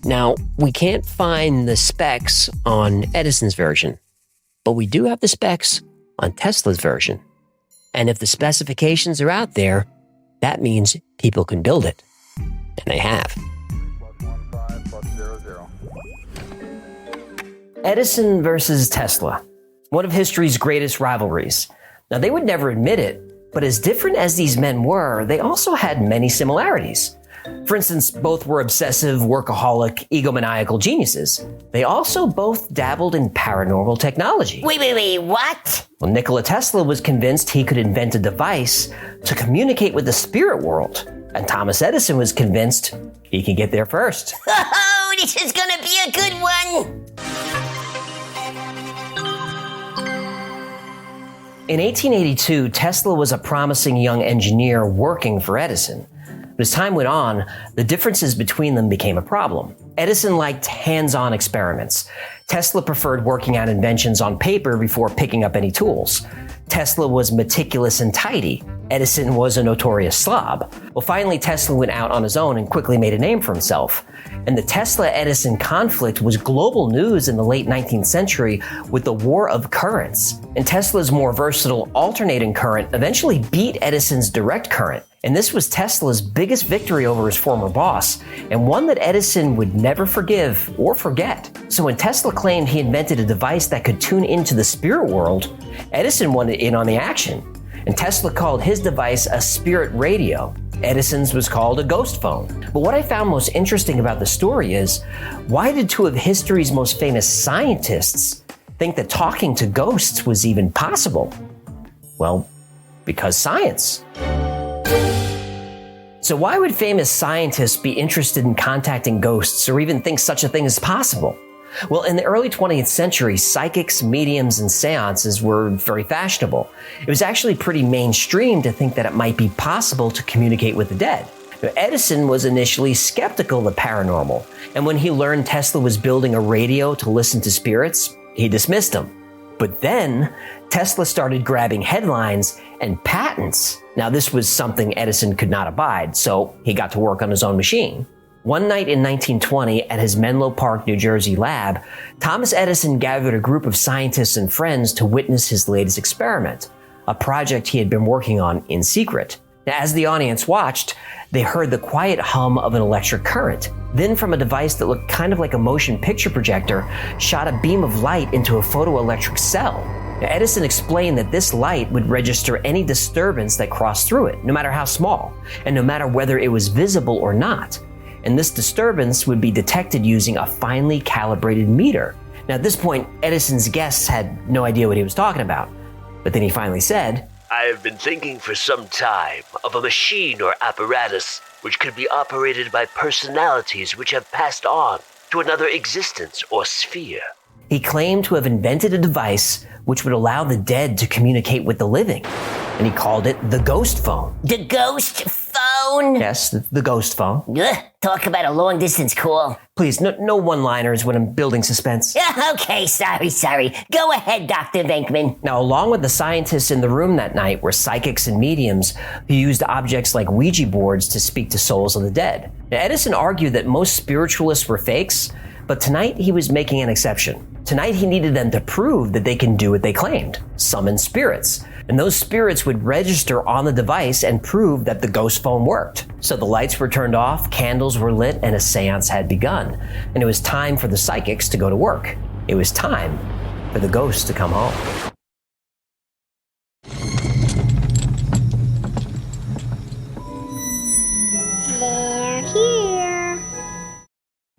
Now, we can't find the specs on Edison's version, but we do have the specs on Tesla's version. And if the specifications are out there, that means people can build it. And they have. Edison versus Tesla, one of history's greatest rivalries. Now, they would never admit it, but as different as these men were, they also had many similarities. For instance, both were obsessive, workaholic, egomaniacal geniuses. They also both dabbled in paranormal technology. Wait, what? Well, Nikola Tesla was convinced he could invent a device to communicate with the spirit world, and Thomas Edison was convinced he could get there first. Oh, this is gonna be a good one! In 1882, Tesla was a promising young engineer working for Edison. But as time went on, the differences between them became a problem. Edison liked hands-on experiments. Tesla preferred working out inventions on paper before picking up any tools. Tesla was meticulous and tidy. Edison was a notorious slob. Well, finally, Tesla went out on his own and quickly made a name for himself. And the Tesla-Edison conflict was global news in the late 19th century with the War of Currents. And Tesla's more versatile alternating current eventually beat Edison's direct current. And this was Tesla's biggest victory over his former boss, and one that Edison would never forgive or forget. So when Tesla claimed he invented a device that could tune into the spirit world, Edison wanted in on the action. And Tesla called his device a spirit radio. Edison's was called a ghost phone. But what I found most interesting about the story is, why did two of history's most famous scientists think that talking to ghosts was even possible? Well, because science. So why would famous scientists be interested in contacting ghosts or even think such a thing is possible? Well, in the early 20th century, psychics, mediums, and seances were very fashionable. It was actually pretty mainstream to think that it might be possible to communicate with the dead. Now, Edison was initially skeptical of the paranormal, and when he learned Tesla was building a radio to listen to spirits, he dismissed him. But then, Tesla started grabbing headlines and patents. Now, this was something Edison could not abide, so he got to work on his own machine. One night in 1920 at his Menlo Park, New Jersey lab, Thomas Edison gathered a group of scientists and friends to witness his latest experiment, a project he had been working on in secret. Now, as the audience watched, they heard the quiet hum of an electric current. Then from a device that looked kind of like a motion picture projector, shot a beam of light into a photoelectric cell. Now, Edison explained that this light would register any disturbance that crossed through it, no matter how small, and no matter whether it was visible or not. And this disturbance would be detected using a finely calibrated meter. Now, at this point, Edison's guests had no idea what he was talking about. But then he finally said, I have been thinking for some time of a machine or apparatus which could be operated by personalities which have passed on to another existence or sphere. He claimed to have invented a device which would allow the dead to communicate with the living, and he called it the ghost phone. The ghost phone? Yes, the ghost phone. Ugh, talk about a long-distance call. Please, no one-liners when I'm building suspense. Okay, sorry. Go ahead, Dr. Venkman. Now, along with the scientists in the room that night were psychics and mediums who used objects like Ouija boards to speak to souls of the dead. Now, Edison argued that most spiritualists were fakes, but tonight he was making an exception. Tonight he needed them to prove that they can do what they claimed, summon spirits. And those spirits would register on the device and prove that the ghost phone worked. So the lights were turned off, candles were lit, and a seance had begun. And it was time for the psychics to go to work. It was time for the ghosts to come home. They're here.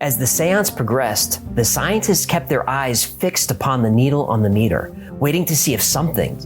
As the seance progressed, the scientists kept their eyes fixed upon the needle on the meter, waiting to see if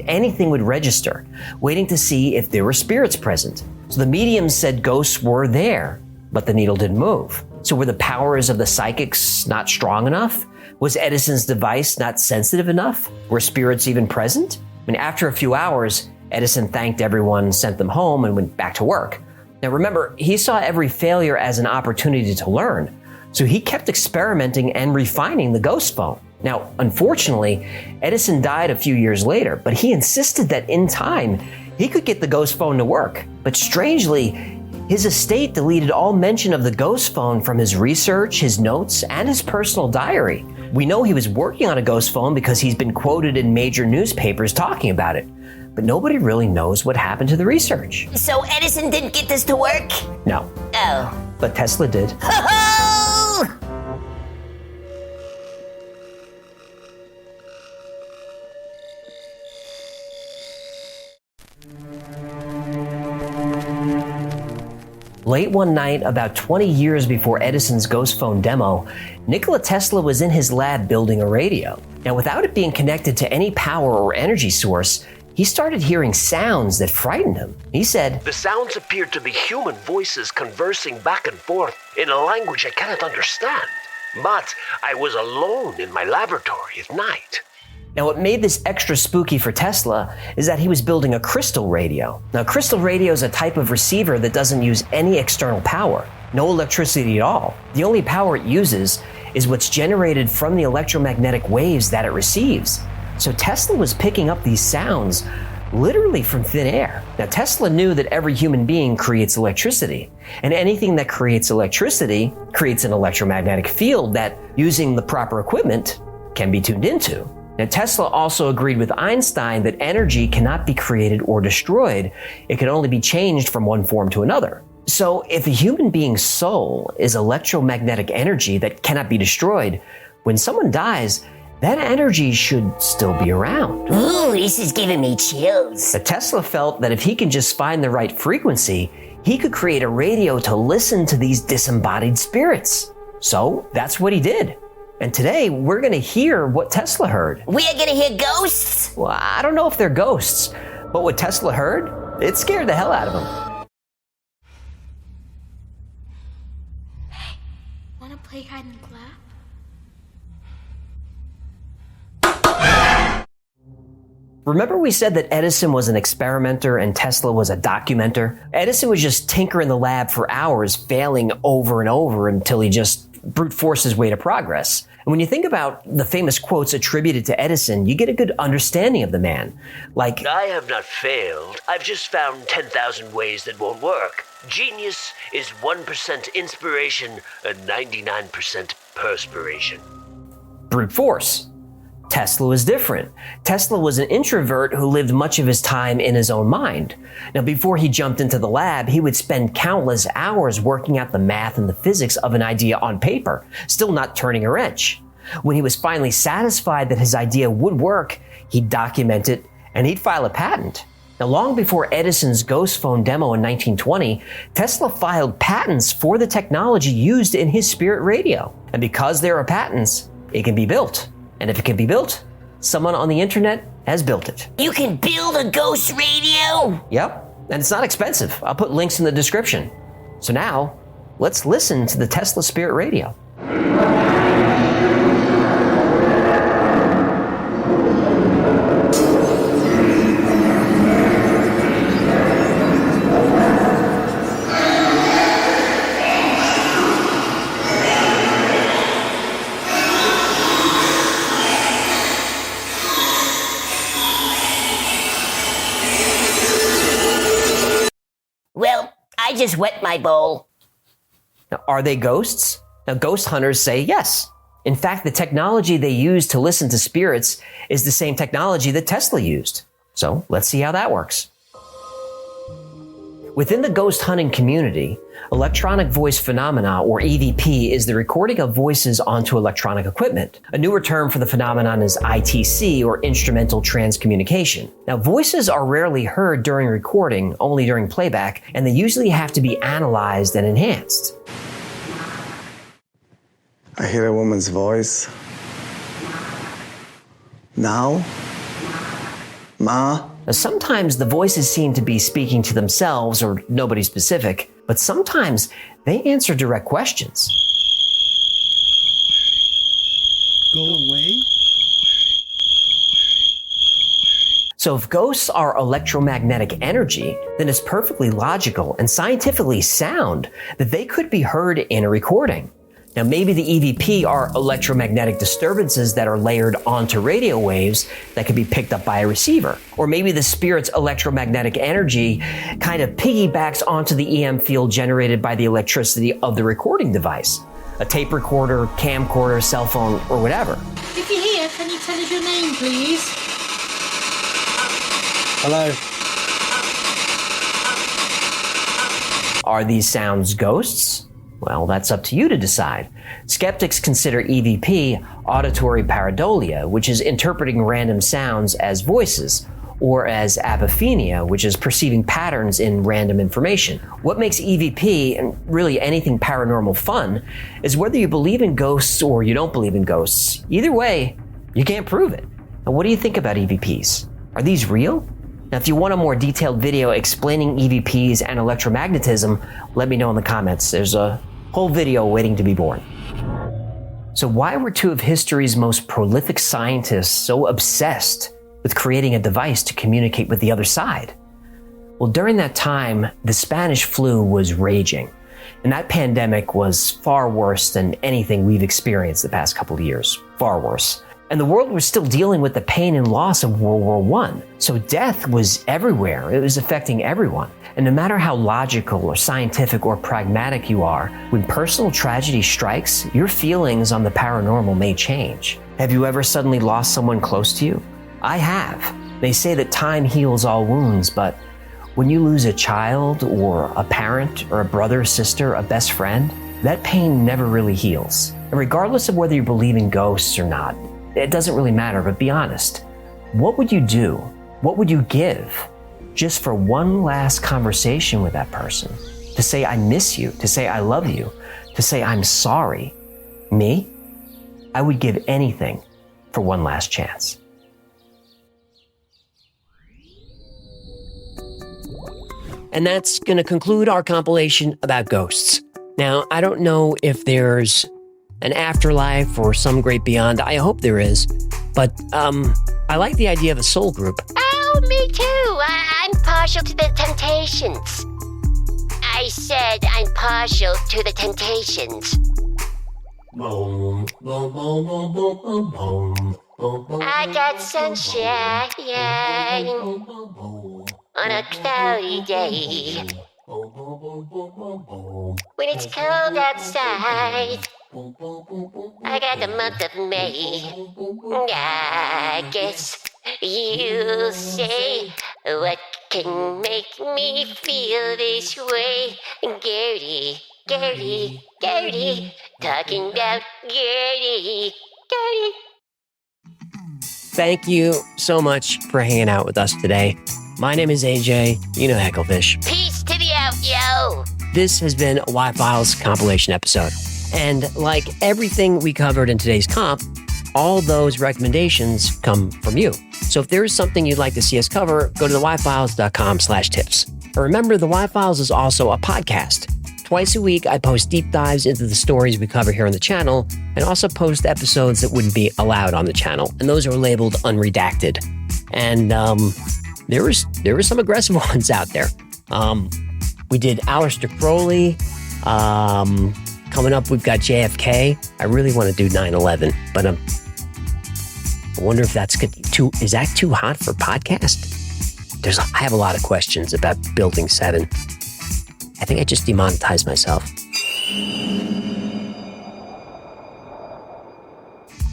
anything would register, waiting to see if there were spirits present. So the mediums said ghosts were there, but the needle didn't move. So were the powers of the psychics not strong enough? Was Edison's device not sensitive enough? Were spirits even present? I mean, after a few hours, Edison thanked everyone, sent them home, and went back to work. Now remember, he saw every failure as an opportunity to learn. So he kept experimenting and refining the ghost phone. Now, unfortunately, Edison died a few years later, but he insisted that in time, he could get the ghost phone to work. But strangely, his estate deleted all mention of the ghost phone from his research, his notes, and his personal diary. We know he was working on a ghost phone because he's been quoted in major newspapers talking about it. But nobody really knows what happened to the research. So Edison didn't get this to work? No. Oh. But Tesla did. Late one night, about 20 years before Edison's ghost phone demo, Nikola Tesla was in his lab building a radio. Now, without it being connected to any power or energy source, he started hearing sounds that frightened him. He said, The sounds appeared to be human voices conversing back and forth in a language I cannot understand. But I was alone in my laboratory at night. Now, what made this extra spooky for Tesla is that he was building a crystal radio. Now, a crystal radio is a type of receiver that doesn't use any external power, no electricity at all. The only power it uses is what's generated from the electromagnetic waves that it receives. So Tesla was picking up these sounds literally from thin air. Now, Tesla knew that every human being creates electricity, and anything that creates electricity creates an electromagnetic field that, using the proper equipment, can be tuned into. Now, Tesla also agreed with Einstein that energy cannot be created or destroyed. It can only be changed from one form to another. So if a human being's soul is electromagnetic energy that cannot be destroyed, when someone dies, that energy should still be around. Ooh, this is giving me chills. But Tesla felt that if he could just find the right frequency, he could create a radio to listen to these disembodied spirits. So that's what he did. And today, we're going to hear what Tesla heard. We are going to hear ghosts? Well, I don't know if they're ghosts, but what Tesla heard, it scared the hell out of him. Hey, want to play hide and clap? Remember we said that Edison was an experimenter and Tesla was a documenter? Edison would just tinker in the lab for hours, failing over and over until he just brute forced his way to progress. And when you think about the famous quotes attributed to Edison, you get a good understanding of the man. Like, I have not failed. I've just found 10,000 ways that won't work. Genius is 1% inspiration and 99% perspiration. brute force. Tesla was different. Tesla was an introvert who lived much of his time in his own mind. Now, before he jumped into the lab, he would spend countless hours working out the math and the physics of an idea on paper, still not turning a wrench. When he was finally satisfied that his idea would work, he'd document it and he'd file a patent. Now, long before Edison's ghost phone demo in 1920, Tesla filed patents for the technology used in his spirit radio. And because there are patents, it can be built. And if it can be built, someone on the internet has built it. You can build a ghost radio? Yep, and it's not expensive. I'll put links in the description. So now, let's listen to the Tesla Spirit Radio. Well, I just wet my bowl. Now, are they ghosts? Now, ghost hunters say yes. In fact, the technology they use to listen to spirits is the same technology that Tesla used. So let's see how that works. Within the ghost hunting community, electronic voice phenomena, or EVP, is the recording of voices onto electronic equipment. A newer term for the phenomenon is ITC, or instrumental transcommunication. Now, voices are rarely heard during recording, only during playback, and they usually have to be analyzed and enhanced. I hear a woman's voice. Now? Ma? Now, sometimes the voices seem to be speaking to themselves or nobody specific, but sometimes they answer direct questions. Go away? So if ghosts are electromagnetic energy, then it's perfectly logical and scientifically sound that they could be heard in a recording. Now, maybe the EVP are electromagnetic disturbances that are layered onto radio waves that can be picked up by a receiver. Or maybe the spirit's electromagnetic energy kind of piggybacks onto the EM field generated by the electricity of the recording device. A tape recorder, camcorder, cell phone, or whatever. If you're here, can you tell us your name, please? Hello. Are these sounds ghosts? Well, that's up to you to decide. Skeptics consider EVP auditory pareidolia, which is interpreting random sounds as voices, or as apophenia, which is perceiving patterns in random information. What makes EVP, and really anything paranormal, fun is whether you believe in ghosts or you don't believe in ghosts. Either way, you can't prove it. Now, what do you think about EVPs? Are these real? Now, if you want a more detailed video explaining EVPs and electromagnetism, let me know in the comments. There's a whole video waiting to be born. So why were two of history's most prolific scientists so obsessed with creating a device to communicate with the other side? Well, during that time, the Spanish flu was raging, and that pandemic was far worse than anything we've experienced the past couple of years. Far worse. And the world was still dealing with the pain and loss of World War I. So death was everywhere. It was affecting everyone. And no matter how logical or scientific or pragmatic you are, when personal tragedy strikes, your feelings on the paranormal may change. Have you ever suddenly lost someone close to you? I have. They say that time heals all wounds, but when you lose a child or a parent or a brother, sister, a best friend, that pain never really heals. And regardless of whether you believe in ghosts or not, it doesn't really matter, but be honest. What would you do? What would you give just for one last conversation with that person? To say, I miss you, to say, I love you, to say, I'm sorry. Me? I would give anything for one last chance. And that's going to conclude our compilation about ghosts. Now, I don't know if there's an afterlife or some great beyond. I hope there is. But I like the idea of a soul group. Oh, me too. I'm partial to the temptations. I said I'm partial to the temptations. I got sunshine on a cloudy day. When it's cold outside, I got the month of May. I guess you'll say, what can make me feel this way? Gertie, Gertie, Gertie, talking about Gertie, Gertie. Thank you so much for hanging out with us today. My name is AJ, you know Hecklefish. Peace to the out, yo! This has been a Y-Files compilation episode. And like everything we covered in today's comp, all those recommendations come from you. So if there is something you'd like to see us cover, go to theyfiles.com/tips. But remember, the Y-Files is also a podcast. Twice a week, I post deep dives into the stories we cover here on the channel, and also post episodes that wouldn't be allowed on the channel. And those are labeled unredacted. And there were some aggressive ones out there. We did Aleister Crowley. Coming up, we've got JFK. I really want to do 9/11, but I wonder if that's is that too hot for podcast? I have a lot of questions about Building 7. I think I just demonetized myself.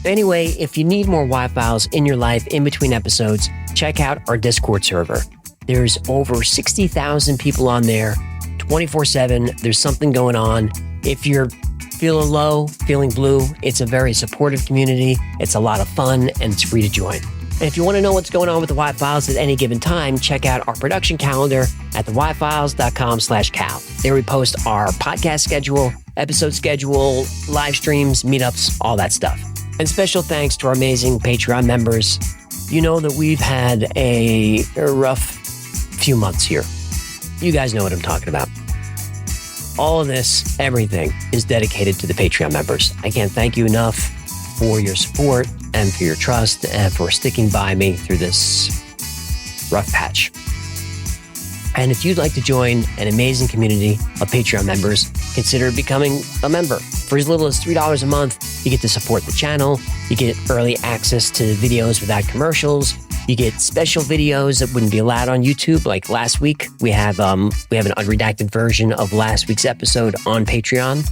Anyway, if you need more Y-Files in your life in between episodes, check out our Discord server. There's over 60,000 people on there, 24/7. There's something going on. If you're feeling low, feeling blue, it's a very supportive community. It's a lot of fun, and it's free to join. And if you want to know what's going on with the Y-Files at any given time, check out our production calendar at theyfiles.com/cal. There we post our podcast schedule, episode schedule, live streams, meetups, all that stuff. And special thanks to our amazing Patreon members. You know that we've had a rough few months here. You guys know what I'm talking about. All of this, everything, is dedicated to the Patreon members. I can't thank you enough for your support and for your trust and for sticking by me through this rough patch. And if you'd like to join an amazing community of Patreon members, consider becoming a member. For as little as $3 a month, you get to support the channel, you get early access to videos without commercials, you get special videos that wouldn't be allowed on YouTube. Like last week, we have an unredacted version of last week's episode on Patreon.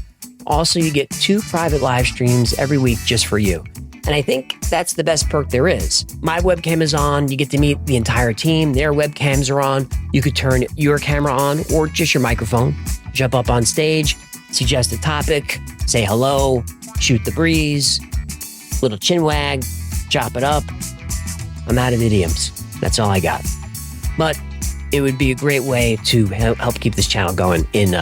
Also, you get 2 private live streams every week just for you. And I think that's the best perk there is. My webcam is on. You get to meet the entire team. Their webcams are on. You could turn your camera on or just your microphone. Jump up on stage, suggest a topic, say hello, shoot the breeze, little chin wag, chop it up. I'm out of idioms. That's all I got. But it would be a great way to help keep this channel going in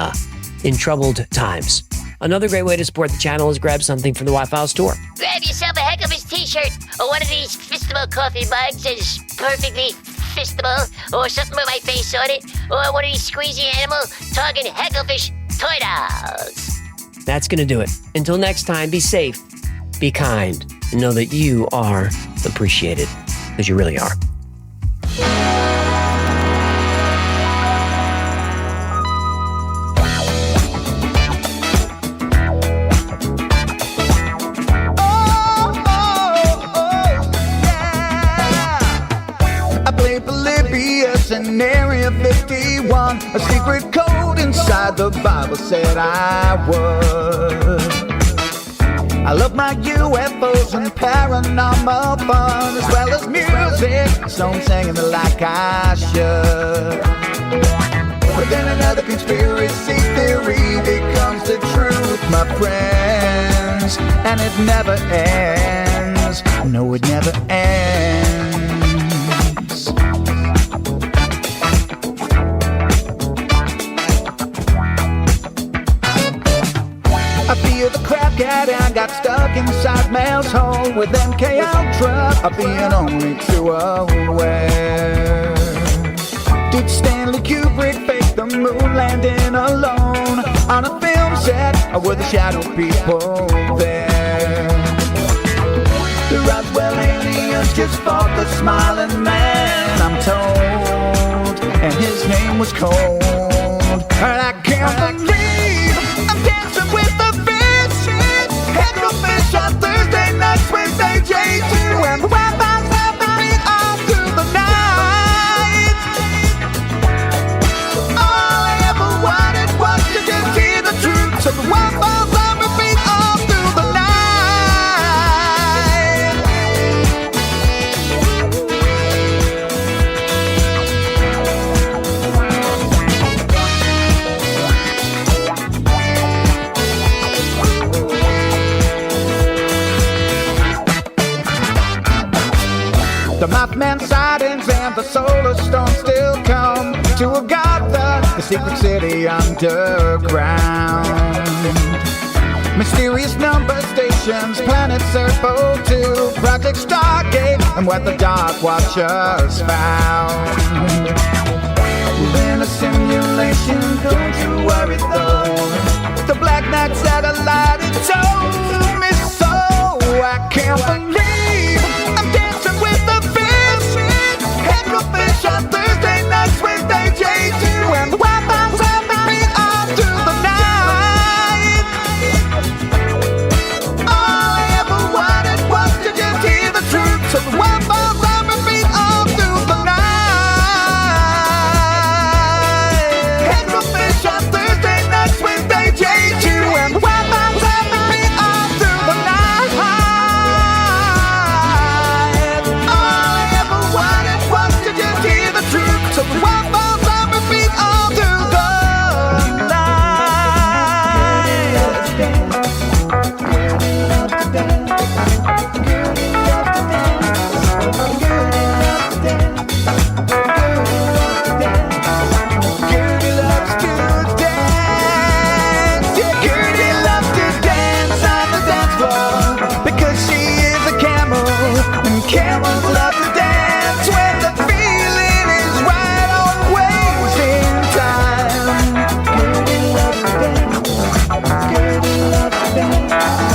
troubled times. Another great way to support the channel is grab something from the Y-Files store. Grab yourself a Hecklefish t-shirt or one of these fistable coffee mugs that is perfectly fistable, or something with my face on it, or one of these squeezy animal talking Hecklefish toy dolls. That's going to do it. Until next time, be safe, be kind, and know that you are appreciated, because you really are. In Area 51, a secret code inside the Bible said I would. I love my UFOs and paranormal fun, as well as music, so I'm singing it like I should. But then another conspiracy theory becomes the truth, my friends, and it never ends. No, it never ends. I feel the crap I got stuck inside Mel's hole with MK Ultra of being only too aware. Did Stanley Kubrick fake the moon landing alone on a film set, or were the shadow people there? The Roswell aliens just for the smiling man, I'm told, and his name was Cold. And I can't believe I'm dancing with the fish. Had no fish on Thursday nights, Wednesday J2, and the Wi-Fi's helping me all through the night. All I ever wanted was to just hear the truth, so the Wi-Fi's on repeat all through the night. The Mothman sightings and the solar storm still come to Agatha, the secret city underground. Mysterious number stations, planet Serpo 2, Project Stargate, and what the Dark Watchers found. We're in a simulation, don't you worry though. The Black Knight satellite, it told me so. I can't believe I'm dancing with the fish. Had no fish on Thursday nights, Wednesday J2, and the Wi-Fi's helping me all through the night. All I ever wanted was to just hear the truth, so the Wi-Fi's on repeat all through the night. Had no fish on Thursday nights, Wednesday J2, and the Wi-Fi's helping me all through the night. So the Wi-Fi's on repeat all through the Gertie loves to dance. Yeah, Gertie loves to dance on the dance floor because she is a camel, and camels love to dance when the feeling is right, always in time. Gertie loves to dance. Gertie loves to dance.